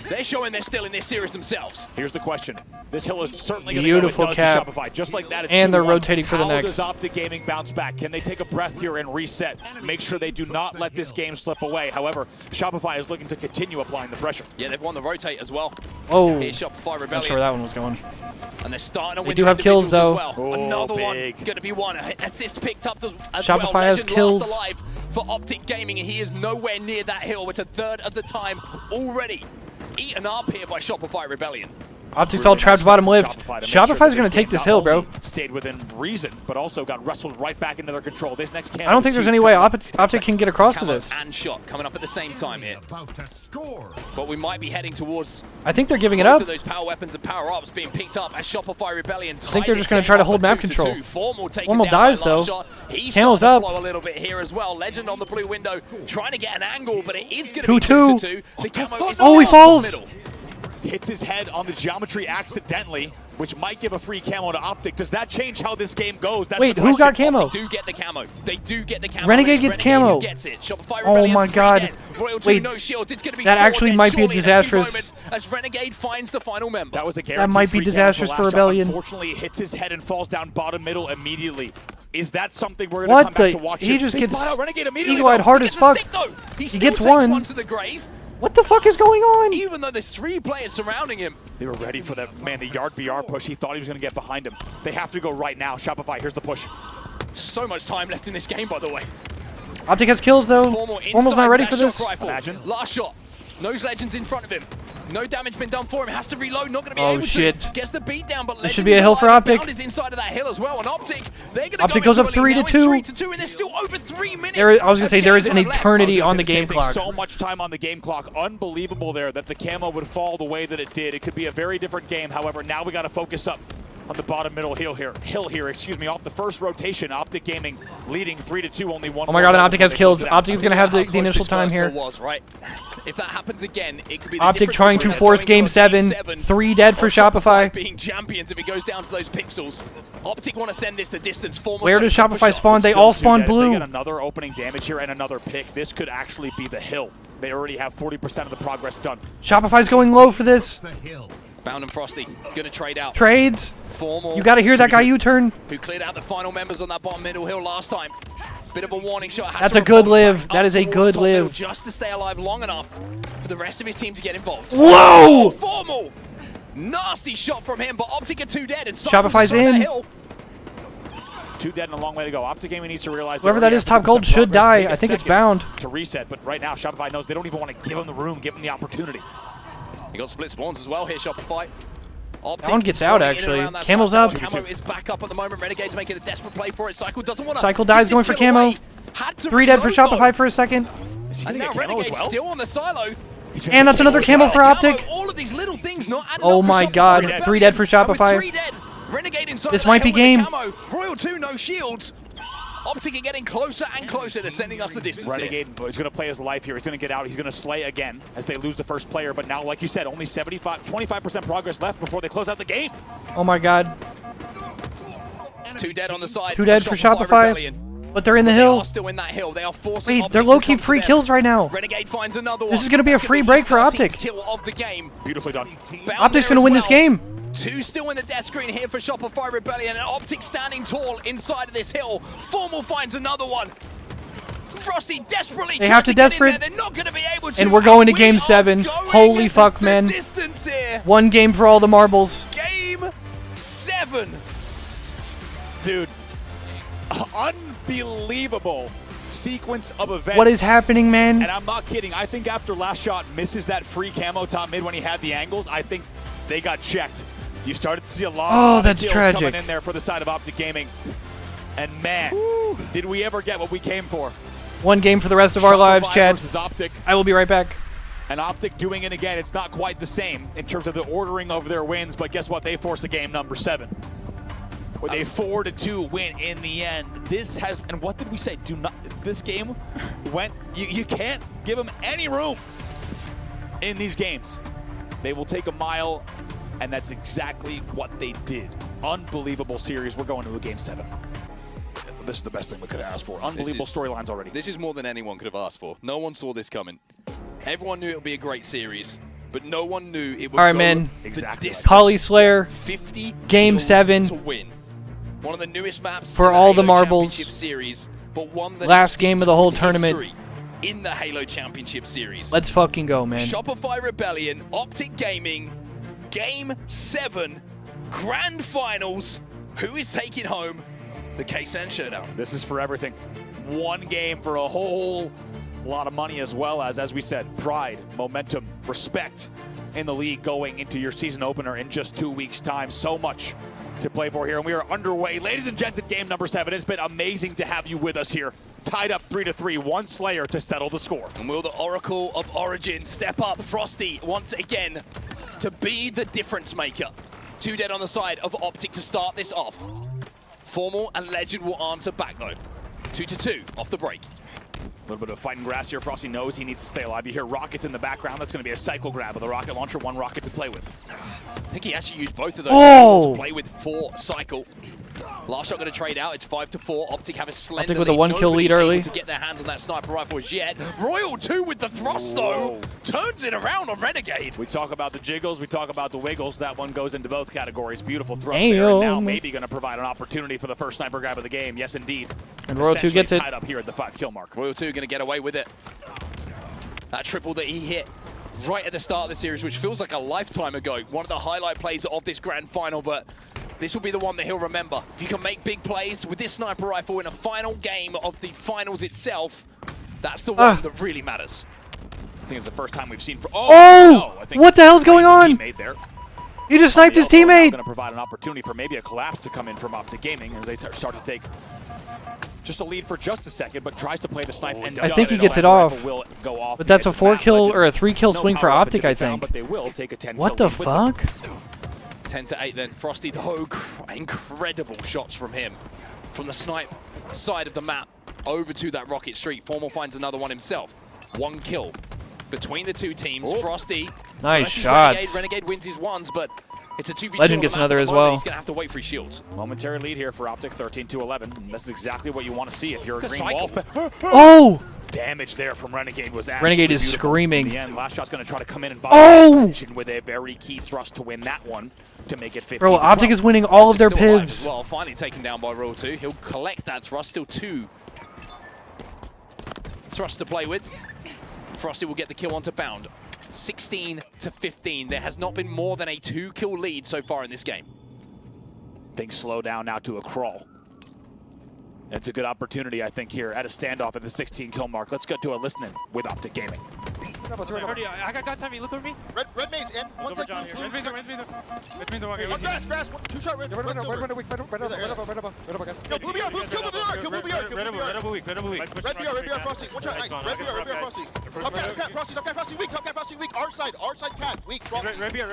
[SPEAKER 2] they're showing they're still in this series themselves.
[SPEAKER 4] Here's the question. This hill is certainly going to go
[SPEAKER 3] Beautiful
[SPEAKER 4] to
[SPEAKER 3] cap.
[SPEAKER 4] Shopify. Just like that, it's
[SPEAKER 3] And they're
[SPEAKER 4] 2-1.
[SPEAKER 3] rotating for the
[SPEAKER 4] How
[SPEAKER 3] next.
[SPEAKER 4] does Optic Gaming bounce back? Can they take a breath here and reset? Make sure they do not let this game slip away. However, Shopify is looking to continue applying the pressure.
[SPEAKER 2] Yeah, they've won the rotate as well.
[SPEAKER 3] Oh,
[SPEAKER 2] Here's Shopify
[SPEAKER 3] not
[SPEAKER 2] Rebellion.
[SPEAKER 3] sure where that one was going.
[SPEAKER 2] And they're starting to
[SPEAKER 3] They
[SPEAKER 2] win
[SPEAKER 3] do
[SPEAKER 2] their
[SPEAKER 3] have kills,
[SPEAKER 2] individuals as
[SPEAKER 3] though.
[SPEAKER 2] well.
[SPEAKER 4] Oh,
[SPEAKER 2] Another one
[SPEAKER 4] big.
[SPEAKER 2] going to be one. Assist picked up as
[SPEAKER 3] Shopify
[SPEAKER 2] well.
[SPEAKER 3] has
[SPEAKER 2] Legend
[SPEAKER 3] kills.
[SPEAKER 2] last alive for Optic Gaming, and he is nowhere near that hill. It's a third of the time already eaten up here by Shopify Rebellion.
[SPEAKER 3] Optic's all trapped bottom left.
[SPEAKER 4] Shopify to make sure
[SPEAKER 3] Shopify's
[SPEAKER 4] that
[SPEAKER 3] gonna take
[SPEAKER 4] game
[SPEAKER 3] this
[SPEAKER 4] not
[SPEAKER 3] hill, bro.
[SPEAKER 4] only stayed within reason, but also got wrestled right back into their control. This next
[SPEAKER 3] I don't think there's any way Optic can get across to
[SPEAKER 2] Camo
[SPEAKER 3] this.
[SPEAKER 2] and shot coming up at the same time here. But we might be heading towards
[SPEAKER 3] I think they're giving it
[SPEAKER 2] both
[SPEAKER 3] up.
[SPEAKER 2] of those power weapons and power ups being picked up as Shopify Rebellion.
[SPEAKER 3] I think they're just going to try to hold map control.
[SPEAKER 2] Formal
[SPEAKER 3] Formal dies, though.
[SPEAKER 2] He's
[SPEAKER 3] Candle's
[SPEAKER 2] starting to
[SPEAKER 3] up.
[SPEAKER 2] flow a little bit here as well. Legend on the blue window trying to get an angle, but it is going to be
[SPEAKER 3] 2-2.
[SPEAKER 2] 2-2. The camo is
[SPEAKER 3] Oh, he
[SPEAKER 2] still
[SPEAKER 3] falls.
[SPEAKER 2] up the middle.
[SPEAKER 4] Hits his head on the geometry accidentally, which might give a free camo to Optic. Does that change how this game goes? That's
[SPEAKER 3] Wait,
[SPEAKER 4] the
[SPEAKER 3] who got
[SPEAKER 4] question.
[SPEAKER 3] camo?
[SPEAKER 2] Optic do get the camo. They do get the camo.
[SPEAKER 3] Renegade
[SPEAKER 2] It's
[SPEAKER 3] gets
[SPEAKER 2] Renegade who
[SPEAKER 3] camo.
[SPEAKER 2] Gets it. Shopify
[SPEAKER 3] Oh
[SPEAKER 2] Rebellion,
[SPEAKER 3] my
[SPEAKER 2] 3
[SPEAKER 3] God.
[SPEAKER 2] dead. Royal 2,
[SPEAKER 3] Wait,
[SPEAKER 2] no shields. It's going to be
[SPEAKER 3] that
[SPEAKER 2] 4
[SPEAKER 3] actually
[SPEAKER 2] dead
[SPEAKER 3] might be
[SPEAKER 2] surely in a few
[SPEAKER 3] disastrous.
[SPEAKER 2] moments As Renegade finds the final member.
[SPEAKER 4] That was a guarantee.
[SPEAKER 3] might be
[SPEAKER 4] free camo
[SPEAKER 3] disastrous
[SPEAKER 4] last
[SPEAKER 3] for
[SPEAKER 4] shot.
[SPEAKER 3] Rebellion.
[SPEAKER 4] Unfortunately, it hits his head and falls down bottom middle immediately. Is that something we're going
[SPEAKER 3] What
[SPEAKER 4] to come back
[SPEAKER 3] the-
[SPEAKER 4] to watch?
[SPEAKER 3] he
[SPEAKER 4] here?
[SPEAKER 3] just
[SPEAKER 4] They
[SPEAKER 3] gets
[SPEAKER 4] spot out Renegade immediately.
[SPEAKER 3] eagle-eyed
[SPEAKER 4] though.
[SPEAKER 3] hard
[SPEAKER 2] He
[SPEAKER 3] as
[SPEAKER 2] gets a
[SPEAKER 3] fuck.
[SPEAKER 2] stick, though. He still
[SPEAKER 3] gets
[SPEAKER 2] takes
[SPEAKER 3] one.
[SPEAKER 2] to the grave,
[SPEAKER 3] What the fuck is going on?
[SPEAKER 2] even though there's 3 players surrounding him.
[SPEAKER 4] They were ready for that, man, the yard BR push. He thought he was going to get behind him. They have to go right now. Shopify, here's the push.
[SPEAKER 2] So much time left in this game, by the way.
[SPEAKER 3] Optic has kills though.
[SPEAKER 2] Formal
[SPEAKER 3] Formal's not ready
[SPEAKER 2] that
[SPEAKER 3] for this.
[SPEAKER 2] shock rifle.
[SPEAKER 4] Imagine.
[SPEAKER 2] Last shot. Knows Legend's in front of him. No damage been done for him. Has to reload. Not going to be
[SPEAKER 3] Oh,
[SPEAKER 2] able
[SPEAKER 3] shit.
[SPEAKER 2] to. Gets the beat down, but
[SPEAKER 3] This should
[SPEAKER 2] Legend
[SPEAKER 3] be a
[SPEAKER 2] is
[SPEAKER 3] hill for
[SPEAKER 2] alive.
[SPEAKER 3] Optic.
[SPEAKER 2] Bound is inside of that hill as well. And Optic, they're going to
[SPEAKER 3] Optic
[SPEAKER 2] go
[SPEAKER 3] goes up
[SPEAKER 2] into a lead.
[SPEAKER 3] 3-2.
[SPEAKER 2] Now it's 3-2, and there's still over 3 minutes.
[SPEAKER 3] I was gonna say there is an
[SPEAKER 2] of games left.
[SPEAKER 3] eternity
[SPEAKER 4] I was
[SPEAKER 3] on the
[SPEAKER 4] gonna say
[SPEAKER 3] game
[SPEAKER 4] the same thing.
[SPEAKER 3] clock.
[SPEAKER 4] So much time on the game clock. Unbelievable there that the camo would fall the way that it did. It could be a very different game. However, now we got to focus up on the bottom middle hill here. Off the first rotation. Optic Gaming leading 3-2. Only one.
[SPEAKER 3] Oh my god, and
[SPEAKER 4] more
[SPEAKER 3] Optic
[SPEAKER 4] before
[SPEAKER 3] has
[SPEAKER 4] they
[SPEAKER 3] kills.
[SPEAKER 4] close it out.
[SPEAKER 3] Optic is going to have
[SPEAKER 2] How
[SPEAKER 3] the
[SPEAKER 2] close
[SPEAKER 3] initial
[SPEAKER 2] this
[SPEAKER 3] time
[SPEAKER 2] first
[SPEAKER 3] here.
[SPEAKER 2] hill was, right? If that happens again, it could be the
[SPEAKER 3] Optic
[SPEAKER 2] difference
[SPEAKER 3] trying
[SPEAKER 2] between
[SPEAKER 3] to
[SPEAKER 2] us
[SPEAKER 3] force
[SPEAKER 2] going
[SPEAKER 3] game
[SPEAKER 2] to a
[SPEAKER 3] 7. 3 dead for
[SPEAKER 2] or
[SPEAKER 3] Shopify.
[SPEAKER 2] being champions if it goes down to those pixels. Optic want to send this the distance. Formal's
[SPEAKER 3] Where
[SPEAKER 2] gonna
[SPEAKER 3] does
[SPEAKER 2] take the
[SPEAKER 3] Shopify
[SPEAKER 2] shot.
[SPEAKER 3] spawn? They
[SPEAKER 4] Still
[SPEAKER 3] all
[SPEAKER 4] two
[SPEAKER 3] spawn
[SPEAKER 4] dead. If
[SPEAKER 3] blue.
[SPEAKER 4] They get another opening damage here and another pick. This could actually be the hill. They already have 40% of the progress done.
[SPEAKER 3] Shopify's going low for this.
[SPEAKER 2] Bound and Frosty gonna trade out.
[SPEAKER 3] Trades.
[SPEAKER 2] Formal.
[SPEAKER 3] You got to hear that guy U-turn.
[SPEAKER 2] Who cleared out the final members on that bottom middle hill last time. Bit of a warning shot. Has
[SPEAKER 3] That's
[SPEAKER 2] to
[SPEAKER 3] a good
[SPEAKER 2] repulse
[SPEAKER 3] live.
[SPEAKER 2] back
[SPEAKER 3] That
[SPEAKER 2] up
[SPEAKER 3] is a
[SPEAKER 2] towards
[SPEAKER 3] good
[SPEAKER 2] top middle
[SPEAKER 3] live.
[SPEAKER 2] Just to stay alive long enough for the rest of his team to get involved.
[SPEAKER 3] Whoa!
[SPEAKER 2] Formal. Nasty shot from him, but Optic are 2 dead. And
[SPEAKER 3] Shopify's
[SPEAKER 2] inside that
[SPEAKER 3] in.
[SPEAKER 2] hill.
[SPEAKER 4] 2 dead and a long way to go. Optic Gaming needs to realize
[SPEAKER 3] Whoever
[SPEAKER 4] they
[SPEAKER 3] that
[SPEAKER 4] already
[SPEAKER 3] is,
[SPEAKER 4] have
[SPEAKER 3] top gold
[SPEAKER 4] 50%
[SPEAKER 3] should
[SPEAKER 4] progress.
[SPEAKER 3] die.
[SPEAKER 4] Take a
[SPEAKER 3] I think it's
[SPEAKER 4] second
[SPEAKER 3] bound.
[SPEAKER 4] to reset, but right now Shopify knows they don't even want to give him the room, give him the opportunity.
[SPEAKER 2] You got split spawns as well here, Shopify. Optic
[SPEAKER 3] That one gets out,
[SPEAKER 2] spawning in and
[SPEAKER 3] actually.
[SPEAKER 2] around that
[SPEAKER 3] Camel's
[SPEAKER 2] side
[SPEAKER 3] up.
[SPEAKER 2] tower. Camo is back up at the moment. Renegade's making a desperate play for it. Cycle doesn't want to.
[SPEAKER 3] Cycle dies going for camo. 3 dead for Shopify for a second.
[SPEAKER 4] Is he
[SPEAKER 2] And
[SPEAKER 4] gonna
[SPEAKER 2] now
[SPEAKER 4] get camo as
[SPEAKER 2] Renegade's
[SPEAKER 4] well?
[SPEAKER 2] still on the silo.
[SPEAKER 3] And that's another camo for Optic.
[SPEAKER 2] All of these little things not adding
[SPEAKER 3] Oh
[SPEAKER 2] up for
[SPEAKER 3] my
[SPEAKER 2] Shopify
[SPEAKER 3] god,
[SPEAKER 2] Rebellion.
[SPEAKER 3] 3 dead for
[SPEAKER 2] And with
[SPEAKER 3] Shopify.
[SPEAKER 2] 3 dead, Renegade inside
[SPEAKER 3] This
[SPEAKER 2] of that
[SPEAKER 3] might be
[SPEAKER 2] hill with the
[SPEAKER 3] game.
[SPEAKER 2] camo. Royal 2, no shields. Optic are getting closer and closer to sending us the distance.
[SPEAKER 4] Renegade is going to play his life here. He's going to get out. He's going to slay again as they lose the first player. But now, like you said, only 25% progress left before they close out the game.
[SPEAKER 3] Oh my god.
[SPEAKER 2] 2 dead on the side.
[SPEAKER 3] 2 dead for Shopify.
[SPEAKER 2] Rebellion.
[SPEAKER 3] But they're in the
[SPEAKER 2] They
[SPEAKER 3] hill.
[SPEAKER 2] are still in that hill. They are forcing
[SPEAKER 3] Wait, they're
[SPEAKER 2] Optic to
[SPEAKER 3] low-key
[SPEAKER 2] come to
[SPEAKER 3] free
[SPEAKER 2] them.
[SPEAKER 3] kills right now.
[SPEAKER 2] Renegade finds another one.
[SPEAKER 3] This is gonna be a
[SPEAKER 2] That's
[SPEAKER 3] free
[SPEAKER 2] be
[SPEAKER 3] break
[SPEAKER 2] his
[SPEAKER 3] for
[SPEAKER 2] 13th
[SPEAKER 3] Optic.
[SPEAKER 2] Kill of the game.
[SPEAKER 4] Beautifully done.
[SPEAKER 2] Bound
[SPEAKER 3] Optic's
[SPEAKER 2] there
[SPEAKER 3] gonna
[SPEAKER 2] as
[SPEAKER 3] win this
[SPEAKER 2] well.
[SPEAKER 3] game.
[SPEAKER 2] 2 still in the death screen here for Shopify Rebellion, and Optic standing tall inside of this hill. Formal finds another one. Frosty desperately
[SPEAKER 3] They have to
[SPEAKER 2] tries get in
[SPEAKER 3] desperate.
[SPEAKER 2] there. They're not going to be able to.
[SPEAKER 3] And we're going to
[SPEAKER 2] we
[SPEAKER 3] game
[SPEAKER 2] are
[SPEAKER 3] 7.
[SPEAKER 2] going
[SPEAKER 3] Holy fuck,
[SPEAKER 2] the
[SPEAKER 3] man.
[SPEAKER 2] Distance here.
[SPEAKER 3] 1 game for all the marbles.
[SPEAKER 2] Game 7.
[SPEAKER 4] Dude, unbelievable sequence of events.
[SPEAKER 3] What is happening, man?
[SPEAKER 4] And I'm not kidding. I think after last shot misses that free camo top mid when he had the angles, I think they got checked. You started to see a lot
[SPEAKER 3] that's
[SPEAKER 4] of kills
[SPEAKER 3] tragic.
[SPEAKER 4] coming in there for the side of Optic Gaming. And man, did we ever get what we came for.
[SPEAKER 3] 1 game for the rest of our lives,
[SPEAKER 4] Shopify
[SPEAKER 3] Chad.
[SPEAKER 4] versus Optic.
[SPEAKER 3] I will be right back.
[SPEAKER 4] And Optic doing it again. It's not quite the same in terms of the ordering of their wins, but guess what? They force a game number 7. With a 4-2 win in the end. This has, and what did we say? Do not, this game went, you can't give them any room in these games. They will take a mile, and that's exactly what they did. Unbelievable series. We're going to a game 7. This is the best thing we could have asked for. Unbelievable storylines already.
[SPEAKER 2] This is more than anyone could have asked for. No one saw this coming. Everyone knew it would be a great series, but no one knew it would
[SPEAKER 3] All right,
[SPEAKER 2] go
[SPEAKER 3] man.
[SPEAKER 4] Exactly.
[SPEAKER 3] Poly Slayer,
[SPEAKER 2] 50
[SPEAKER 3] Game
[SPEAKER 2] kills
[SPEAKER 3] 7.
[SPEAKER 2] to win. One of the newest maps
[SPEAKER 3] For
[SPEAKER 2] in the
[SPEAKER 3] all the
[SPEAKER 2] Halo
[SPEAKER 3] marbles.
[SPEAKER 2] Championship series, but one that
[SPEAKER 3] Last
[SPEAKER 2] is
[SPEAKER 3] game of
[SPEAKER 2] steeped
[SPEAKER 3] the whole
[SPEAKER 2] with
[SPEAKER 3] tournament.
[SPEAKER 2] history in the Halo Championship series.
[SPEAKER 3] Let's fucking go, man.
[SPEAKER 2] Shopify Rebellion, Optic Gaming, Game 7, Grand Finals. Who is taking home the Kaysan Showdown?
[SPEAKER 4] This is for everything. 1 game for a whole lot of money, as well as we said, pride, momentum, respect in the league going into your season opener in just 2 weeks' time. So much to play for here, and we are underway. Ladies and gents, at game number 7. It's been amazing to have you with us here. Tied up 3-3, 1 Slayer to settle the score.
[SPEAKER 2] And will the Oracle of Origin step up? Frosty once again to be the difference maker. 2 dead on the side of Optic to start this off. Formal and Legend will answer back though. 2-2 off the break.
[SPEAKER 4] A little bit of fighting grass here. Frosty knows he needs to stay alive. You hear rockets in the background. That's going to be a cycle grab with a rocket launcher. 1 rocket to play with.
[SPEAKER 2] I think he actually used both of those
[SPEAKER 3] Oh!
[SPEAKER 2] to play with 4 cycle. Last shot going to trade out. It's 5-4. Optic have a slender
[SPEAKER 3] Optic with a
[SPEAKER 2] lead.
[SPEAKER 3] 1 kill
[SPEAKER 2] Nobody
[SPEAKER 3] lead early.
[SPEAKER 2] able to get their hands on that sniper rifle as yet. Royal 2 with the thrust though. Turns it around on Renegade.
[SPEAKER 4] We talk about the jiggles. We talk about the wiggles. That one goes into both categories. Beautiful thrust there. And now
[SPEAKER 3] Damn.
[SPEAKER 4] maybe going to provide an opportunity for the first sniper grab of the game. Yes, indeed.
[SPEAKER 3] And Royal 2
[SPEAKER 4] Essentially
[SPEAKER 3] gets it.
[SPEAKER 4] tied up here at the 5 kill mark.
[SPEAKER 2] Royal 2 going to get away with it. That triple that he hit right at the start of the series, which feels like a lifetime ago. One of the highlight plays of this grand final, but this will be the one that he'll remember. If you can make big plays with this sniper rifle in a final game of the finals itself, that's the one that really matters.
[SPEAKER 4] I think it's the first time we've seen.
[SPEAKER 3] Oh!
[SPEAKER 4] No, I think
[SPEAKER 3] What the hell's going on?
[SPEAKER 4] teammate there.
[SPEAKER 3] He just sniped his teammate.
[SPEAKER 4] Going to provide an opportunity for maybe a collapse to come in from Optic Gaming as they start to take just a lead for just a second, but tries to play the snipe. And
[SPEAKER 3] I think he
[SPEAKER 4] does.
[SPEAKER 3] gets it
[SPEAKER 4] Sniper
[SPEAKER 3] off.
[SPEAKER 4] rifle will go off.
[SPEAKER 3] But that's a
[SPEAKER 4] It's Matt
[SPEAKER 3] 4-kill
[SPEAKER 4] Legend.
[SPEAKER 3] or a 3-kill swing
[SPEAKER 4] No
[SPEAKER 3] for
[SPEAKER 4] power
[SPEAKER 3] Optic,
[SPEAKER 4] to
[SPEAKER 3] I
[SPEAKER 4] be found,
[SPEAKER 3] think.
[SPEAKER 4] But they will take a 10
[SPEAKER 3] What
[SPEAKER 4] kill
[SPEAKER 3] the
[SPEAKER 4] lead with them.
[SPEAKER 3] fuck?
[SPEAKER 2] 10-8 then. Frosty though, incredible shots from him. From the snipe side of the map over to that rocket street. Formal finds another one himself. 1 kill between the 2 teams. Frosty
[SPEAKER 3] Nice
[SPEAKER 2] versus
[SPEAKER 3] shots.
[SPEAKER 2] Renegade. Renegade wins his ones, but it's a 2v2
[SPEAKER 3] Legend
[SPEAKER 2] on
[SPEAKER 3] gets
[SPEAKER 2] the map
[SPEAKER 3] another
[SPEAKER 2] at the
[SPEAKER 3] as
[SPEAKER 2] moment.
[SPEAKER 3] well.
[SPEAKER 2] He's going to have to wait for his shields.
[SPEAKER 4] Momentary lead here for Optic, 13-11. This is exactly what you want to see if you're a green wall.
[SPEAKER 3] Oh!
[SPEAKER 4] Damage there from Renegade was
[SPEAKER 3] Renegade is
[SPEAKER 4] beautiful.
[SPEAKER 3] screaming.
[SPEAKER 4] In the end, last shot's going to try to come in and buy
[SPEAKER 3] Oh!
[SPEAKER 4] with a very key thrust to win that one to make it 15-12.
[SPEAKER 3] Bro, Optic is winning all of their
[SPEAKER 2] Still alive as
[SPEAKER 3] pivs.
[SPEAKER 2] well, finally taken down by Royal 2. He'll collect that thrust. Still 2 thrust to play with. Frosty will get the kill onto Bound. 16-15. There has not been more than a 2-kill lead so far in this game.
[SPEAKER 4] Things slow down now to a crawl. It's a good opportunity, I think, here at a standoff at the 16 kill mark. Let's go to a listening with Optic Gaming.
[SPEAKER 6] I got time. Look over me.
[SPEAKER 8] Red maze in. One
[SPEAKER 6] Over
[SPEAKER 8] second.
[SPEAKER 6] John here. Red means the one.
[SPEAKER 8] One grass. Two shot. Red over. No, blue BR. Kill blue BR. Red BR. Frosty. One shot. Nice. Red BR. Frosty. Top cat. Frosty. Weak. Our side cat. Weak.
[SPEAKER 6] Red BR.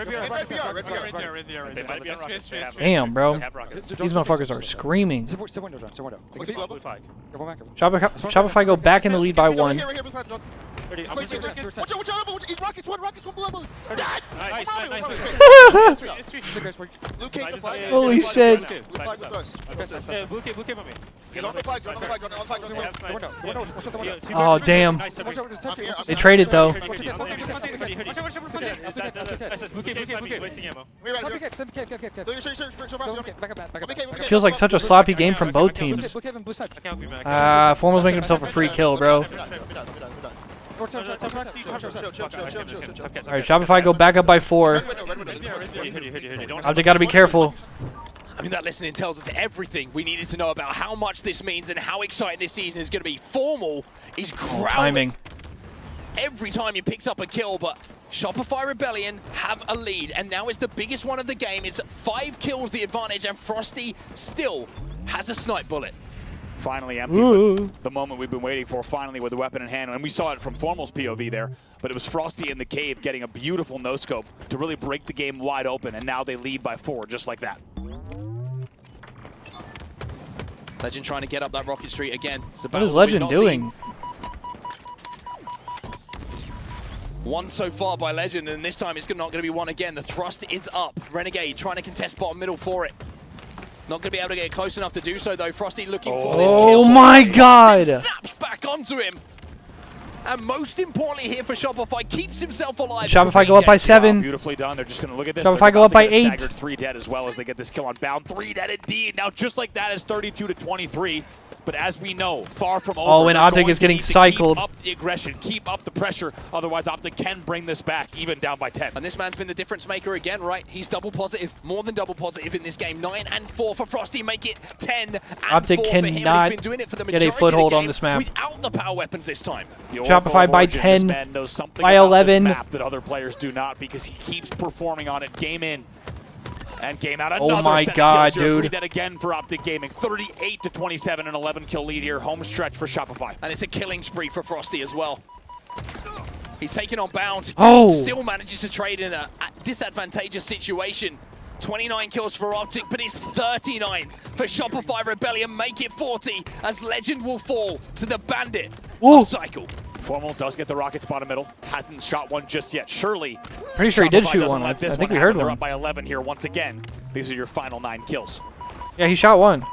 [SPEAKER 3] Damn, bro. These motherfuckers are screaming. Shopify go back in the lead by 1.
[SPEAKER 8] Right here, blue plant, John. Watch out, he's rockets, one, blue. Blue cake to flag.
[SPEAKER 3] Holy shit.
[SPEAKER 8] Blue flag with us.
[SPEAKER 6] Blue came on me.
[SPEAKER 8] He's on the flag, on the flag.
[SPEAKER 3] Oh, damn. They traded, though. This feels like such a sloppy game from both teams. Formal's making himself a free kill, bro. Alright, Shopify go back up by 4. They gotta be careful.
[SPEAKER 2] I mean, that listening tells us everything we needed to know about how much this means and how exciting this season is going to be. Formal is growling
[SPEAKER 3] Timing.
[SPEAKER 2] every time he picks up a kill, but Shopify Rebellion have a lead, and now it's the biggest one of the game. It's 5 kills the advantage, and Frosty still has a snipe bullet.
[SPEAKER 4] Finally empty. The moment we've been waiting for, finally with the weapon in hand. And we saw it from Formal's POV there, but it was Frosty in the cave getting a beautiful no-scope to really break the game wide open, and now they lead by 4 just like that.
[SPEAKER 2] Legend trying to get up that Rocket Street again.
[SPEAKER 3] What is Legend doing?
[SPEAKER 2] One so far by Legend, and this time it's not going to be one again. The thrust is up. Renegade trying to contest bottom middle for it. Not going to be able to get close enough to do so, though. Frosty looking for this kill.
[SPEAKER 3] Oh my god!
[SPEAKER 2] Snaps back onto him. And most importantly here for Shopify, keeps himself alive.
[SPEAKER 3] Shopify go up by 7.
[SPEAKER 4] Beautifully done. They're just going to look at this.
[SPEAKER 3] Shopify go up by 8.
[SPEAKER 4] Staggered 3 dead as well as they get this kill on bound. 3 dead indeed. Now just like that is 32-23. But as we know, far from over.
[SPEAKER 3] Oh, and Optic is getting cycled.
[SPEAKER 4] Keep up the aggression, keep up the pressure. Otherwise, Optic can bring this back, even down by 10.
[SPEAKER 2] And this man's been the difference maker again, right? He's double positive, more than double positive in this game. 9 and 4 for Frosty, make it 10 and
[SPEAKER 3] Optic
[SPEAKER 2] 4 for him.
[SPEAKER 3] cannot
[SPEAKER 2] He's been doing it for the
[SPEAKER 3] get a
[SPEAKER 2] majority
[SPEAKER 3] foothold
[SPEAKER 2] of the game
[SPEAKER 3] on this map.
[SPEAKER 2] without the power weapons this time.
[SPEAKER 3] Shopify by 10,
[SPEAKER 4] This man knows something
[SPEAKER 3] by
[SPEAKER 4] about
[SPEAKER 3] 11.
[SPEAKER 4] This map that other players do not, because he keeps performing on it game in and game out.
[SPEAKER 3] Oh
[SPEAKER 4] Another
[SPEAKER 3] my
[SPEAKER 4] set of
[SPEAKER 3] god,
[SPEAKER 4] kills here.
[SPEAKER 3] dude.
[SPEAKER 4] 3 dead again for Optic Gaming. 38-27, an 11-kill lead here. Home stretch for Shopify.
[SPEAKER 2] And it's a killing spree for Frosty as well. He's taking on Bound.
[SPEAKER 3] Oh.
[SPEAKER 2] Still manages to trade in a disadvantageous situation. 29 kills for Optic, but it's 39 for Shopify Rebellion. Make it 40 as Legend will fall to the Bandit of Cycle.
[SPEAKER 4] Formal does get the rockets bottom middle. Hasn't shot one just yet. Surely.
[SPEAKER 3] Pretty sure he did
[SPEAKER 4] Shopify
[SPEAKER 3] shoot
[SPEAKER 4] doesn't
[SPEAKER 3] one. I
[SPEAKER 4] let this
[SPEAKER 3] think
[SPEAKER 4] one
[SPEAKER 3] we heard
[SPEAKER 4] happen. They're
[SPEAKER 3] one.
[SPEAKER 4] up by 11 here once again. These are your final 9 kills.
[SPEAKER 3] Yeah, he shot 1.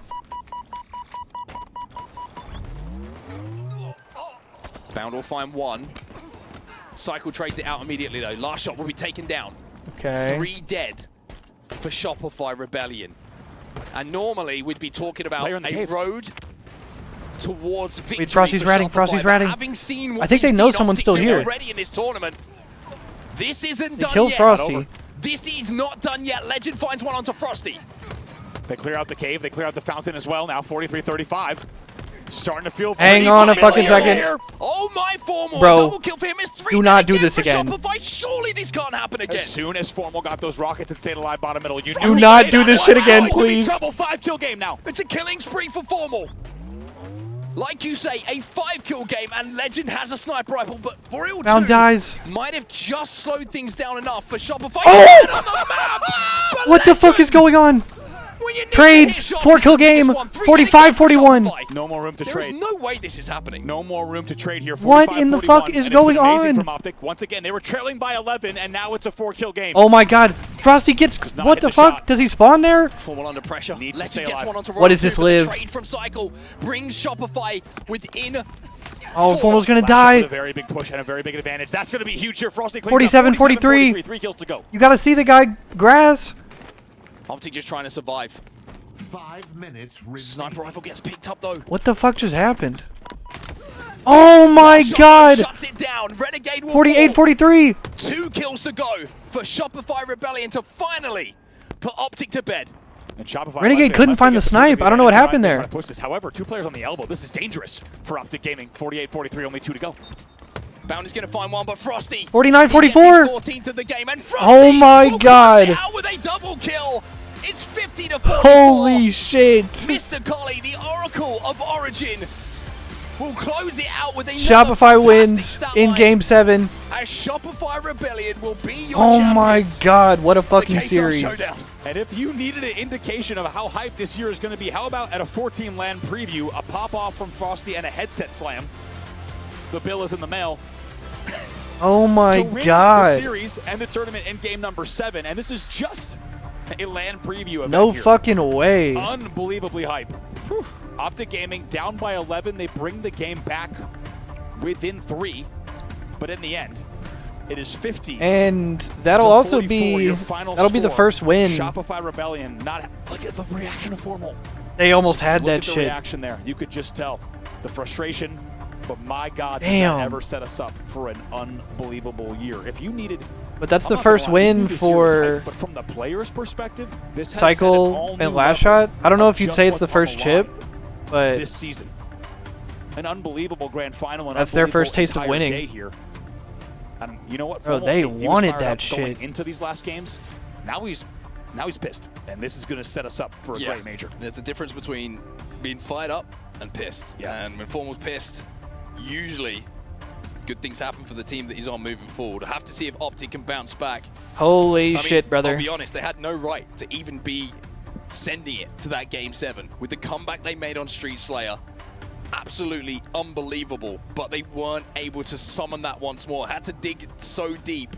[SPEAKER 2] Bound will find 1. Cycle trades it out immediately though. Last shot will be taken down.
[SPEAKER 3] Okay.
[SPEAKER 2] 3 dead for Shopify Rebellion. And normally we'd be talking about a road towards victory.
[SPEAKER 3] Wait, Frosty's
[SPEAKER 2] for
[SPEAKER 3] ratting,
[SPEAKER 2] Shopify,
[SPEAKER 3] Frosty's
[SPEAKER 2] but
[SPEAKER 3] rating.
[SPEAKER 2] Having seen what
[SPEAKER 3] I think
[SPEAKER 2] we've
[SPEAKER 3] they know
[SPEAKER 2] seen
[SPEAKER 3] someone's
[SPEAKER 2] Optic
[SPEAKER 3] still
[SPEAKER 2] do
[SPEAKER 3] here.
[SPEAKER 2] already in this tournament, this isn't
[SPEAKER 3] He
[SPEAKER 2] done
[SPEAKER 3] kills
[SPEAKER 2] yet.
[SPEAKER 3] Frosty.
[SPEAKER 2] This is not done yet. Legend finds one onto Frosty.
[SPEAKER 4] They clear out the cave. They clear out the fountain as well. Now 43-35. Starting to feel
[SPEAKER 3] Hang
[SPEAKER 4] pretty
[SPEAKER 3] on a
[SPEAKER 4] familiar
[SPEAKER 3] fucking second.
[SPEAKER 4] here.
[SPEAKER 2] Oh my, Formal.
[SPEAKER 3] Bro,
[SPEAKER 2] Double kill for him is 3
[SPEAKER 3] do not
[SPEAKER 2] dead
[SPEAKER 3] do this
[SPEAKER 2] for
[SPEAKER 3] again.
[SPEAKER 2] Shopify. Surely this can't happen again.
[SPEAKER 4] As soon as Formal got those rockets and stayed alive bottom middle, you
[SPEAKER 3] Do
[SPEAKER 4] knew
[SPEAKER 3] not
[SPEAKER 4] he
[SPEAKER 3] do
[SPEAKER 4] made
[SPEAKER 3] this
[SPEAKER 4] that
[SPEAKER 3] shit
[SPEAKER 4] one.
[SPEAKER 3] again,
[SPEAKER 4] Going to be
[SPEAKER 3] please.
[SPEAKER 4] Trouble. 5-kill game now.
[SPEAKER 2] It's a killing spree for Formal. Like you say, a 5-kill game, and Legend has a sniper rifle, but for real
[SPEAKER 3] Bound
[SPEAKER 2] 2
[SPEAKER 3] dies.
[SPEAKER 2] might have just slowed things down enough for Shopify.
[SPEAKER 3] Oh!
[SPEAKER 2] On the map. But
[SPEAKER 3] What the fuck is going on?
[SPEAKER 2] when you need
[SPEAKER 3] Trades,
[SPEAKER 2] to hit shots,
[SPEAKER 3] 4-kill
[SPEAKER 2] it's the biggest
[SPEAKER 3] game,
[SPEAKER 2] one. 3 dead again for
[SPEAKER 3] 45-41.
[SPEAKER 2] Shopify.
[SPEAKER 4] No more room to
[SPEAKER 2] There
[SPEAKER 4] trade.
[SPEAKER 2] is no way this is happening.
[SPEAKER 4] No more room to trade here.
[SPEAKER 3] What in the
[SPEAKER 4] 45-41,
[SPEAKER 3] fuck is
[SPEAKER 4] and it's been
[SPEAKER 3] going
[SPEAKER 4] amazing
[SPEAKER 3] on?
[SPEAKER 4] From Optic. Once again, they were trailing by 11, and now it's a 4-kill game.
[SPEAKER 3] Oh my god. Frosty gets...
[SPEAKER 4] Does not
[SPEAKER 3] What
[SPEAKER 4] hit
[SPEAKER 3] the
[SPEAKER 4] the
[SPEAKER 3] fuck?
[SPEAKER 4] shot.
[SPEAKER 3] Does he spawn there?
[SPEAKER 2] Formal under pressure.
[SPEAKER 4] Needs to
[SPEAKER 2] Legend
[SPEAKER 4] stay
[SPEAKER 2] gets
[SPEAKER 4] alive.
[SPEAKER 2] one onto
[SPEAKER 3] What is
[SPEAKER 2] Road
[SPEAKER 3] this
[SPEAKER 2] 2, but the
[SPEAKER 3] live?
[SPEAKER 2] trade from Cycle brings Shopify within
[SPEAKER 3] Oh,
[SPEAKER 2] 4.
[SPEAKER 3] Formal's gonna
[SPEAKER 4] Last shot
[SPEAKER 3] die.
[SPEAKER 4] with a very big push and a very big advantage. That's going to be huge here. Frosty cleans
[SPEAKER 3] 47,
[SPEAKER 4] up
[SPEAKER 3] 43.
[SPEAKER 4] 3 kills to go.
[SPEAKER 3] You gotta see the guy grass.
[SPEAKER 2] Optic just trying to survive.
[SPEAKER 9] 5 minutes remaining.
[SPEAKER 2] Sniper rifle gets picked up though.
[SPEAKER 3] What the fuck just happened? Oh my
[SPEAKER 2] Shotgun
[SPEAKER 3] god.
[SPEAKER 2] Shuts it down. Renegade will
[SPEAKER 3] 48,
[SPEAKER 2] fall.
[SPEAKER 3] 43.
[SPEAKER 2] 2 kills to go for Shopify Rebellion to finally put Optic to bed.
[SPEAKER 4] And Shopify
[SPEAKER 3] Renegade couldn't find the snipe. I don't know what happened there.
[SPEAKER 4] Push this. However, 2 players on the elbow. This is dangerous for Optic Gaming. 48-43, only 2 to go.
[SPEAKER 2] Bounty's going to find one, but Frosty.
[SPEAKER 3] 49,
[SPEAKER 2] he gets
[SPEAKER 3] 44.
[SPEAKER 2] his 14th of the game, and Frosty
[SPEAKER 3] Oh my
[SPEAKER 2] will
[SPEAKER 3] God.
[SPEAKER 2] close it out with a double kill. It's 50 to 44.
[SPEAKER 3] Holy shit.
[SPEAKER 2] Mr. Collie, the Oracle of Origin, will close it out with a
[SPEAKER 3] Shopify wins in Game 7.
[SPEAKER 2] As Shopify Rebellion will be your
[SPEAKER 3] Oh my
[SPEAKER 2] champions.
[SPEAKER 3] God, what a
[SPEAKER 2] The
[SPEAKER 3] fucking
[SPEAKER 2] Kaysan
[SPEAKER 3] series.
[SPEAKER 2] Showdown.
[SPEAKER 4] And if you needed an indication of how hyped this year is going to be, how about at a 14 LAN preview, a pop-off from Frosty and a headset slam? The bill is in the mail.
[SPEAKER 3] Oh my
[SPEAKER 4] To win the
[SPEAKER 3] God.
[SPEAKER 4] series and the tournament in game number 7, and this is just a LAN preview event
[SPEAKER 3] No
[SPEAKER 4] here.
[SPEAKER 3] fucking way.
[SPEAKER 4] Unbelievably hype. Whew. Optic Gaming down by 11. They bring the game back within 3, but in the end, it is 50.
[SPEAKER 3] And that'll
[SPEAKER 4] to
[SPEAKER 3] also
[SPEAKER 4] 44,
[SPEAKER 3] be
[SPEAKER 4] your final
[SPEAKER 3] that'll be the
[SPEAKER 4] score.
[SPEAKER 3] first win.
[SPEAKER 4] Shopify Rebellion. Not look at the reaction of Formal.
[SPEAKER 3] They almost had
[SPEAKER 4] Look
[SPEAKER 3] that
[SPEAKER 4] at the
[SPEAKER 3] shit.
[SPEAKER 4] reaction there. You could just tell the frustration. But my God, did
[SPEAKER 3] Damn.
[SPEAKER 4] that ever set us up for an unbelievable year? If you needed,
[SPEAKER 3] But that's
[SPEAKER 4] I'm
[SPEAKER 3] the
[SPEAKER 4] not gonna
[SPEAKER 3] first
[SPEAKER 4] lie, we knew
[SPEAKER 3] win
[SPEAKER 4] this year was
[SPEAKER 3] for
[SPEAKER 4] hype, but from the player's perspective, this has set an
[SPEAKER 3] Cycle
[SPEAKER 4] all-new
[SPEAKER 3] and Last
[SPEAKER 4] level
[SPEAKER 3] Shot. I don't know
[SPEAKER 4] of
[SPEAKER 3] if you'd
[SPEAKER 4] just
[SPEAKER 3] say it's the
[SPEAKER 4] what's on
[SPEAKER 3] first
[SPEAKER 4] line
[SPEAKER 3] chip, but
[SPEAKER 4] this season. An unbelievable grand final. An
[SPEAKER 3] That's their
[SPEAKER 4] unbelievable
[SPEAKER 3] first taste of
[SPEAKER 4] entire
[SPEAKER 3] winning.
[SPEAKER 4] day here. And you know what?
[SPEAKER 3] Bro,
[SPEAKER 4] Formal,
[SPEAKER 3] they
[SPEAKER 4] he was
[SPEAKER 3] wanted
[SPEAKER 4] fired
[SPEAKER 3] that
[SPEAKER 4] up going
[SPEAKER 3] shit.
[SPEAKER 4] into these last games. Now he's pissed, and this is going to set us up for a great major.
[SPEAKER 2] There's a difference between being fired up and pissed.
[SPEAKER 4] Yeah.
[SPEAKER 2] And when Formal's pissed, usually good things happen for the team that he's on moving forward. I have to see if Optic can bounce back.
[SPEAKER 3] holy
[SPEAKER 2] I mean,
[SPEAKER 3] shit, brother.
[SPEAKER 2] I'll be honest, they had no right to even be sending it to that Game 7. With the comeback they made on Street Slayer, absolutely unbelievable. But they weren't able to summon that once more. Had to dig so deep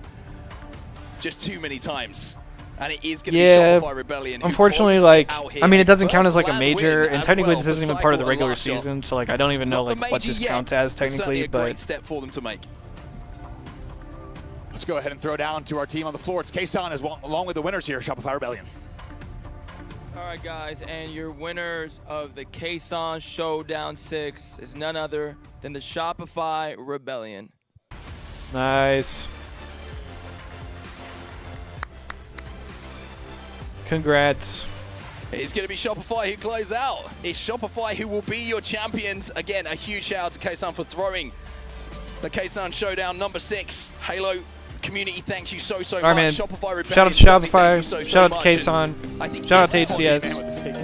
[SPEAKER 2] just too many times. And it is going to
[SPEAKER 3] Yeah,
[SPEAKER 2] be Shopify Rebellion who
[SPEAKER 3] Unfortunately,
[SPEAKER 2] closed
[SPEAKER 3] like,
[SPEAKER 2] it out here.
[SPEAKER 3] I mean, it doesn't count
[SPEAKER 2] First
[SPEAKER 3] as like a
[SPEAKER 2] LAN
[SPEAKER 3] major,
[SPEAKER 2] win
[SPEAKER 3] and
[SPEAKER 2] as
[SPEAKER 3] technically
[SPEAKER 2] well
[SPEAKER 3] this isn't
[SPEAKER 2] for
[SPEAKER 3] even part of the
[SPEAKER 2] Cycle and
[SPEAKER 3] regular
[SPEAKER 2] Last Shot.
[SPEAKER 3] season, so like I don't even know
[SPEAKER 2] Not the
[SPEAKER 3] like what
[SPEAKER 2] major
[SPEAKER 3] this
[SPEAKER 2] yet,
[SPEAKER 3] counts as
[SPEAKER 2] but certainly
[SPEAKER 3] technically,
[SPEAKER 2] a great
[SPEAKER 3] but
[SPEAKER 2] step for them to make.
[SPEAKER 4] Let's go ahead and throw down to our team on the floor. It's Kaysan as well, along with the winners here, Shopify Rebellion.
[SPEAKER 10] All right, guys, and your winners of the Kaysan Showdown 6 is none other than the Shopify Rebellion.
[SPEAKER 3] nice. Congrats.
[SPEAKER 2] It's going to be Shopify who close out. It's Shopify who will be your champions. Again, a huge shout out to Kaysan for throwing the Kaysan Showdown number 6. Halo community, thanks you so much.
[SPEAKER 3] All right, man.
[SPEAKER 2] Shopify Rebellion,
[SPEAKER 3] Shout out to
[SPEAKER 2] certainly thank
[SPEAKER 3] Shopify.
[SPEAKER 2] you so
[SPEAKER 3] Shout out to
[SPEAKER 2] much. And
[SPEAKER 3] Kaysan.
[SPEAKER 2] I think
[SPEAKER 3] Shout out to
[SPEAKER 2] everyone-
[SPEAKER 3] HCS.